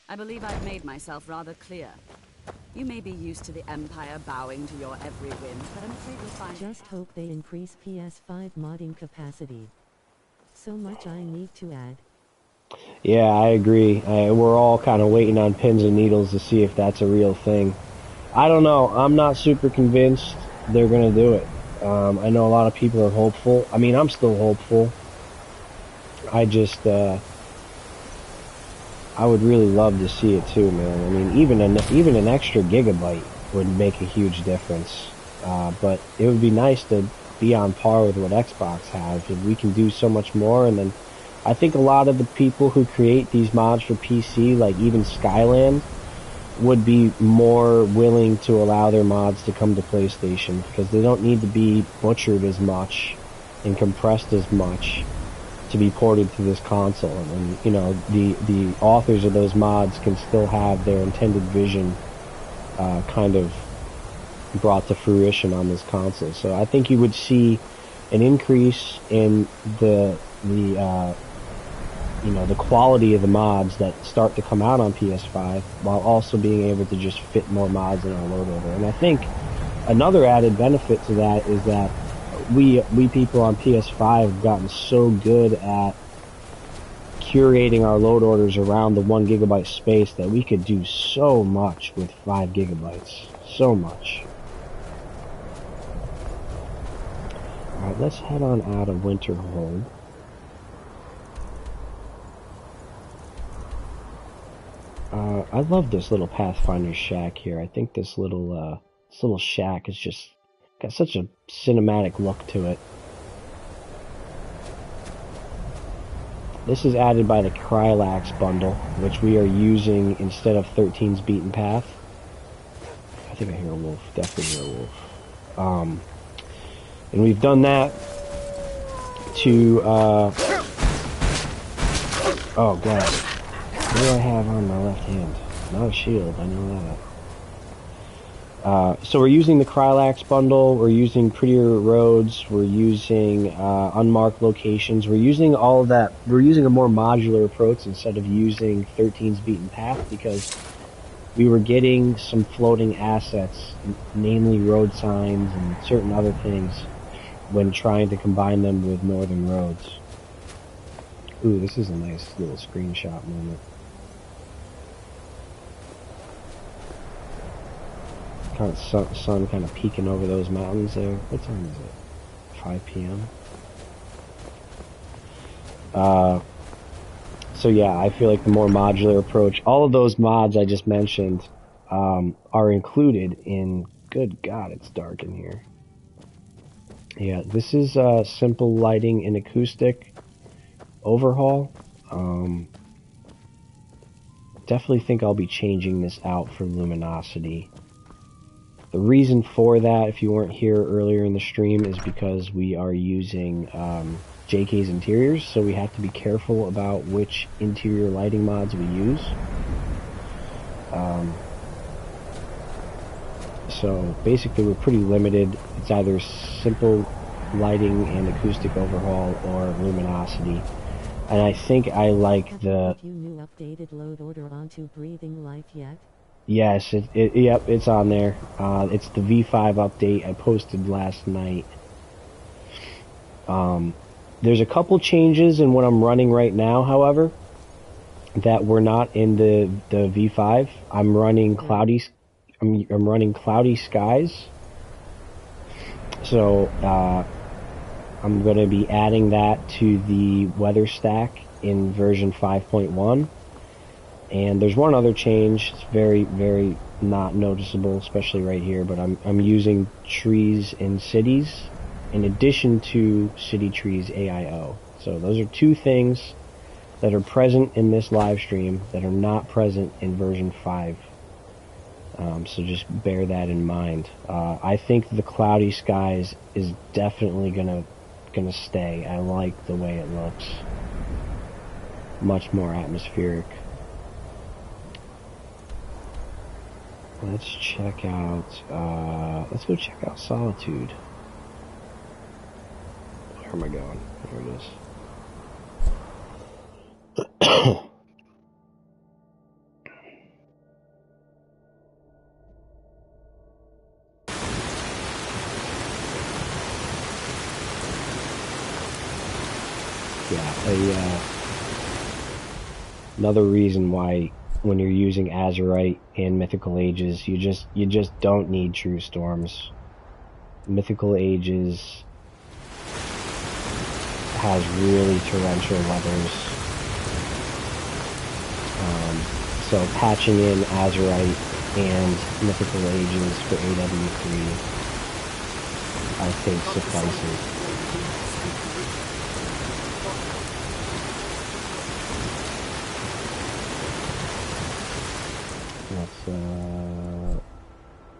I believe I've made myself rather clear. You may be used to the Empire bowing to your every whim, but I'm afraid you'll find... Just hope they increase PS5 modding capacity. So much I need to add. Yeah, I agree. We're all kind of waiting on pins and needles to see if that's a real thing. I don't know. I'm not super convinced they're going to do it. I know a lot of people are hopeful. I mean, I'm still hopeful. I just, I would really love to see it too, man. I mean, even an extra gigabyte would make a huge difference. But it would be nice to be on par with what Xbox has. If we can do so much more, and then I think a lot of the people who create these mods for PC, like even Skyrim, would be more willing to allow their mods to come to PlayStation because they don't need to be butchered as much and compressed as much to be ported to this console. And you know, the authors of those mods can still have their intended vision kind of brought to fruition on this console. So I think you would see an increase in the quality of the mods that start to come out on PS5 while also being able to just fit more mods in our load order. And I think another added benefit to that is that we people on PS5 have gotten so good at curating our load orders around the 1 gigabyte space that we could do so much with 5 gigabytes. So much. Alright, let's head on out of Winterhold. I love this little Pathfinder shack here. I think this little shack is just got such a cinematic look to it. This is added by the Krylax bundle, which we are using instead of 13's Beaten Path. I think I hear a wolf. Definitely hear a wolf. And we've done that to, oh god. What do I have on my left hand? Not a shield, I know that. So we're using the Krylax bundle, we're using Prettier Roads, we're using unmarked locations, we're using all of that, we're using a more modular approach instead of using 13's Beaten Path because we were getting some floating assets, namely road signs and certain other things, when trying to combine them with northern roads. Ooh, this is a nice little screenshot moment. Kind of sun kind of peeking over those mountains there. What time is it? 5 p.m. So yeah, I feel like the more modular approach, all of those mods I just mentioned are included in, good god, it's dark in here. Yeah, this is simple lighting and acoustic overhaul. Definitely think I'll be changing this out for luminosity. The reason for that, if you weren't here earlier in the stream, is because we are using JK's interiors, so we have to be careful about which interior lighting mods we use. So basically we're pretty limited. It's either simple lighting and acoustic overhaul or luminosity. And I think I like the... Have you new updated load order onto Breathing Life yet? Yes, yep, it's on there. It's the V5 update I posted last night. There's a couple changes in what I'm running right now, however. that were not in the V5. I'm running cloudy. I'm running cloudy skies. So I'm going to be adding that to the weather stack in version 5.1. And there's one other change. It's very, very not noticeable, especially right here. But I'm using trees in cities in addition to city trees AIO. So those are two things that are present in this live stream that are not present in version 5. So just bear that in mind. I think the cloudy skies is definitely gonna stay. I like the way it looks. Much more atmospheric. Let's check out, let's go check out Solitude. Where am I going? There it is. Yeah, another reason why when you're using Azurite in Mythical Ages, you just don't need True Storms. Mythical Ages has really torrential weathers. So patching in Azurite and Mythical Ages for AW3, I think suffices.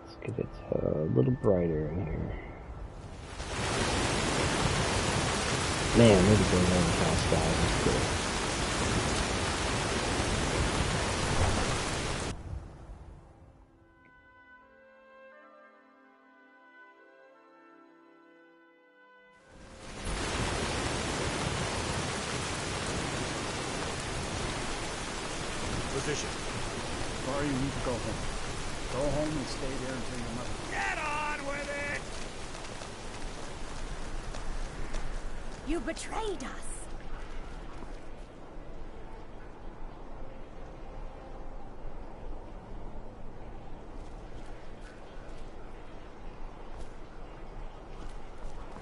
Let's get it a little brighter in here. Man, maybe go down the fast guys. That's good. Position. Or you need to go home. Go home and stay there until your mother... Get on with it! You betrayed us.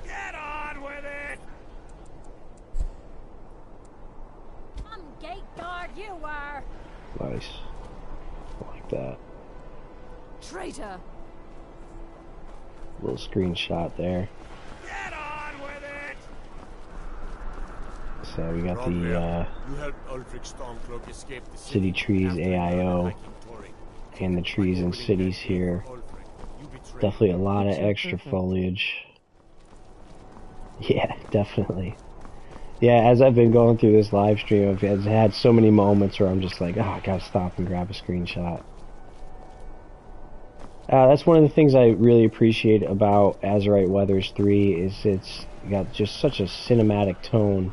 Get on with it! I'm gate guard, you were. Nice. I like that. Traitor! Little screenshot there. Get on with it! So we got the You helped Ulfric Stormcloak escape the city trees AIO and the trees and cities here. Definitely a lot of extra foliage. Yeah, definitely. Yeah, as I've been going through this live stream, I've had so many moments where I'm just like, oh, I gotta stop and grab a screenshot. That's one of the things I really appreciate about Azurite Weathers 3 is it's got just such a cinematic tone.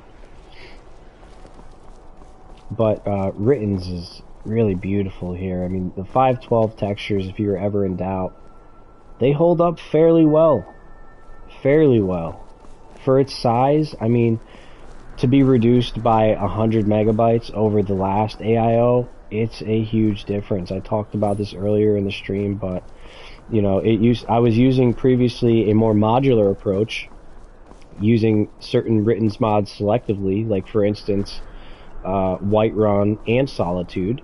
But Written's is really beautiful here. I mean, the 512 textures, if you were ever in doubt, they hold up fairly well. Fairly well. For its size, I mean, to be reduced by 100 megabytes over the last AIO, it's a huge difference. I talked about this earlier in the stream, but you know, I was using previously a more modular approach, using certain Written's mods selectively, like for instance, Whiterun and Solitude.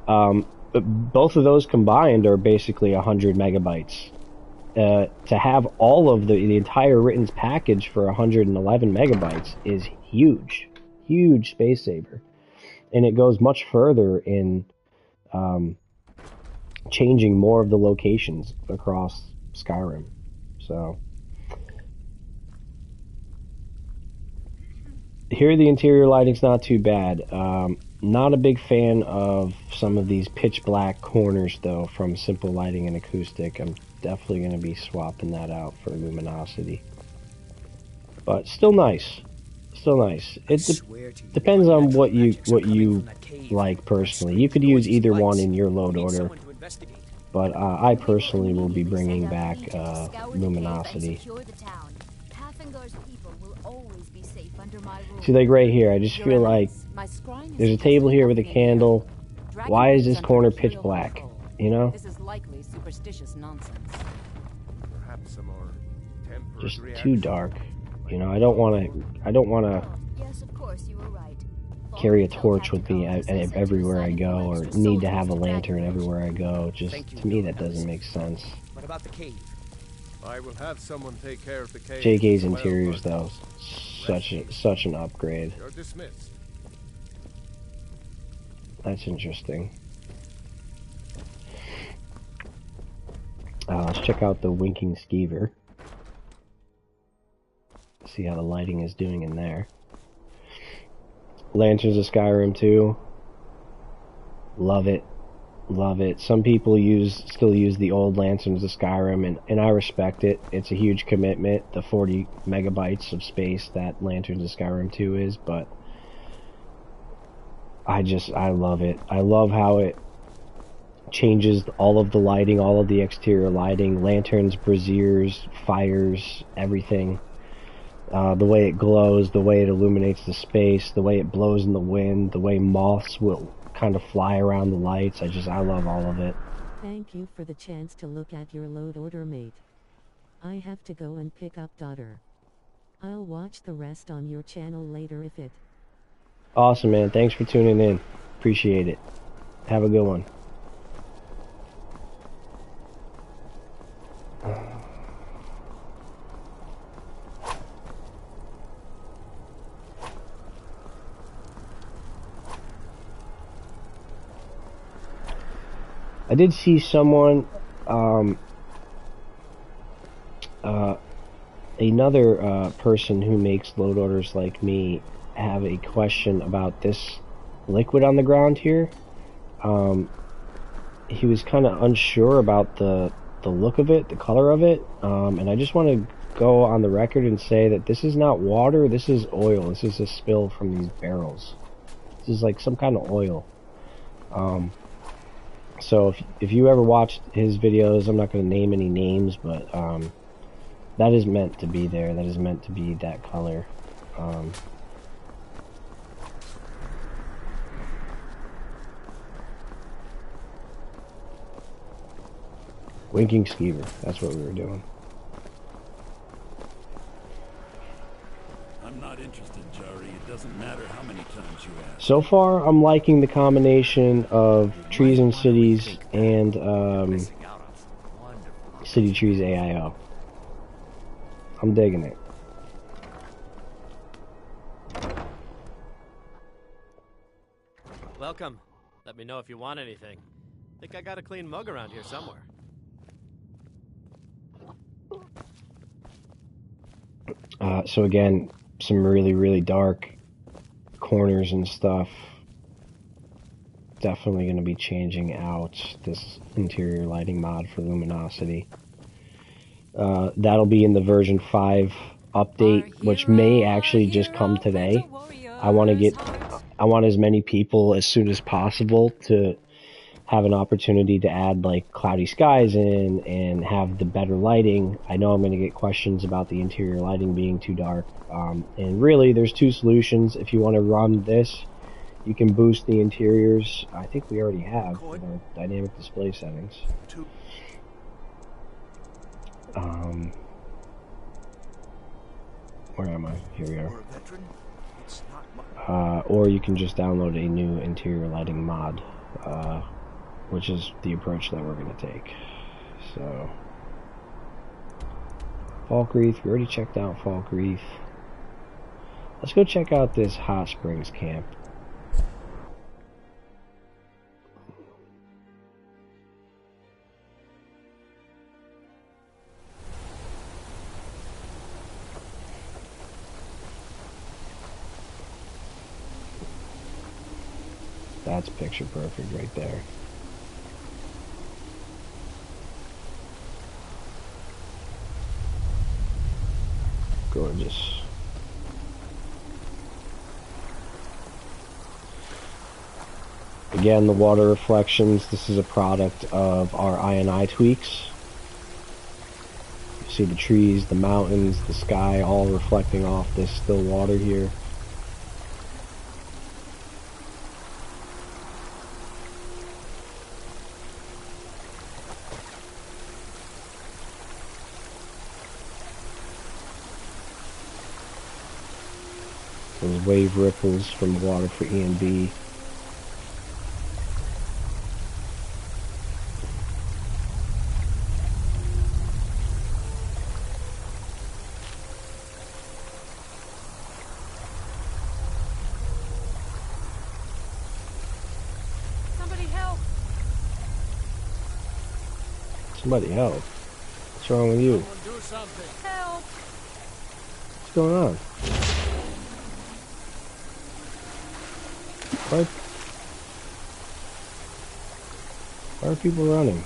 Both of those combined are basically 100 megabytes. To have all of the entire Written's package for 111 megabytes is huge. Huge space saver. And it goes much further in changing more of the locations across Skyrim. So here the interior lighting's not too bad. Not a big fan of some of these pitch black corners though from Simple Lighting and Acoustic. I'm definitely going to be swapping that out for luminosity. But still nice. Still nice. It depends on what you like personally. You could use either one in your load order. But I personally will be bringing back luminosity. Rangar's people will always be safe under my rule. See, like right here, I just feel like there's a table here with a candle. Why is this corner pitch black? You know? This is likely superstitious nonsense. Perhaps a more tempered Just reaction. too dark. You know, I don't want to Yes, of course, you were right. carry a torch with me everywhere I go, or need to have a lantern everywhere I go. Just, to me, that doesn't make sense. What about the cave? I will have someone take care of the cave. JK's as well, interiors, but though, such an upgrade. You're dismissed. That's interesting. Let's check out the Winking Skeever. See how the lighting is doing in there. Lanterns of Skyrim 2. Love it. Love it. Some people still use the old lanterns of Skyrim, and I respect it. It's a huge commitment, the 40 megabytes of space that Lanterns of Skyrim 2 is, but I love it. I love how it changes all of the lighting, all of the exterior lighting, lanterns, braziers, fires, everything. The way it glows, the way it illuminates the space, the way it blows in the wind, the way moths will kind of fly around the lights. I love all of it. Thank you for the chance to look at your load order, mate. I have to go and pick up daughter. I'll watch the rest on your channel later if it... Awesome, man. Thanks for tuning in. Appreciate it. Have a good one. I did see someone, another person who makes load orders like me have a question about this liquid on the ground here. He was kind of unsure about the look of it, the color of it, and I just want to go on the record and say that this is not water, this is oil. This is a spill from these barrels. This is like some kind of oil. So if you ever watched his videos, I'm not going to name any names, but that is meant to be there. That is meant to be that color. Winking Skeever. That's what we were doing. I'm not interested, Jari. It doesn't matter how many times you ask. So far, I'm liking the combination of Trees and Cities and City Trees AIO. I'm digging it. Welcome. Let me know if you want anything. Think I got a clean mug around here somewhere. So again, some really, really dark corners and stuff. Definitely going to be changing out this interior lighting mod for luminosity. That'll be in the version 5 update, which may actually just come today. I want as many people as soon as possible to have an opportunity to add like cloudy skies in and have the better lighting. I know I'm going to get questions about the interior lighting being too dark. And really, there's two solutions. If you want to run this, you can boost the interiors. I think we already have with our dynamic display settings. Where am I? Here we are. Or you can just download a new interior lighting mod, which is the approach that we're going to take. So, Falkreath, we already checked out Falkreath. Let's go check out this Hot Springs camp. That's picture perfect right there. Gorgeous. Again, the water reflections, this is a product of our I&I tweaks. see the trees, the mountains, the sky, all reflecting off this still water here. Those wave ripples from water for E and B. Somebody help! Somebody help. What's wrong with you? Someone do something. Help! What's going on? Why are people running?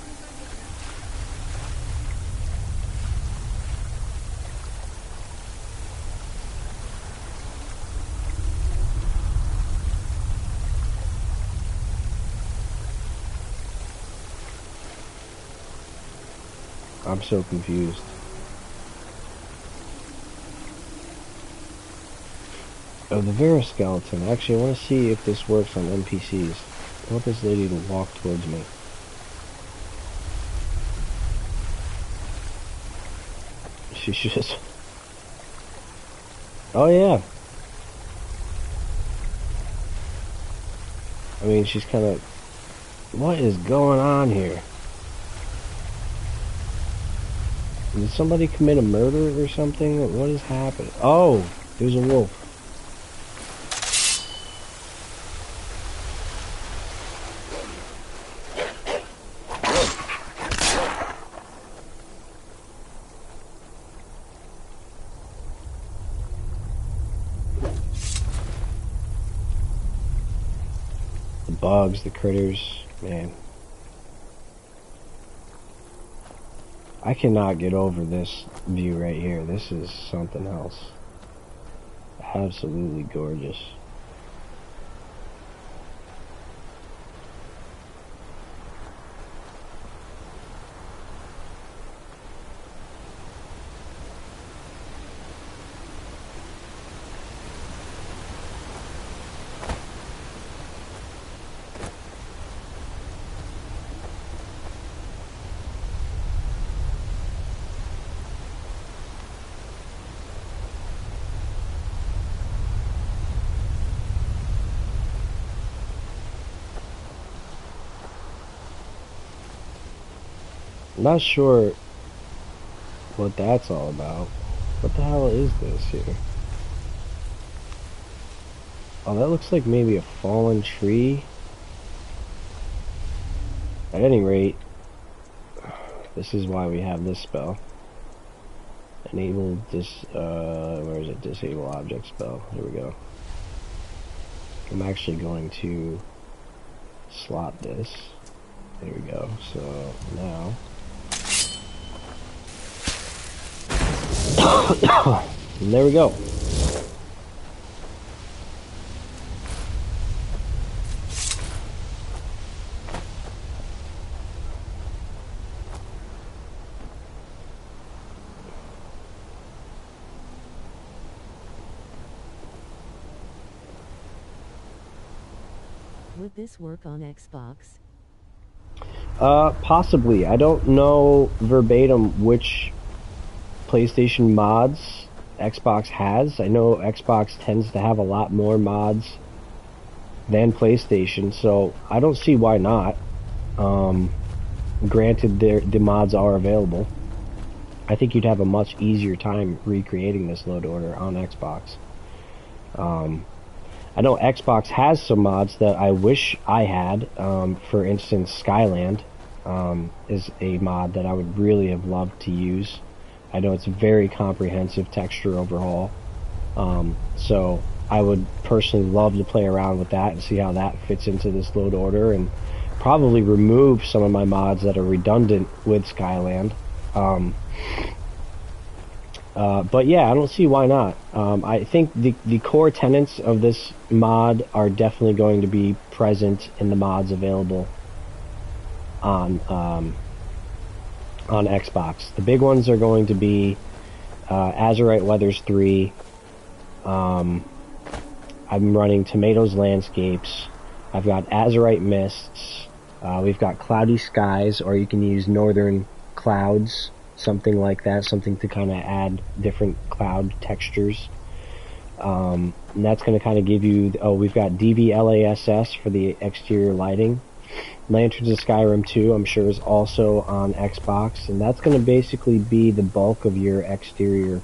I'm so confused. Oh, the Vera skeleton. Actually, I want to see if this works on NPCs. I want this lady to walk towards me. She's just... Oh, yeah. I mean, she's kind of... What is going on here? Did somebody commit a murder or something? What is happening? Oh, there's a wolf. The bugs, the critters, man. I cannot get over this view right here. This is something else. Absolutely gorgeous. I'm not sure what that's all about. What the hell is this here? Oh, that looks like maybe a fallen tree. At any rate, this is why we have this spell. Enable this, where is it? Disable object spell. Here we go. I'm actually going to slot this. There we go. So now... and there we go. Would this work on Xbox? Possibly. I don't know verbatim which PlayStation mods Xbox has. I know Xbox tends to have a lot more mods than PlayStation, so I don't see why not. Granted, the mods are available. I think you'd have a much easier time recreating this load order on Xbox. I know Xbox has some mods that I wish I had. For instance, Skyland is a mod that I would really have loved to use. I know it's a very comprehensive texture overhaul. So I would personally love to play around with that and see how that fits into this load order, and probably remove some of my mods that are redundant with Skyland. But yeah, I don't see why not. I think the core tenets of this mod are definitely going to be present in the mods available on on Xbox. The big ones are going to be Azurite Weathers 3. I'm running Tomatoes Landscapes. I've got Azurite Mists. We've got Cloudy Skies, or you can use Northern Clouds, something like that, something to kind of add different cloud textures. And that's going to kind of give you, we've got DVLASS for the exterior lighting. Lanterns of Skyrim 2, I'm sure, is also on Xbox, and that's going to basically be the bulk of your exterior,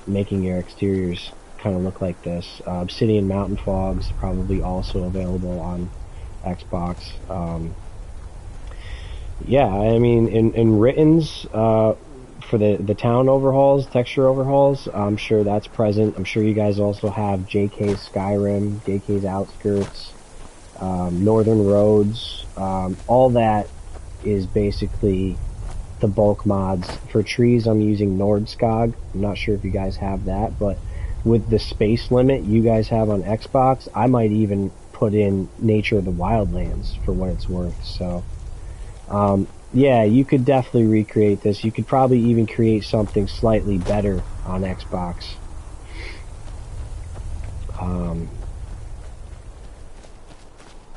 making your exteriors kind of look like this. Obsidian Mountain Fogs probably also available on Xbox. Yeah, I mean, in Written's, for the town overhauls, texture overhauls, I'm sure that's present. I'm sure you guys also have JK's Skyrim, JK's Outskirts, Northern Roads. All that is basically the bulk mods. For trees, I'm using Nordskog. I'm not sure if you guys have that, but with the space limit you guys have on Xbox, I might even put in Nature of the Wildlands for what it's worth. So, yeah, you could definitely recreate this. You could probably even create something slightly better on Xbox.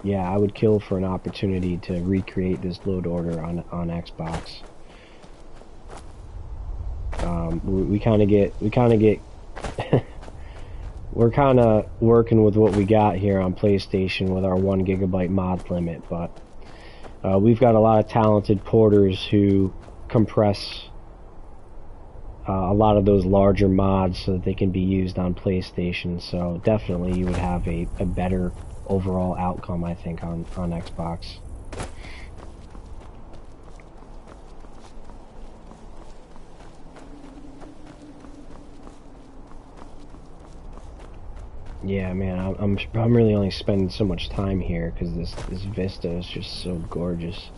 Yeah, I would kill for an opportunity to recreate this load order on Xbox. We kind of get we're kind of working with what we got here on PlayStation with our 1 gigabyte mod limit, but we've got a lot of talented porters who compress a lot of those larger mods so that they can be used on PlayStation. So definitely you would have a better overall outcome, I think, on Xbox. Yeah, man, I'm really only spending so much time here because this vista is just so gorgeous.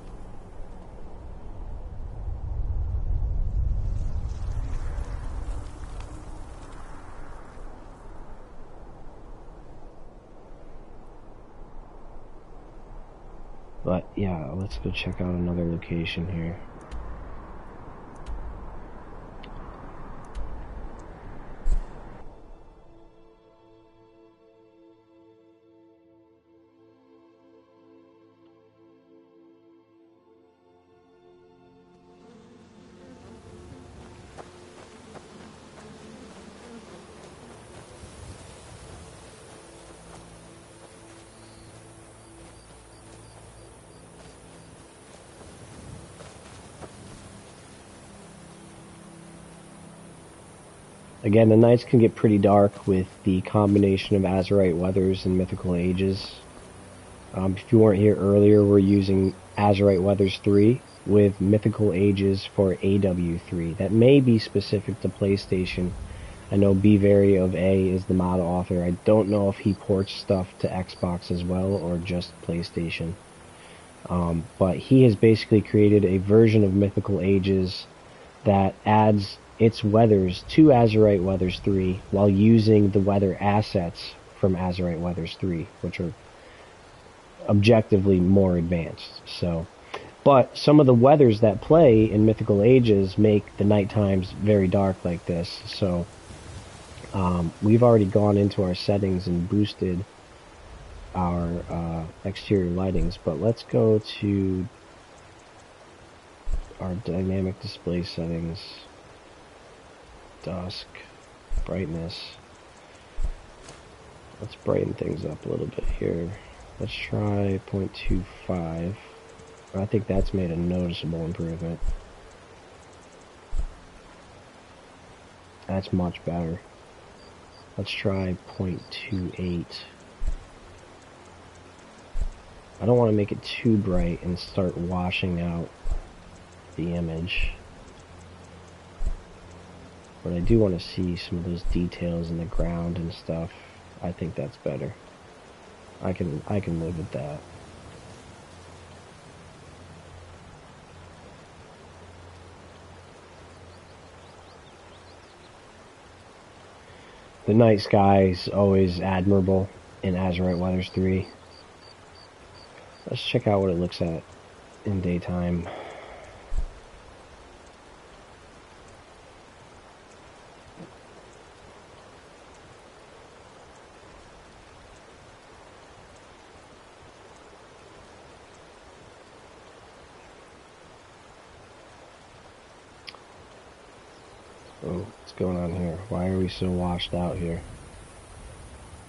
But yeah, let's go check out another location here. Again, the nights can get pretty dark with the combination of Azurite Weathers and Mythical Ages. If you weren't here earlier, we're using Azurite Weathers 3 with Mythical Ages for AW3. That may be specific to PlayStation. I know Bvary of A is the mod author. I don't know if he ports stuff to Xbox as well or just PlayStation. But he has basically created a version of Mythical Ages that adds its weathers to Azurite Weathers 3 while using the weather assets from Azurite Weathers 3, which are objectively more advanced. So, but some of the weathers that play in Mythical Ages make the night times very dark like this. So we've already gone into our settings and boosted our exterior lightings, but let's go to our dynamic display settings. Dusk, brightness. Let's brighten things up a little bit here. Let's try 0.25. I think that's made a noticeable improvement. That's much better. Let's try 0.28. I don't want to make it too bright and start washing out the image. But I do want to see some of those details in the ground and stuff. I think that's better. I can live with that. The night sky is always admirable in Azurite Weathers 3. Let's check out what it looks at in daytime. Oh, what's going on here? Why are we so washed out here?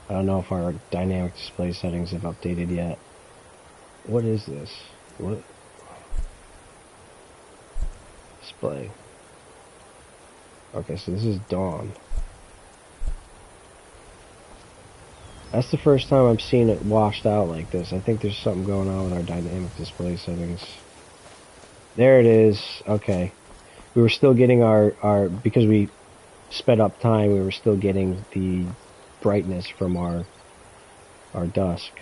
I don't know if our dynamic display settings have updated yet. What is this? What? Display. Okay, so this is dawn. That's the first time I'm seeing it washed out like this. I think there's something going on with our dynamic display settings. There it is. Okay. We were still getting our because we sped up time, we were still getting the brightness from our dusk.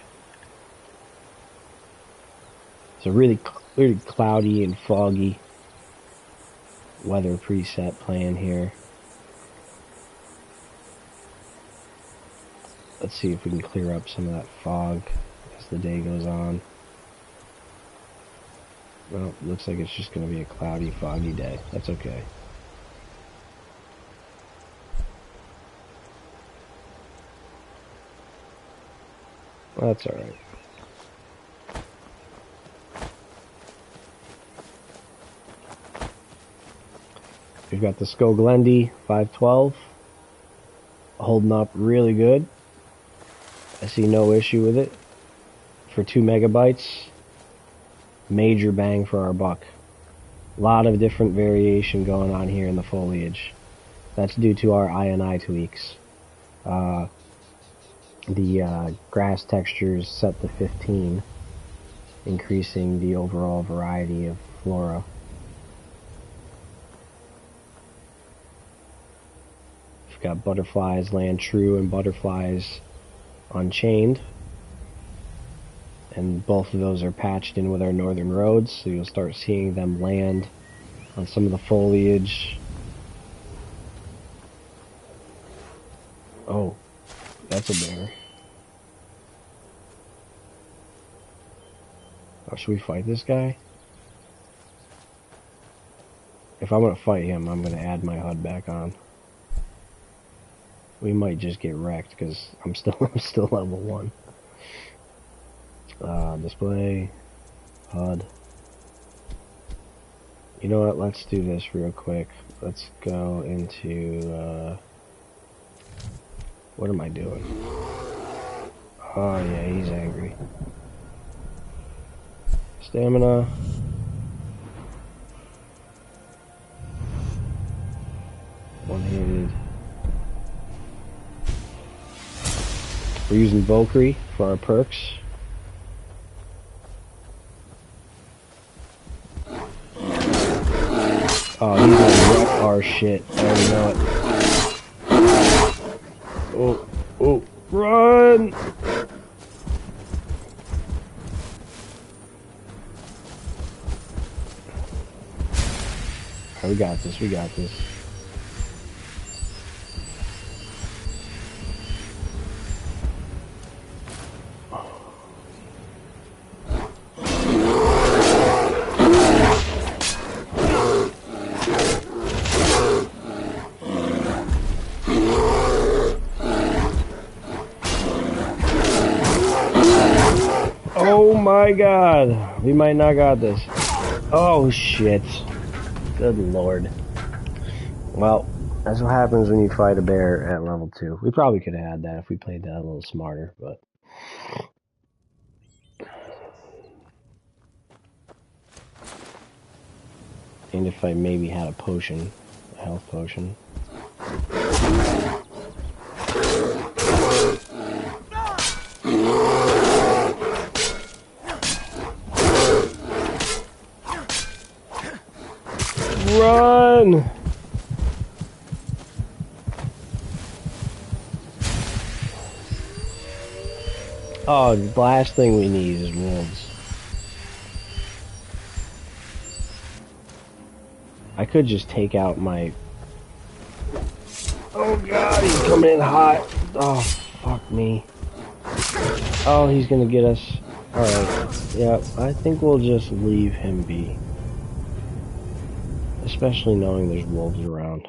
It's a really cloudy and foggy weather preset playing here. Let's see if we can clear up some of that fog as the day goes on. Well, looks like it's just going to be a cloudy, foggy day. That's okay. Well, that's alright. We've got the Skoglendi 512 holding up really good. I see no issue with it. For 2 megabytes, major bang for our buck. A lot of different variation going on here in the foliage. That's due to our I&I tweaks. The grass textures set to 15, increasing the overall variety of flora. We've got butterflies land true and butterflies unchained, and both of those are patched in with our northern roads, so you'll start seeing them land on some of the foliage. Oh, that's a bear. Oh, should we fight this guy? If I'm gonna fight him, I'm gonna add my HUD back on. We might just get wrecked because I'm still level 1. Display, HUD. You know what? Let's do this real quick. Let's go into. What am I doing? Oh yeah, he's angry. Stamina. One-handed. We're using Valkyrie for our perks. Oh, he's gonna wreck our shit. I already know it. Oh, oh, run! Oh, we got this, we got this. Oh my god, we might not got this. Oh shit. Good lord. Well, that's what happens when you fight a bear at level 2. We probably could have had that if we played that a little smarter, but... And if I maybe had a potion, a health potion. Run! Oh, the last thing we need is wolves. I could just take out my... Oh god, he's coming in hot. Oh, fuck me. Oh, he's gonna get us. Alright, yeah, I think we'll just leave him be. Especially knowing there's wolves around.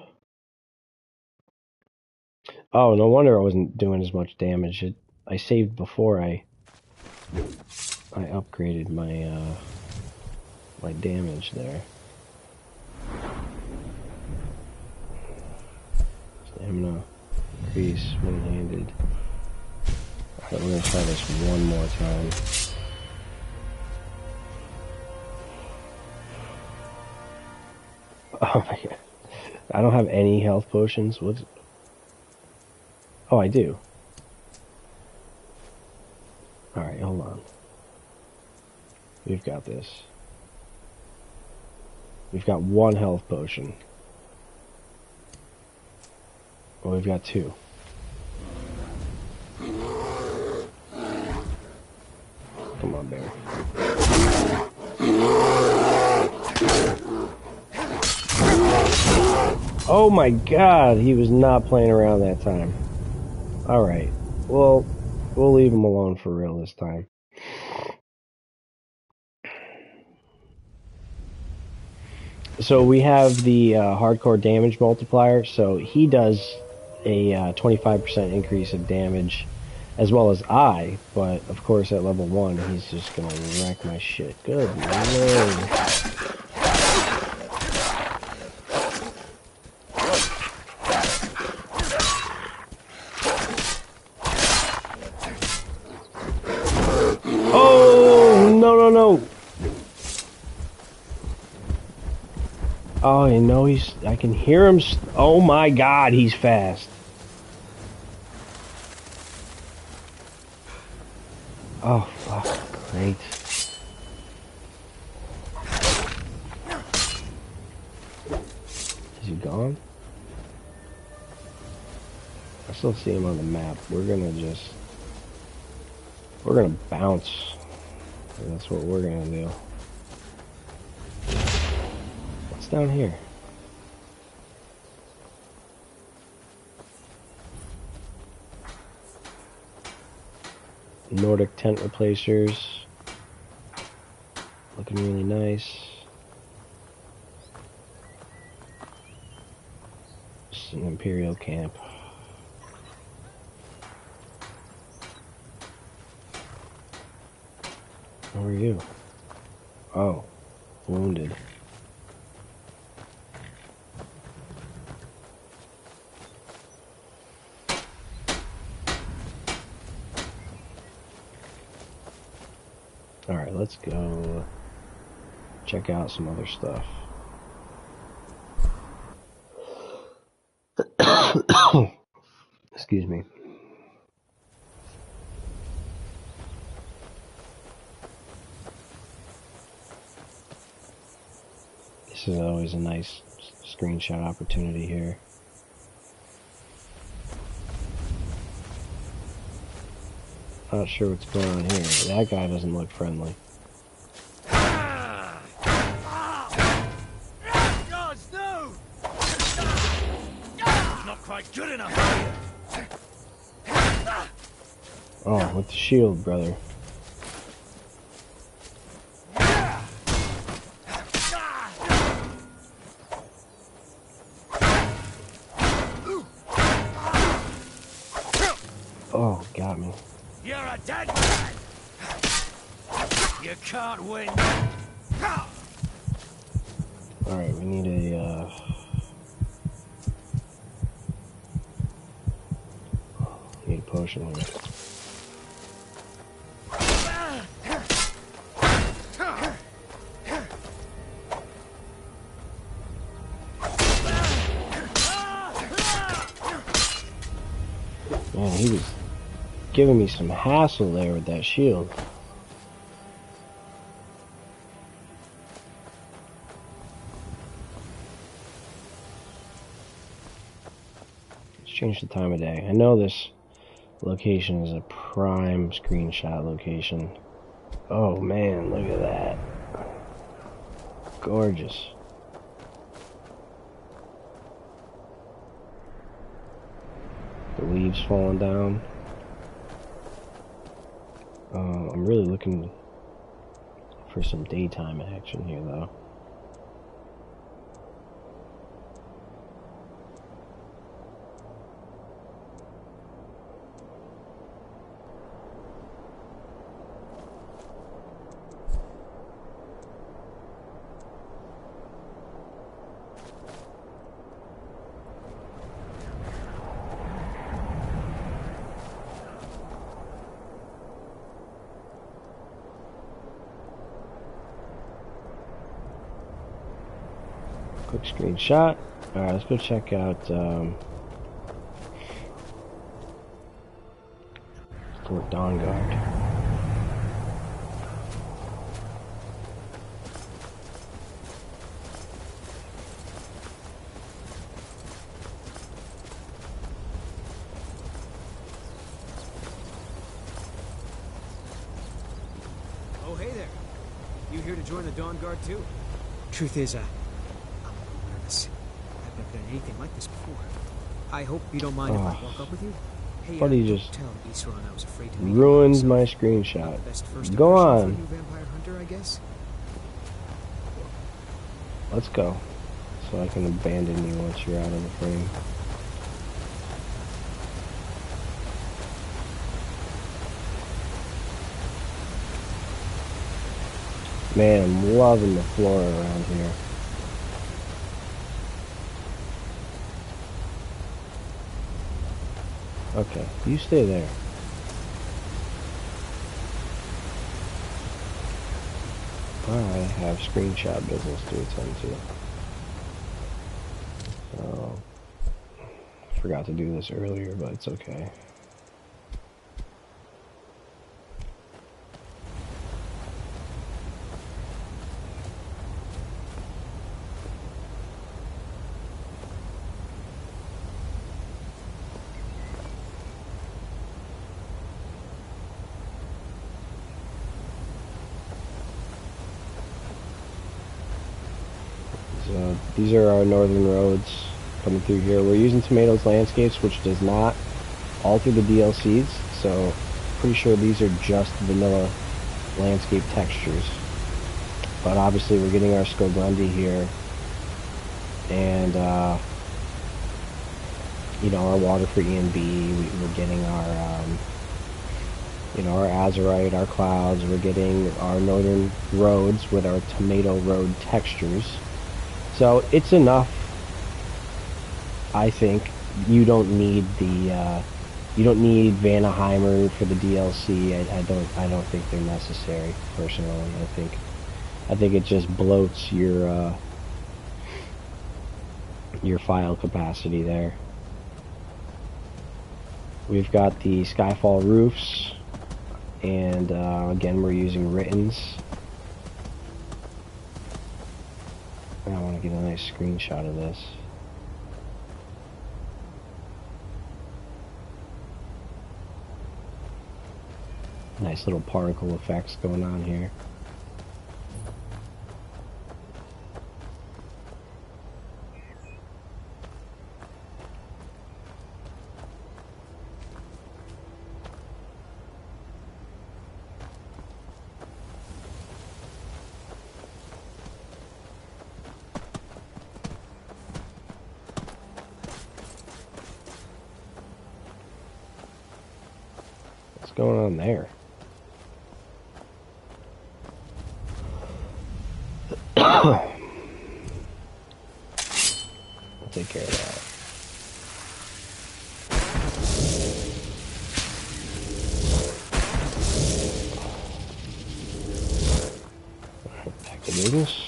Oh, no wonder I wasn't doing as much damage. I saved before I upgraded my my damage there. I'm gonna increase one-handed. Alright, we're gonna try this one more time. Oh my god. I don't have any health potions. What's... Oh, I do. Alright, hold on. We've got this. We've got one health potion. Well, we've got two. Come on, bear. Oh my god, he was not playing around that time. Alright, well, we'll leave him alone for real this time. So we have the hardcore damage multiplier, so he does a 25% increase in damage, as well as I, but of course at level 1 he's just gonna wreck my shit. Good lord. Oh, no. Oh, you know, I can hear him. Oh my god, he's fast. Oh, fuck. Great. Is he gone? I still see him on the map. We're gonna bounce. That's what we're gonna do. What's down here? Nordic tent replacers. Looking really nice. Just an Imperial camp. Where are you? Oh, wounded. Alright, let's go check out some other stuff. Excuse me. This is always a nice screenshot opportunity here. Not sure what's going on here. That guy doesn't look friendly. Guards, no! Not quite good enough. Oh, with the shield, brother. Oh, got me. You're a dead man! You can't win! Alright, we need a, need a potion here. Man, he was giving me some hassle there with that shield. Let's change the time of day. I know this location is a prime screenshot location. Oh man, look at that. Gorgeous. The leaves falling down. I'm really looking for some daytime action here, though. Quick screenshot. Alright, let's go check out Fort Dawnguard. Oh, hey there. You here to join the Dawn Guard too? Truth is, I'm a little nervous. I've never done anything like this before. I hope you don't mind if I walk up with you. Hey, Buddy just tell Isran I was afraid to meet ruined my screenshot. Go on. New vampire hunter, I guess. Let's go. So I can abandon you once you're out of the frame. Man, I'm loving the flora around here. Okay, you stay there. I have screenshot business to attend to. So, forgot to do this earlier, but it's okay. These are our northern roads coming through here. We're using Tomatoes Landscapes, which does not alter the DLCs, so pretty sure these are just vanilla landscape textures. But obviously we're getting our Skoglendi here, and you know, our water for E&B. We're getting our you know, our Azurite, our clouds. We're getting our northern roads with our tomato road textures. So it's enough. I think you don't need the you don't need Vanaheimer for the DLC. I don't think they're necessary personally. I think it just bloats your file capacity there. We've got the Skyfall roofs, and again we're using Writtens. I want to get a nice screenshot of this. Nice little particle effects going on here. What's going on there? I'll take care of that. Back to business.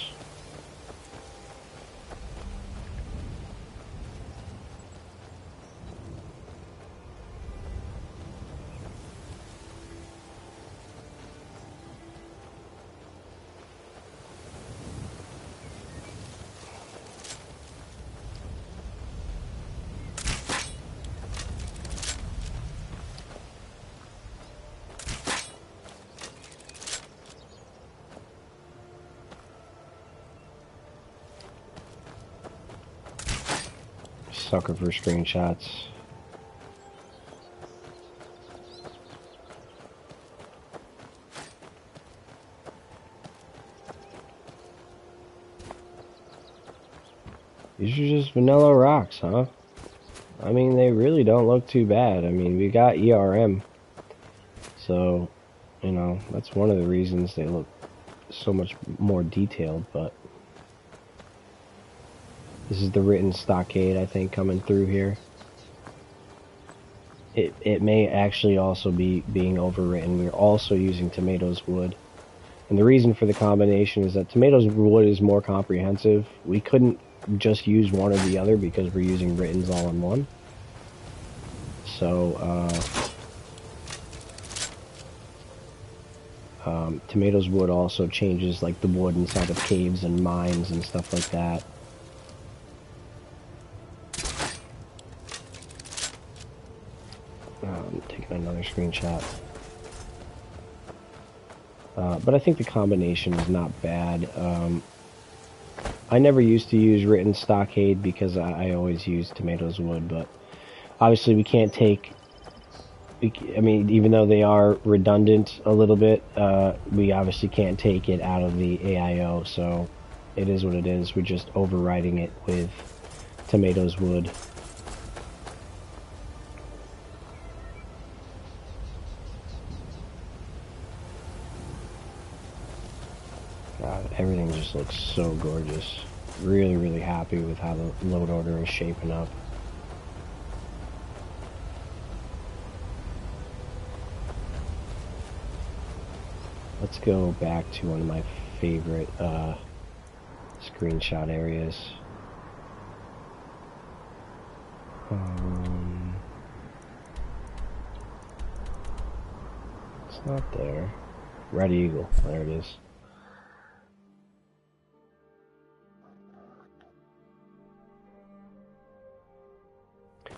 Sucker for screenshots. These are just vanilla rocks, huh? I mean, they really don't look too bad. I mean, we got ERM. So, you know, that's one of the reasons they look so much more detailed, but this is the written stockade, I think, coming through here. It may actually also be being overwritten. We're also using Tomatoes wood. And the reason for the combination is that Tomatoes wood is more comprehensive. We couldn't just use one or the other because we're using Writtens all in one. So, Tomatoes Wood also changes like the wood inside of caves and mines and stuff like that. Taking another screenshot. But I think the combination is not bad. I never used to use Written Stockade because I always use Tomatoes Wood, but obviously we can't take... I mean, even though they are redundant a little bit, we obviously can't take it out of the AIO, so it is what it is. We're just overriding it with Tomatoes Wood. God, everything just looks so gorgeous. Really, really happy with how the load order is shaping up. Let's go back to one of my favorite screenshot areas. It's not there. Red Eagle, there it is.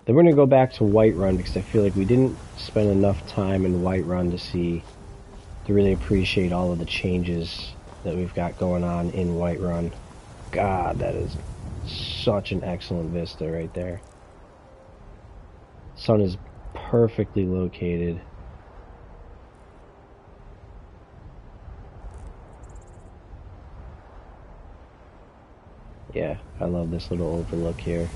Then we're going to go back to Whiterun because I feel like we didn't spend enough time in Whiterun to really appreciate all of the changes that we've got going on in Whiterun. God, that is such an excellent vista right there. Sun is perfectly located. Yeah, I love this little overlook here.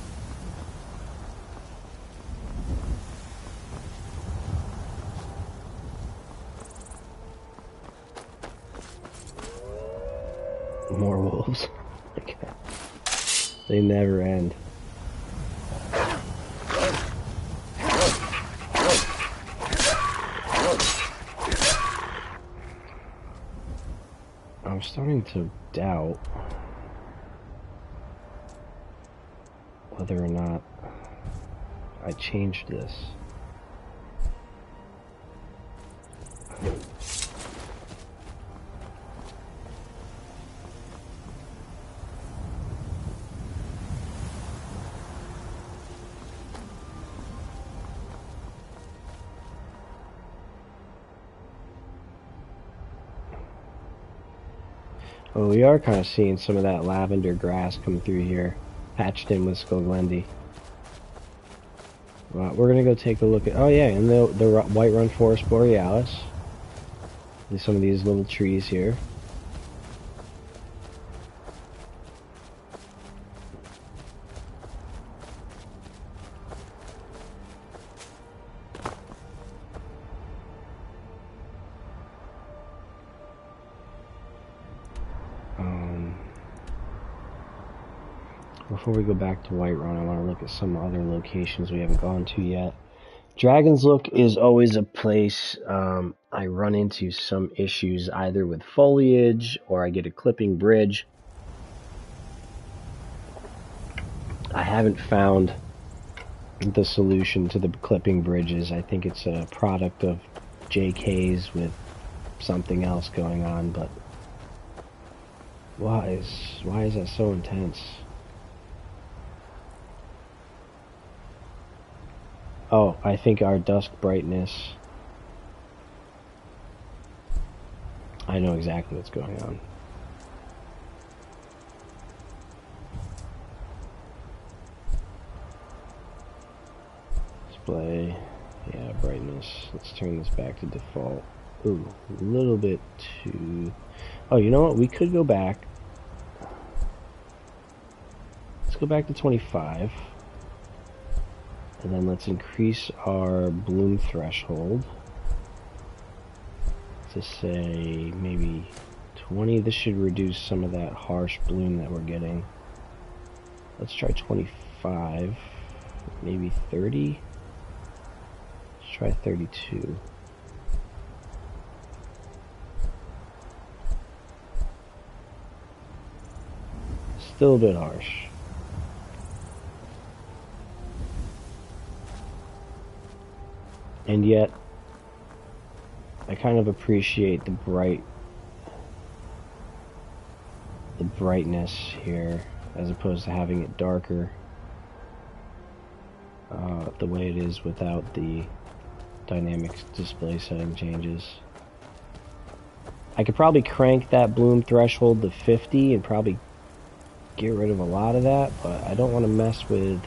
More wolves. They never end. I'm starting to doubt whether or not I changed this. Well, we are kind of seeing some of that lavender grass come through here, patched in with Skoglendi. Well, we're gonna go take a look at. Oh yeah, and the Whiterun Forest Borealis. There's some of these little trees here. Before we go back to Whiterun, I want to look at some other locations we haven't gone to yet. Dragon's Look is always a place I run into some issues, either with foliage or I get a clipping bridge. I haven't found the solution to the clipping bridges. I think it's a product of JK's with something else going on, but why is that so intense? Oh, I think our dusk brightness. I know exactly what's going on. Display. Yeah, brightness. Let's turn this back to default. Ooh, a little bit too... Oh, you know what? We could go back. Let's go back to 25. And then let's increase our bloom threshold to say maybe 20. This should reduce some of that harsh bloom that we're getting. Let's try 25, maybe 30. Let's try 32. Still a bit harsh. And yet, I kind of appreciate the brightness here, as opposed to having it darker, the way it is without the dynamic display setting changes. I could probably crank that bloom threshold to 50 and probably get rid of a lot of that, but I don't want to mess with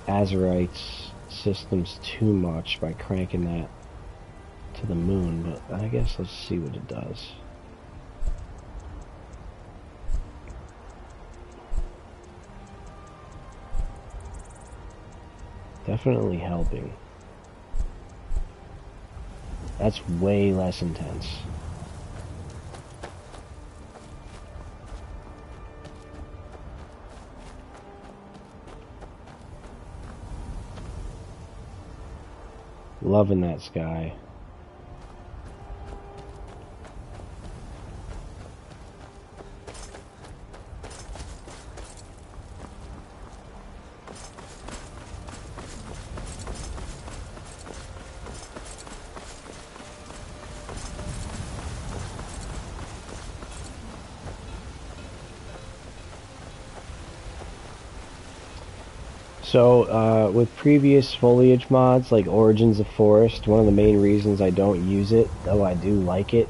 Azurite's systems too much by cranking that to the moon, but I guess let's see what it does. Definitely helping. That's way less intense. Loving that sky. So, with previous foliage mods, like Origins of Forest, one of the main reasons I don't use it, though I do like it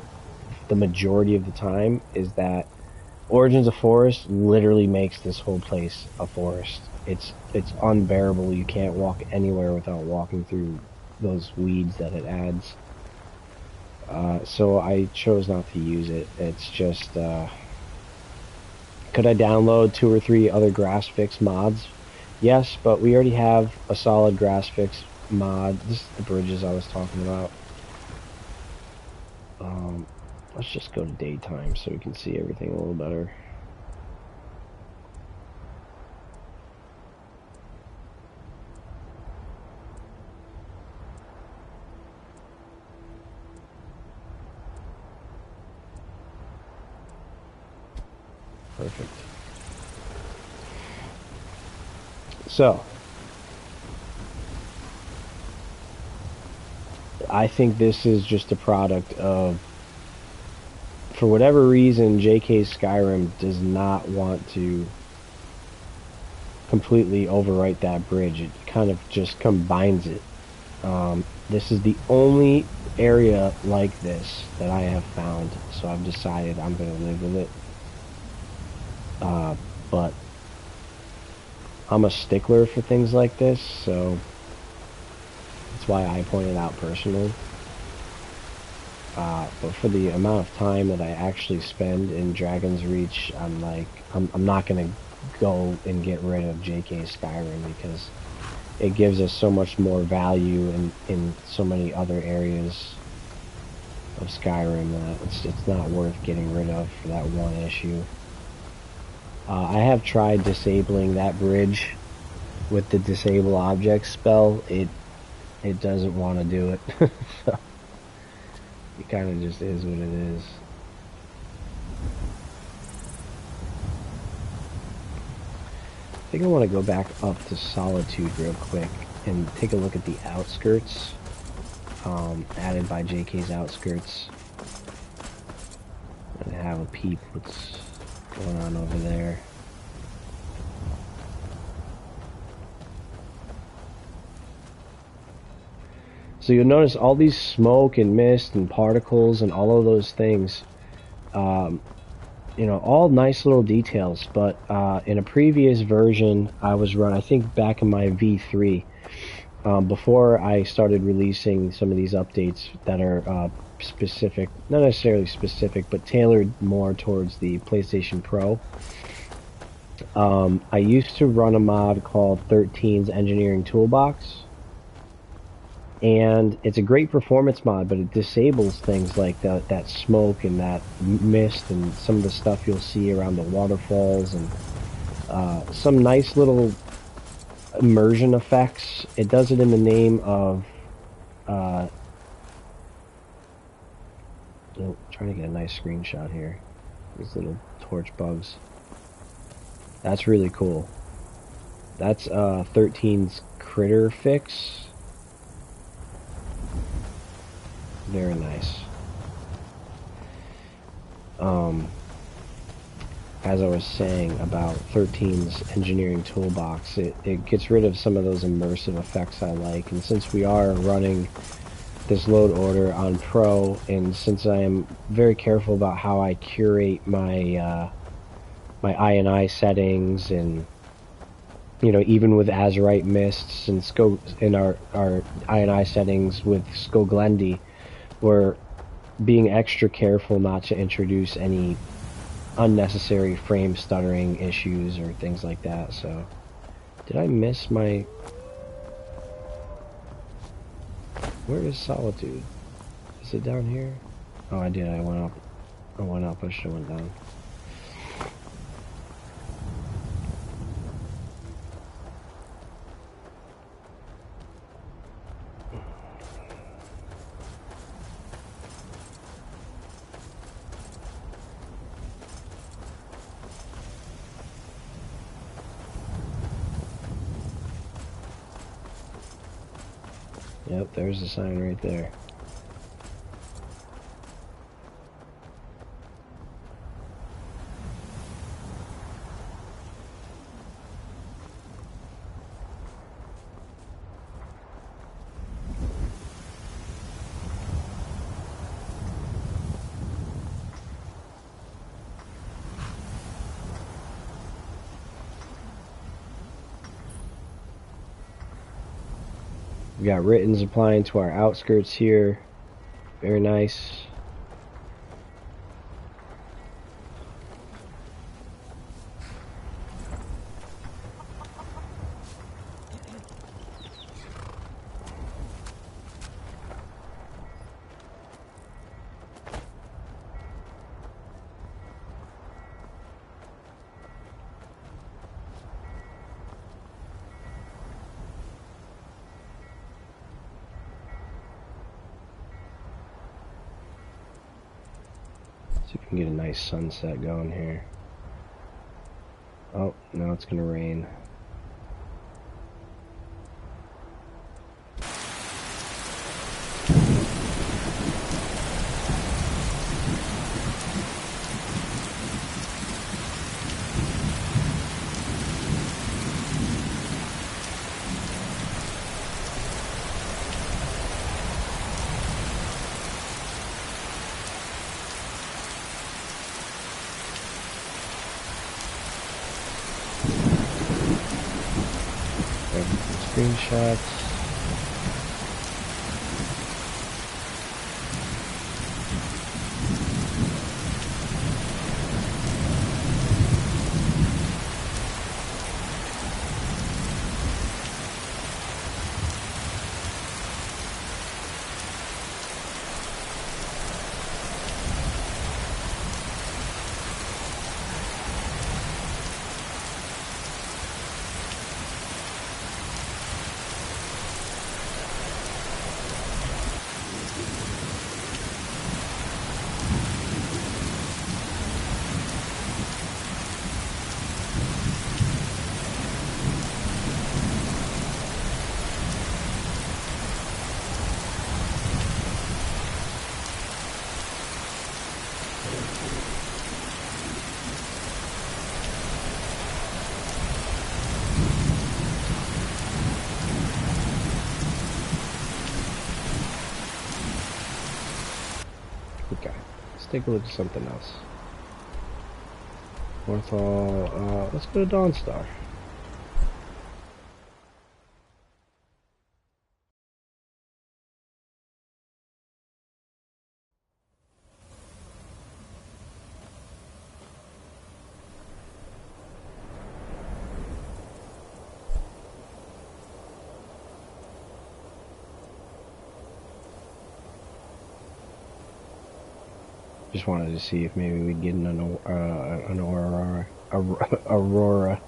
the majority of the time, is that Origins of Forest literally makes this whole place a forest. It's unbearable. You can't walk anywhere without walking through those weeds that it adds. So I chose not to use it. It's just, could I download 2 or 3 other grass fix mods? Yes, but we already have a solid grass fix mod. This is the bridges I was talking about. Let's just go to daytime so we can see everything a little better. Perfect. So, I think this is just a product of, for whatever reason, JK's Skyrim does not want to completely overwrite that bridge. It kind of just combines it. This is the only area like this that I have found, so I've decided I'm going to live with it. But I'm a stickler for things like this, so that's why I point it out personally. But for the amount of time that I actually spend in Dragon's Reach, I'm not gonna go and get rid of JK's Skyrim, because it gives us so much more value in so many other areas of Skyrim that it's not worth getting rid of for that one issue. I have tried disabling that bridge with the disable object spell. It doesn't want to do it. So it kind of just is what it is. I think I want to go back up to Solitude real quick and take a look at the outskirts, added by JK's Outskirts, and have a peep what's going on over there. So you'll notice all these smoke and mist and particles and all of those things, you know, all nice little details, but in a previous version I was run, I think back in my V3, before I started releasing some of these updates that are specific, not necessarily specific, but tailored more towards the PlayStation Pro. I used to run a mod called 13's Engineering Toolbox, and it's a great performance mod, but it disables things like that smoke and that mist and some of the stuff you'll see around the waterfalls and some nice little immersion effects. It does it in the name of trying to get a nice screenshot here. These little torch bugs. That's really cool. That's 13's Critter Fix. Very nice. As I was saying about 13's engineering toolbox, it gets rid of some of those immersive effects I like, and since we are running this load order on Pro, and since I am very careful about how I curate my my INI settings, and you know, even with Azurite mists and in our INI settings with Skoglendi, we're being extra careful not to introduce any unnecessary frame stuttering issues or things like that. So, did I miss my... Where is Solitude? Is it down here? Oh, I did. I went up. I should have went down. Yep, there's the sign right there. We got Writtens applying to our outskirts here. Very nice. See if we can get a nice sunset going here. Oh, now it's gonna rain. Screenshots. Take a look at something else. Orthol, let's go to Dawnstar. Just wanted to see if maybe we'd get an Aurora.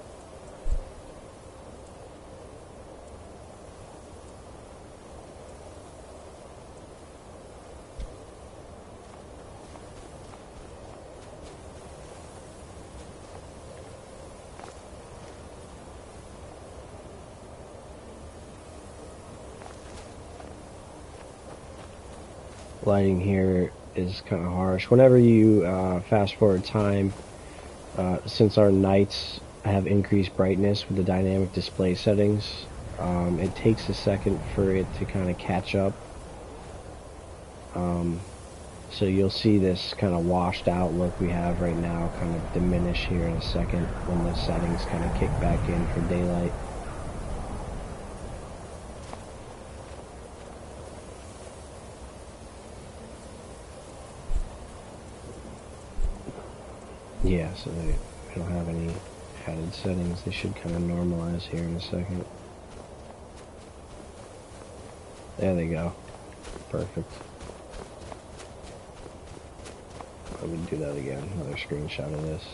lighting here is kind of harsh. Whenever you fast forward time, since our nights have increased brightness with the dynamic display settings, it takes a second for it to kind of catch up. So you'll see this kind of washed out look we have right now kind of diminish here in a second when the settings kind of kick back in for daylight. Yeah, so they don't have any added settings. They should kind of normalize here in a second. There they go. Perfect. Let me do that again. Another screenshot of this.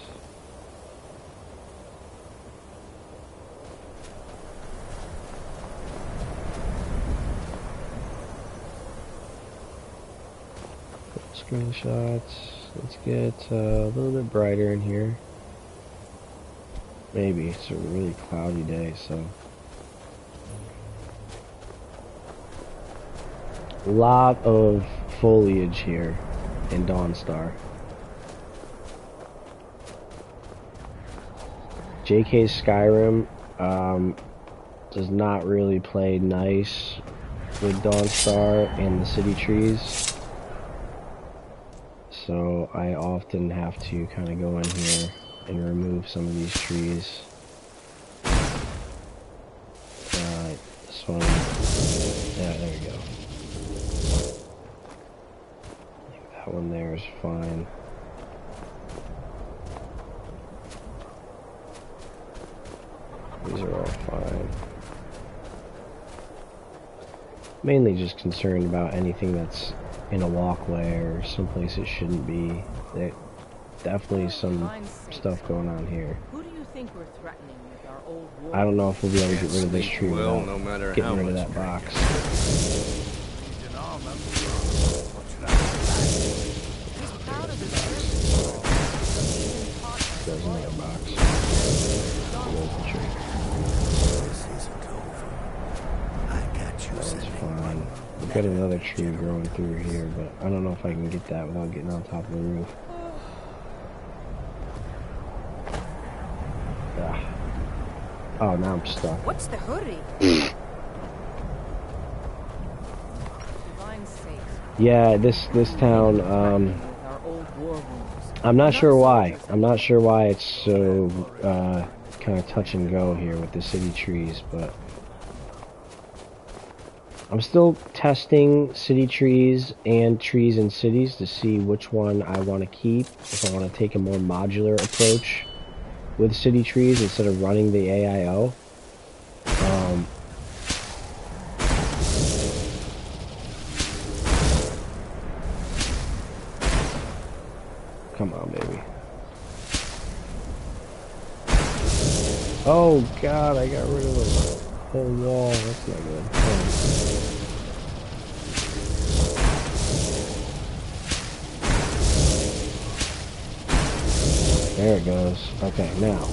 Screenshots. Let's get a little bit brighter in here. Maybe. It's a really cloudy day, so. A lot of foliage here in Dawnstar. JK's Skyrim does not really play nice with Dawnstar and the city trees, so I often have to kind of go in here and remove some of these trees. This one, yeah, there we go. I think that one there is fine. These are all fine. Mainly just concerned about anything that's in a walkway or someplace it shouldn't be. There's definitely some stuff going on here. Who do you think we're threatening with our old war? I don't know if we'll be able to get rid of this tree without no matter getting how rid of much that box. There's another box. There's the tree. That's fine. We've got another tree growing through here, but I don't know if I can get that without getting on top of the roof. Ah. Oh, now I'm stuck. What's the hurry? Yeah, this town, I'm not sure why. I'm not sure why it's so kind of touch and go here with the city trees, but I'm still testing city trees and trees in cities to see which one I want to keep, if I want to take a more modular approach with city trees instead of running the AIO. Come on, baby. Oh god, I got rid of the whole wall. That's not good. There it goes. Okay, now.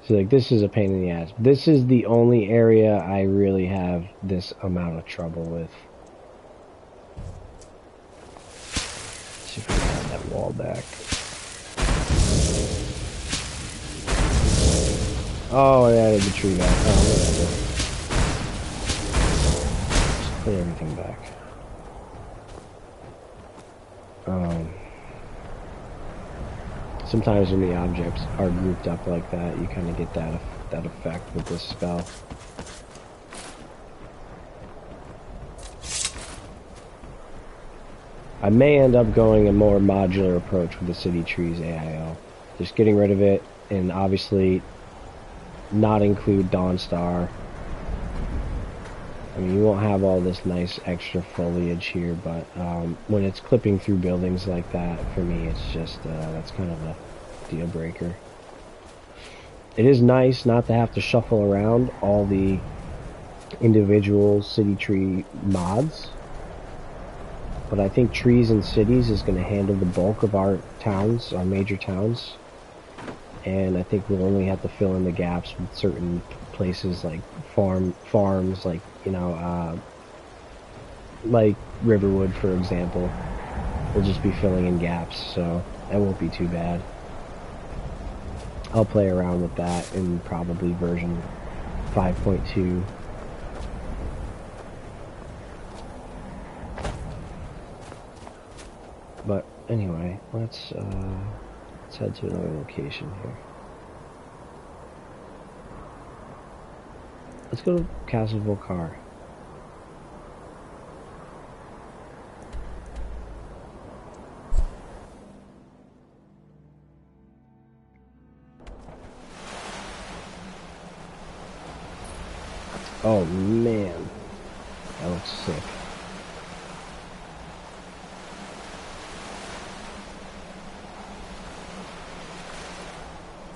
So like this is a pain in the ass. This is the only area I really have this amount of trouble with. Let's see if we can have that wall back. Oh, I added the tree back. Oh, whatever. Just put everything back. Sometimes when the objects are grouped up like that, you kind of get that effect with this spell. I may end up going a more modular approach with the city trees AIO. Just getting rid of it, and obviously not include Dawnstar. I mean, you won't have all this nice extra foliage here, but when it's clipping through buildings like that, for me, it's just, that's kind of a deal breaker. It is nice not to have to shuffle around all the individual city tree mods, but I think trees and cities is going to handle the bulk of our towns, our major towns, and I think we'll only have to fill in the gaps with certain places like farms, like, you know, like Riverwood, for example. We'll just be filling in gaps, so that won't be too bad. I'll play around with that in probably version 5.2. But anyway, let's head to another location here. Let's go to Castle Volcar. Oh man, that looks sick.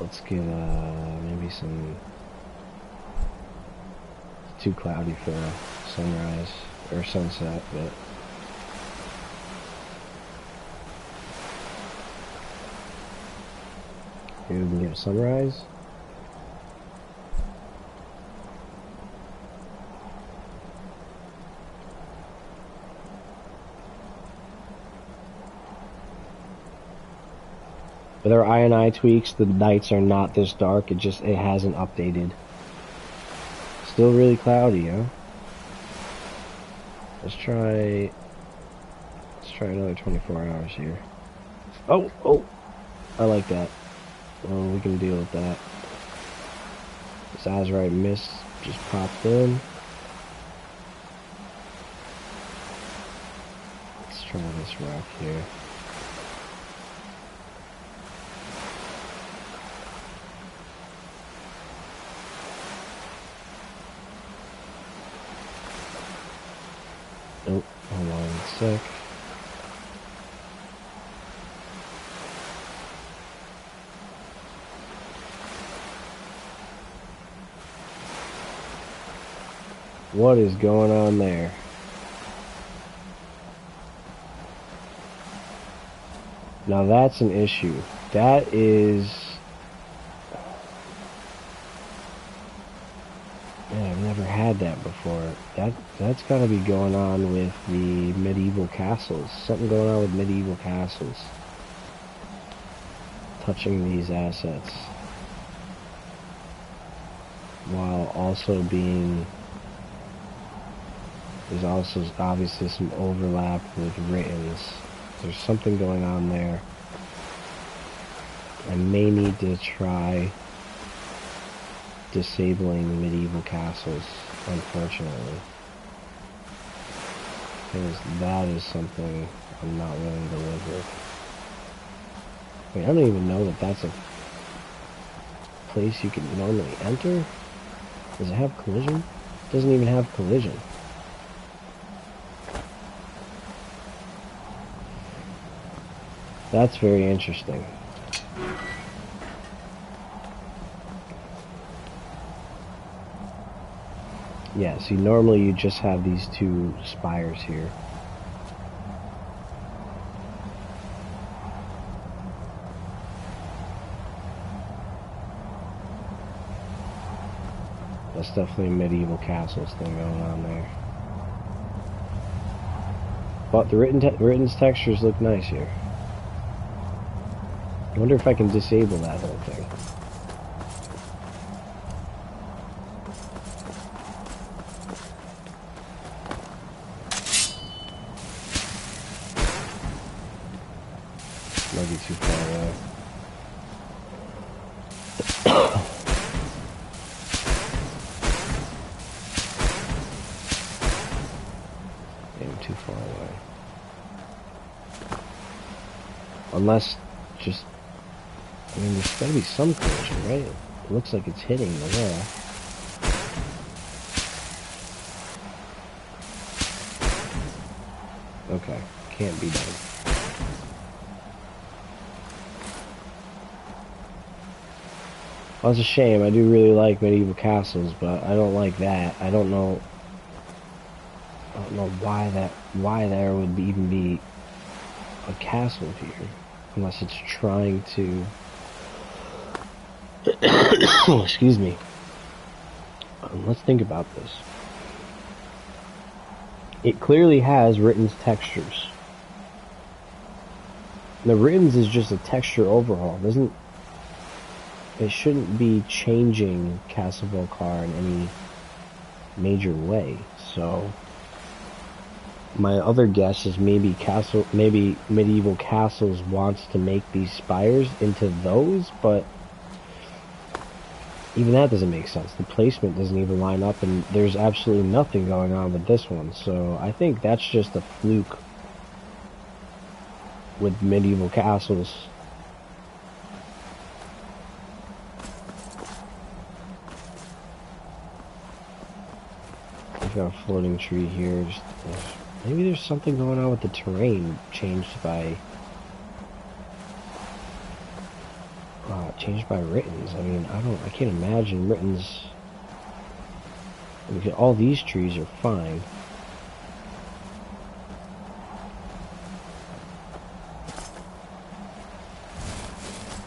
Let's get maybe some. It's too cloudy for a sunrise or sunset, but maybe we can get a sunrise. With our INI tweaks, the nights are not this dark. It hasn't updated. Still really cloudy, huh? Let's try another 24 hours here. Oh, I like that. Well, we can deal with that. This azurite mist just popped in. Let's try this rock here. Oh, hold on a sec. What is going on there? Now that's an issue. That is... Man, I've never had that before. That's got to be going on with the medieval castles. Something going on with medieval castles. Touching these assets. While also being... There's also obviously some overlap with Writtens. There's something going on there. I may need to try disabling the medieval castles, unfortunately. Because that is something I'm not willing to live with. Wait, I don't even know that that's a place you can normally enter? Does it have collision? It doesn't even have collision. That's very interesting. Yeah, see, normally you just have these two spires here. That's definitely a medieval castles thing going on there. But the Written's textures look nice here. I wonder if I can disable that whole thing. Might be too far away. I'm too far away. Unless just... I mean, there's gotta be some collision, right? It looks like it's hitting the wall. Okay, can't be done. Well, it's a shame. I do really like medieval castles, but I don't like that. I don't know why there would even be a castle here, unless it's trying to. Excuse me. Let's think about this. it clearly has Ritten's textures. The Ritten's is just a texture overhaul. It shouldn't be changing Castle Volcar in any major way. So my other guess is maybe Medieval Castles wants to make these spires into those, but even that doesn't make sense. The placement doesn't even line up, and there's absolutely nothing going on with this one. So I think that's just a fluke with Medieval Castles. We've got a floating tree here. Maybe there's something going on with the terrain changed by Ritten's. I mean, I can't imagine Ritten's. Because all these trees are fine.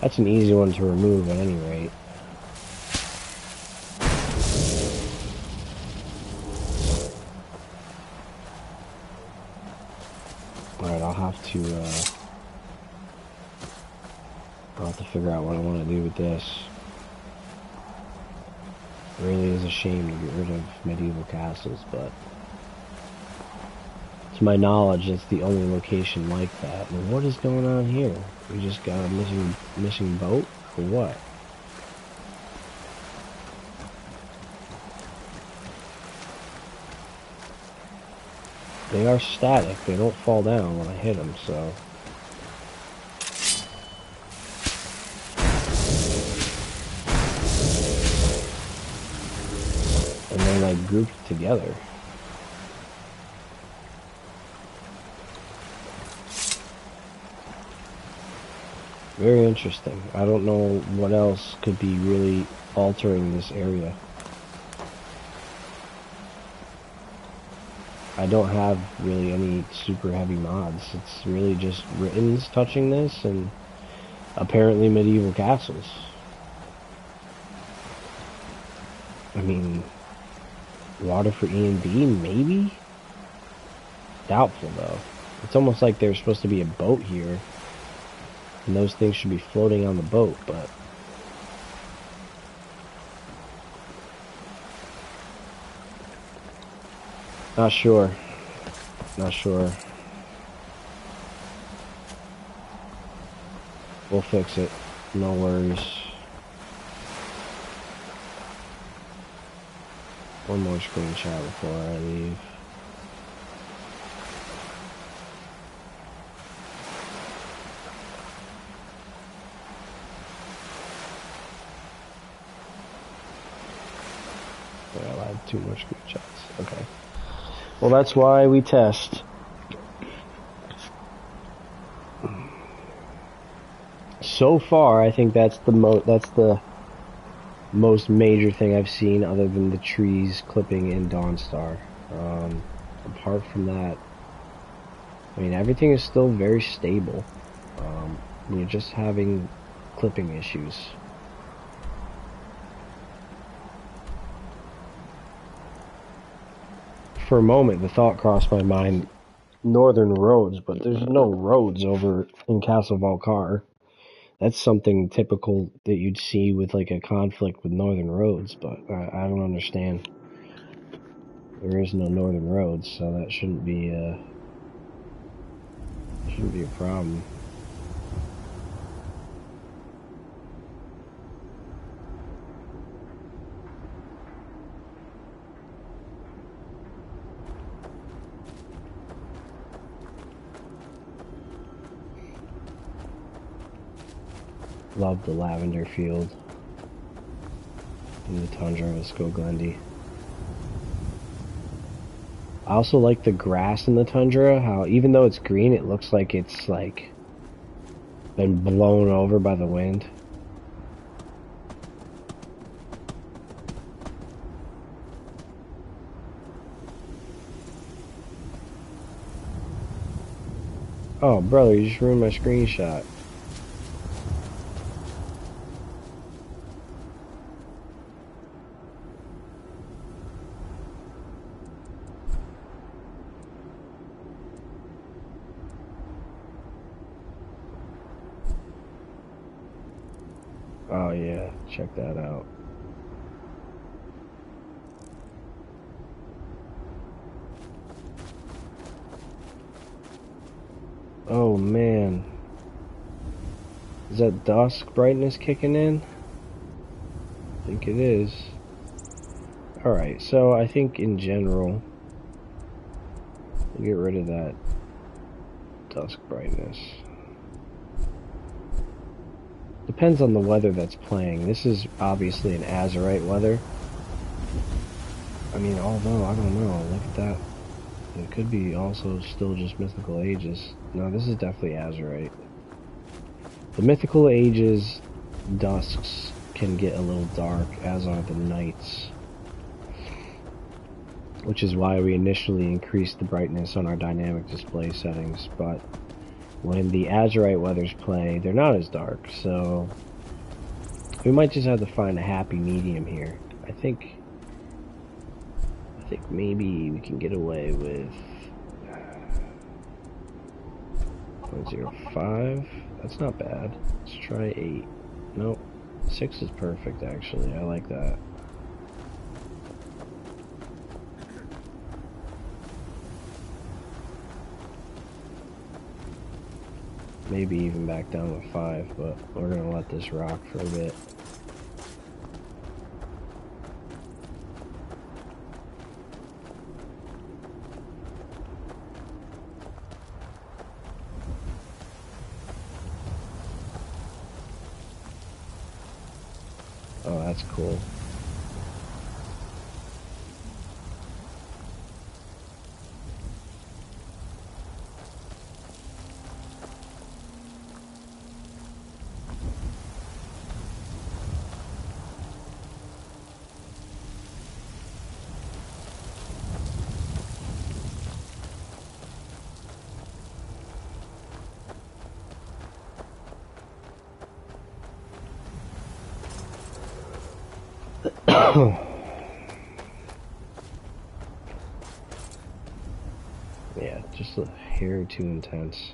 That's an easy one to remove at any rate. Alright, I'll have to figure out what I want to do with this. It really is a shame to get rid of Medieval Castles, but to my knowledge, it's the only location like that. And what is going on here? We just got a missing boat, or what? They are static. They don't fall down when I hit them, so. And they're like grouped together. Very interesting. I don't know what else could be really altering this area. I don't have really any super heavy mods. It's really just Ritten's touching this and apparently Medieval Castles. I mean, water for E&D, maybe? Doubtful though. It's almost like there's supposed to be a boat here. And those things should be floating on the boat, but not sure. Not sure. We'll fix it. No worries. One more screenshot before I leave. Well, I had too much screenshots. Okay. Well, that's why we test. So far, I think that's the most major thing I've seen, other than the trees clipping in Dawnstar. Apart from that, I mean, everything is still very stable. We're just having clipping issues. For a moment, the thought crossed my mind, northern roads, but there's no roads over in Castle Volcar. That's something typical that you'd see with like a conflict with northern roads, but I don't understand. There is no northern roads, so that shouldn't be a problem. Love the lavender field in the tundra of Skoglendi. I also like the grass in the tundra, how even though it's green, it looks like it's like been blown over by the wind. Oh, brother, you just ruined my screenshot. Oh yeah, check that out. Oh man. Is that dusk brightness kicking in? I think it is. Alright, so I think in general, we'll get rid of that dusk brightness. Depends on the weather that's playing. This is obviously an Azurite weather. I mean, although, I don't know, look at that. It could be also still just Mythical Ages. No, this is definitely Azurite. The Mythical Ages dusks can get a little dark, as are the nights. Which is why we initially increased the brightness on our dynamic display settings, but when the Azurite weathers play, they're not as dark, so we might just have to find a happy medium here. I think maybe we can get away with 0.05. That's not bad. Let's try 8. Nope. 6 is perfect, actually. I like that. Maybe even back down to 5, but we're gonna let this rock for a bit. Oh, that's cool. Yeah, just a hair too intense.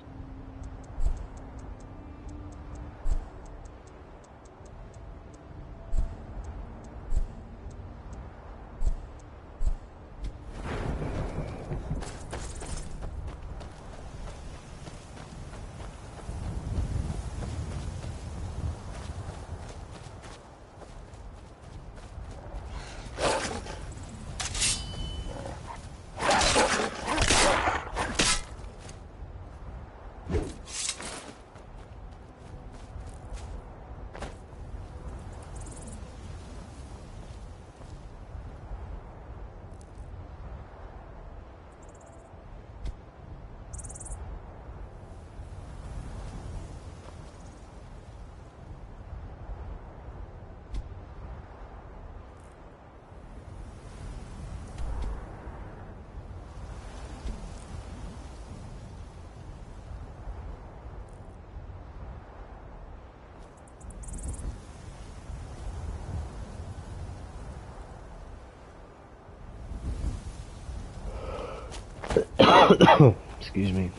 Excuse me.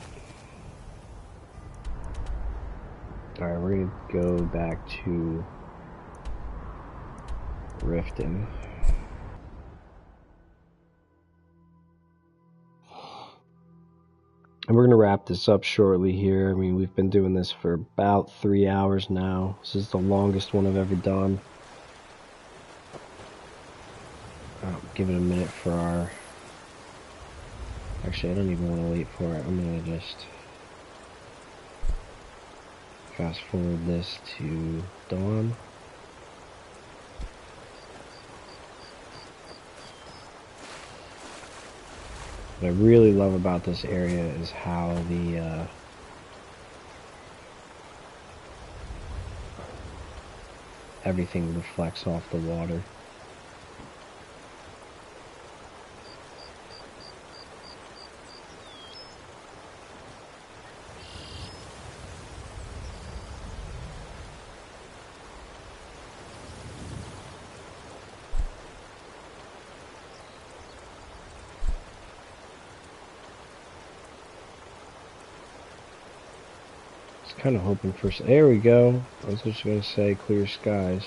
Alright, we're gonna go back to Riften. And we're gonna wrap this up shortly here. I mean, we've been doing this for about 3 hours now. This is the longest one I've ever done. I'll give it a minute for our... Actually, I don't even want to wait for it. I'm gonna just fast forward this to dawn. What I really love about this area is how the everything reflects off the water. was kind of hoping for... There we go. I was just going to say clear skies.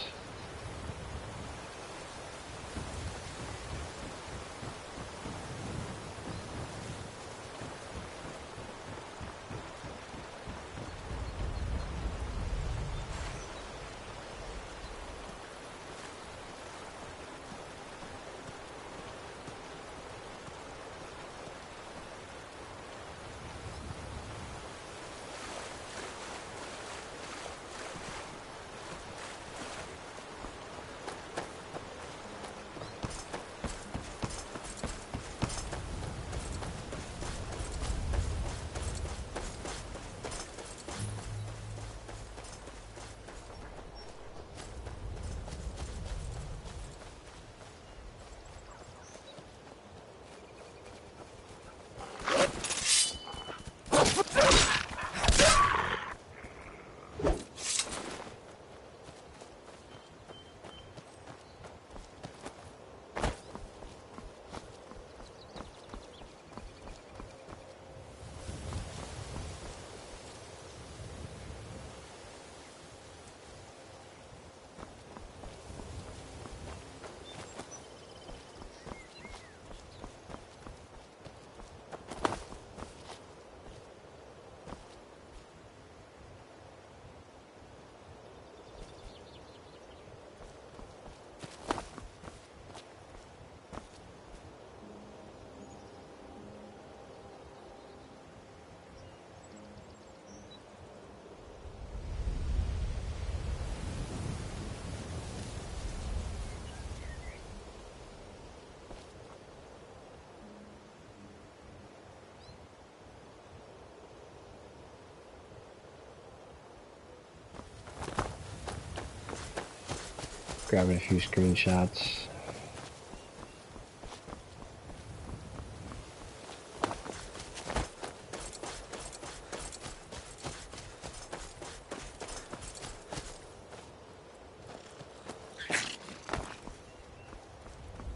Grabbing a few screenshots.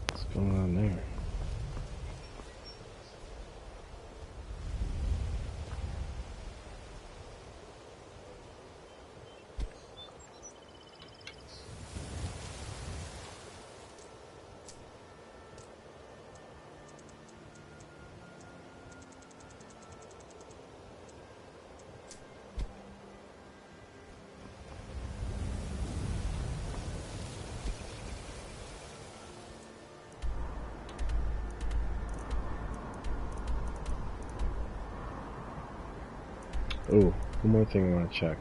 What's going on there? Oh, one more thing I want to check.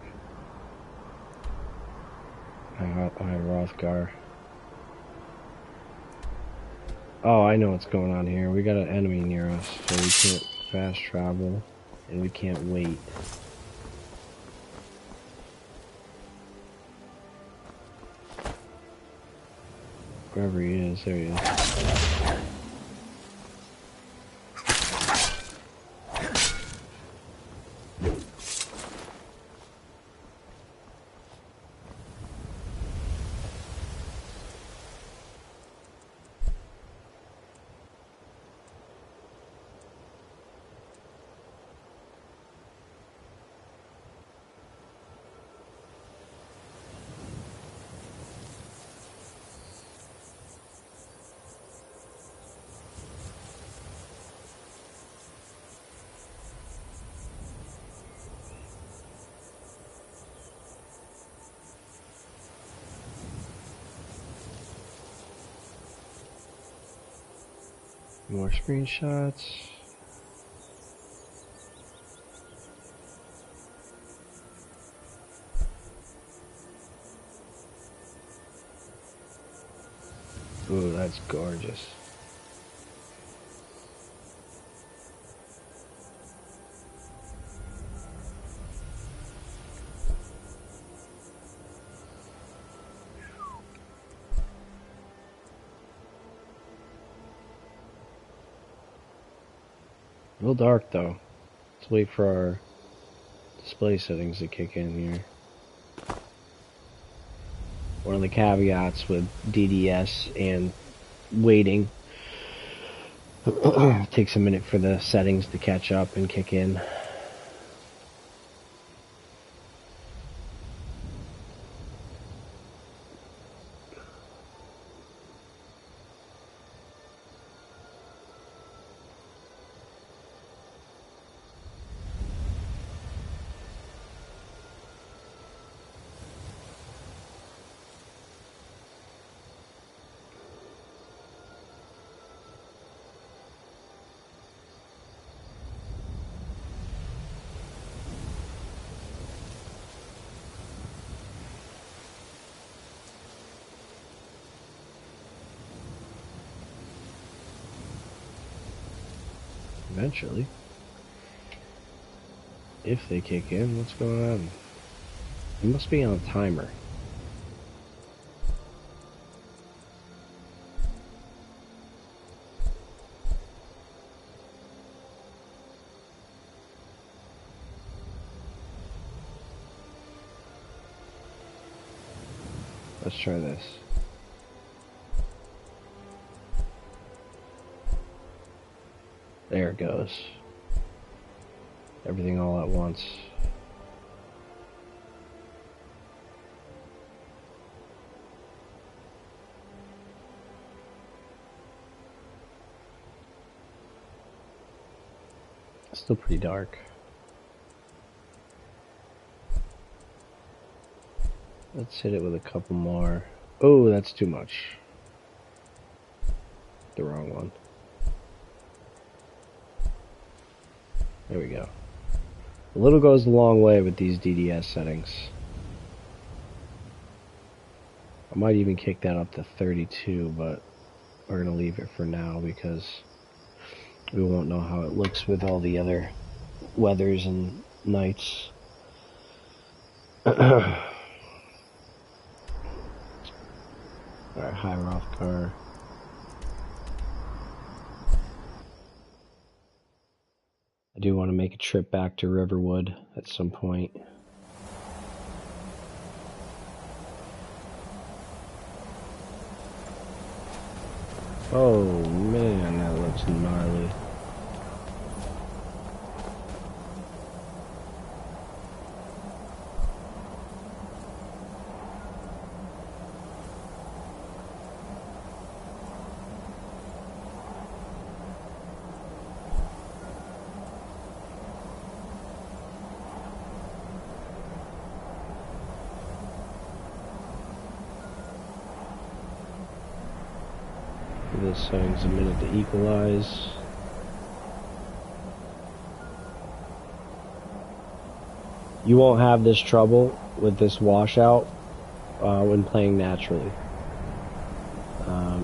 I Rothgar. Oh, I know what's going on here. We got an enemy near us, so we can't fast travel, and we can't wait. Wherever he is, there he is. More screenshots. Ooh, that's gorgeous. A little dark though. Let's wait for our display settings to kick in here. One of the caveats with DDS and waiting. It takes a minute for the settings to catch up and kick in. Eventually. If they kick in, what's going on? It must be on a timer. Let's try this. There it goes. Everything all at once. Still pretty dark. Let's hit it with a couple more. Oh, that's too much. The wrong one. There we go. A little goes a long way with these DDS settings. I might even kick that up to 32, but we're going to leave it for now because we won't know how it looks with all the other weathers and nights. Alright, high Roth car. I do want to make a trip back to Riverwood at some point. Oh man, that looks gnarly. This settings a minute to equalize. You won't have this trouble with this washout when playing naturally.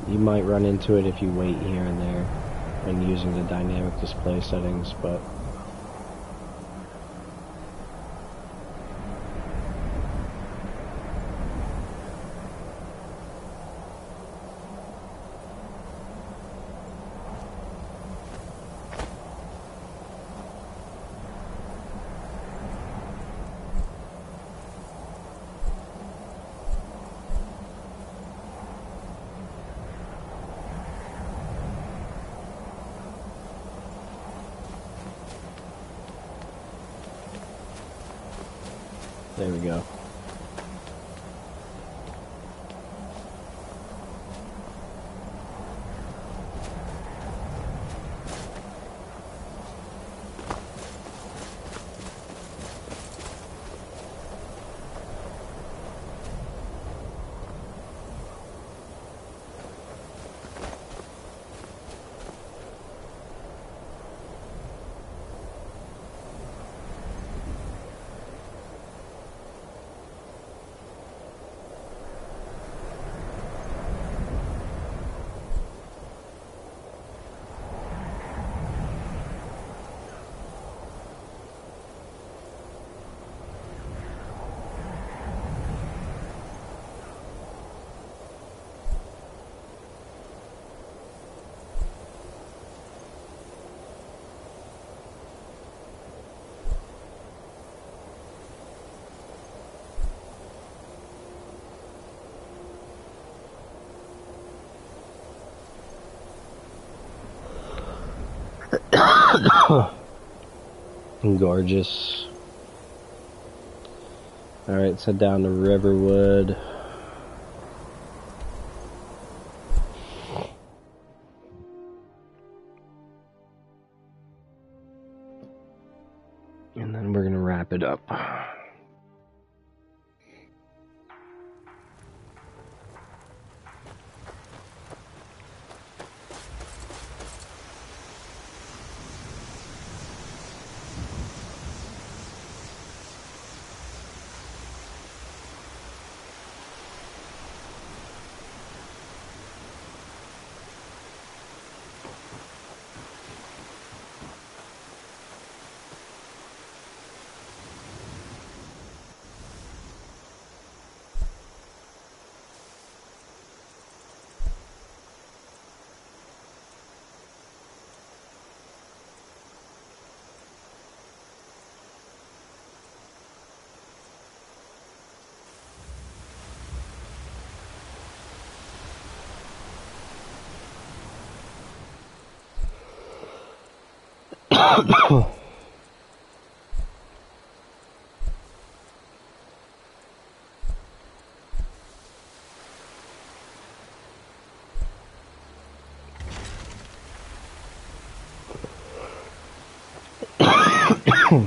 You might run into it if you wait here and there when using the dynamic display settings, but there we go. Gorgeous. Alright, let's head down to Riverwood. And then we're gonna wrap it up.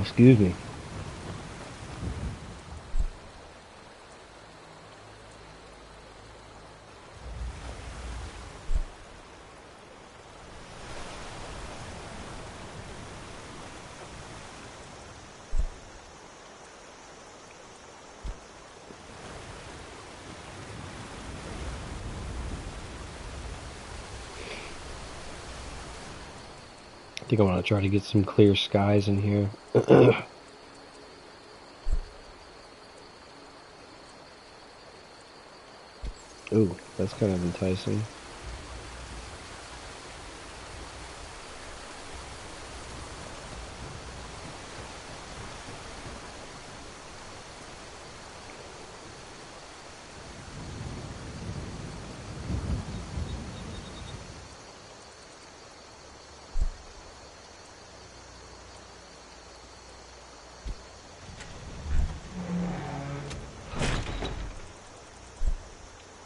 Excuse me. I think I want to try to get some clear skies in here. Ooh, that's kind of enticing.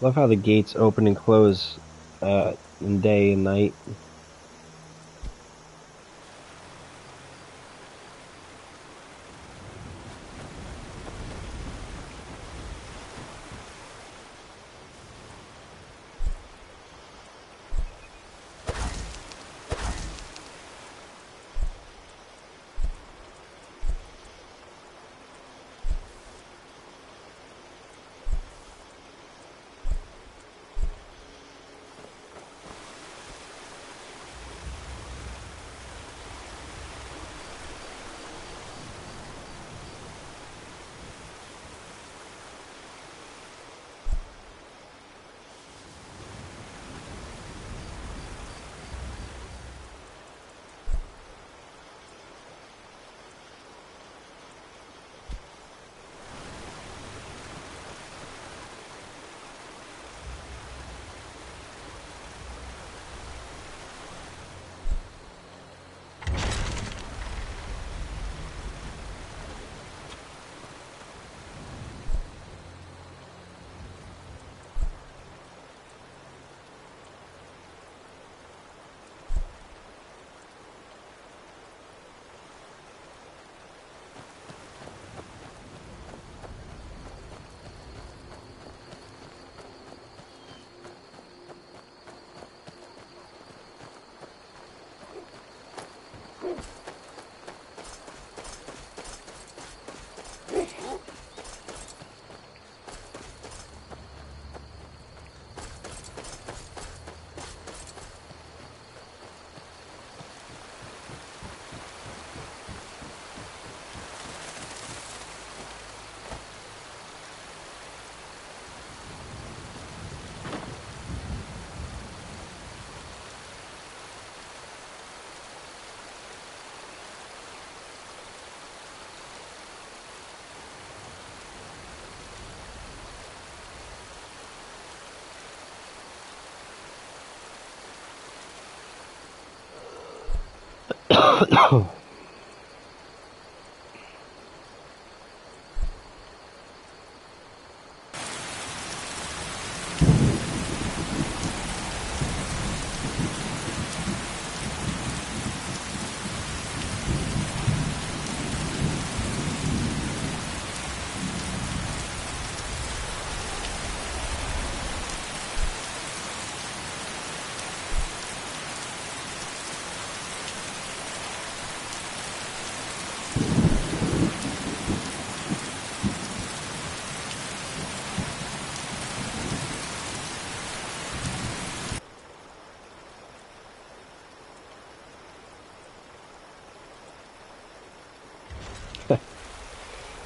Love how the gates open and close in day and night.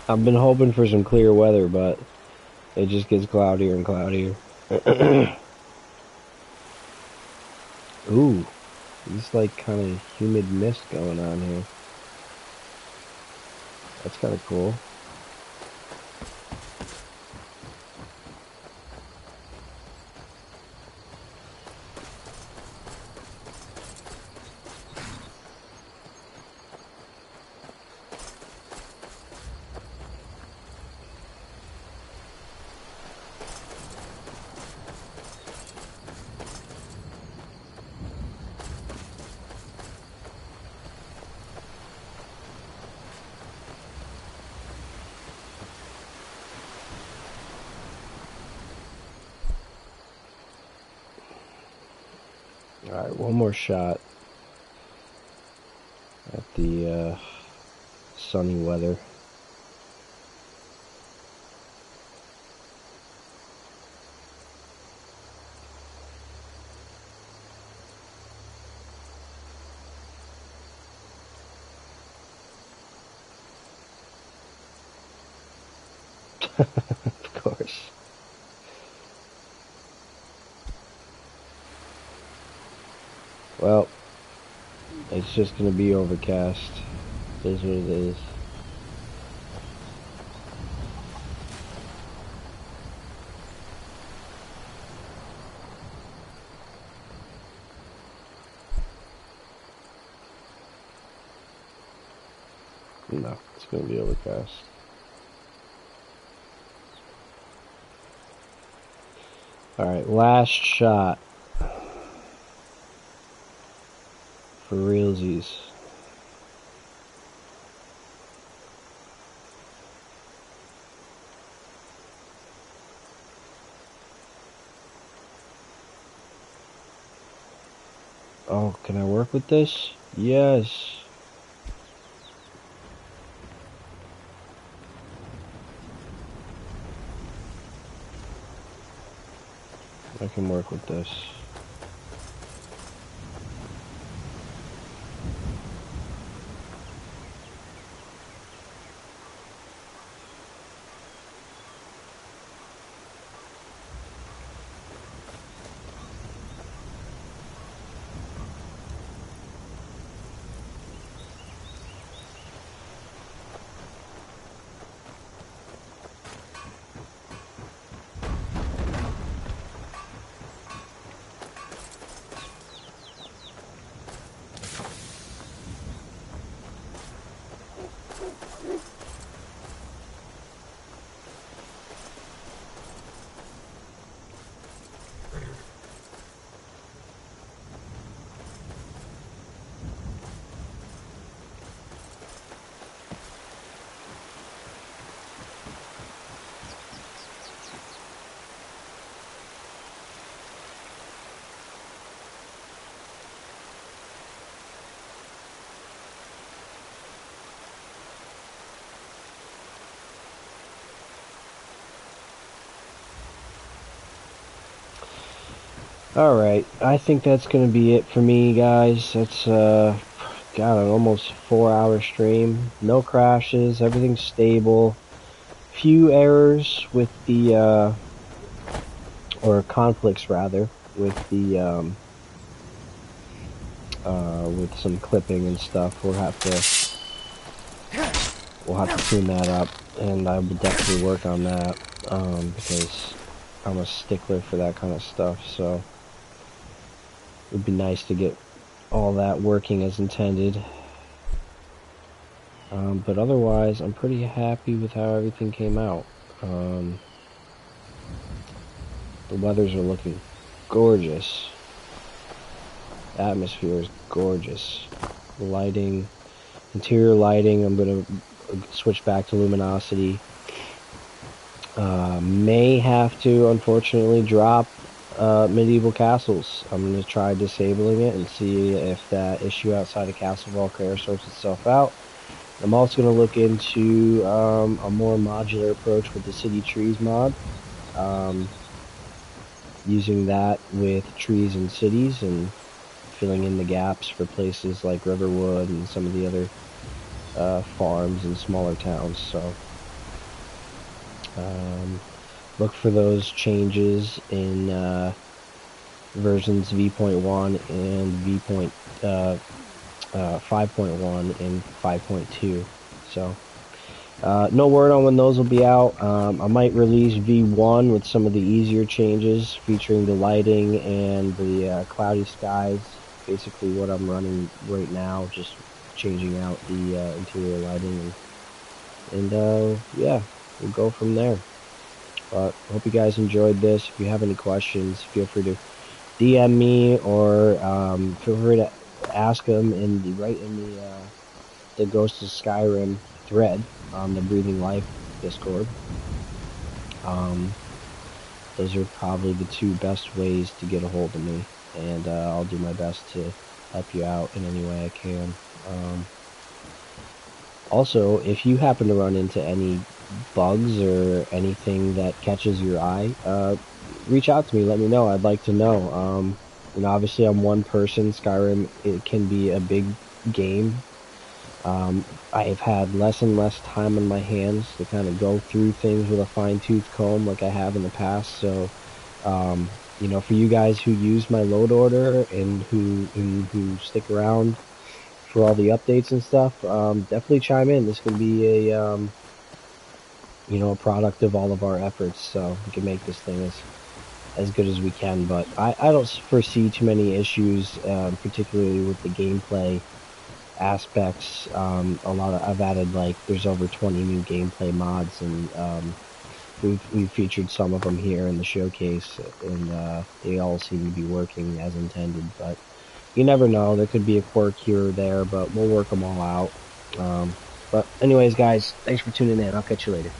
I've been hoping for some clear weather, but it just gets cloudier and cloudier. Ooh, this like kind of humid mist going on here. That's kind of cool. Alright, one more shot at the sunny weather. Of course. Well, it's just gonna be overcast. It is what it is. No, it's gonna be overcast. Alright, last shot. For realsies. Oh, can I work with this? Yes. I can work with this. Alright, I think that's going to be it for me, guys. That's, got an almost 4-hour stream. No crashes, everything's stable. Few errors with the, or conflicts rather, with the, with some clipping and stuff. We'll have to tune that up, and I would definitely work on that, because I'm a stickler for that kind of stuff, so it would be nice to get all that working as intended. But otherwise, I'm pretty happy with how everything came out. The weathers are looking gorgeous. The atmosphere is gorgeous. The lighting, interior lighting, I'm going to switch back to luminosity. May have to, unfortunately, drop medieval castles. I'm going to try disabling it and see if that issue outside of Castle Valkyria sorts itself out. I'm also going to look into a more modular approach with the city trees mod, using that with trees and cities and filling in the gaps for places like Riverwood and some of the other farms and smaller towns. So look for those changes in versions V.1 and 5.1 and 5.2. So no word on when those will be out. I might release V1 with some of the easier changes featuring the lighting and the cloudy skies. Basically what I'm running right now, just changing out the interior lighting, and yeah, we'll go from there. But I hope you guys enjoyed this. If you have any questions, feel free to DM me, or feel free to ask them right in the GhosTa's Skyrim thread on the Breathing Life Discord. Those are probably the two best ways to get a hold of me. and I'll do my best to help you out in any way I can. Also, if you happen to run into any bugs or anything that catches your eye, reach out to me. Let me know. I'd like to know. Obviously I'm one person. Skyrim, it can be a big game. I've had less and less time on my hands to kind of go through things with a fine-tooth comb like I have in the past. So, for you guys who use my load order and who stick around for all the updates and stuff, definitely chime in. This can be a product of all of our efforts, so we can make this thing as good as we can. But I don't foresee too many issues, particularly with the gameplay aspects. I've added, there's over 20 new gameplay mods, and we've featured some of them here in the showcase, and they all seem to be working as intended. But you never know, there could be a quirk here or there, but we'll work them all out. But anyways, guys, thanks for tuning in. I'll catch you later.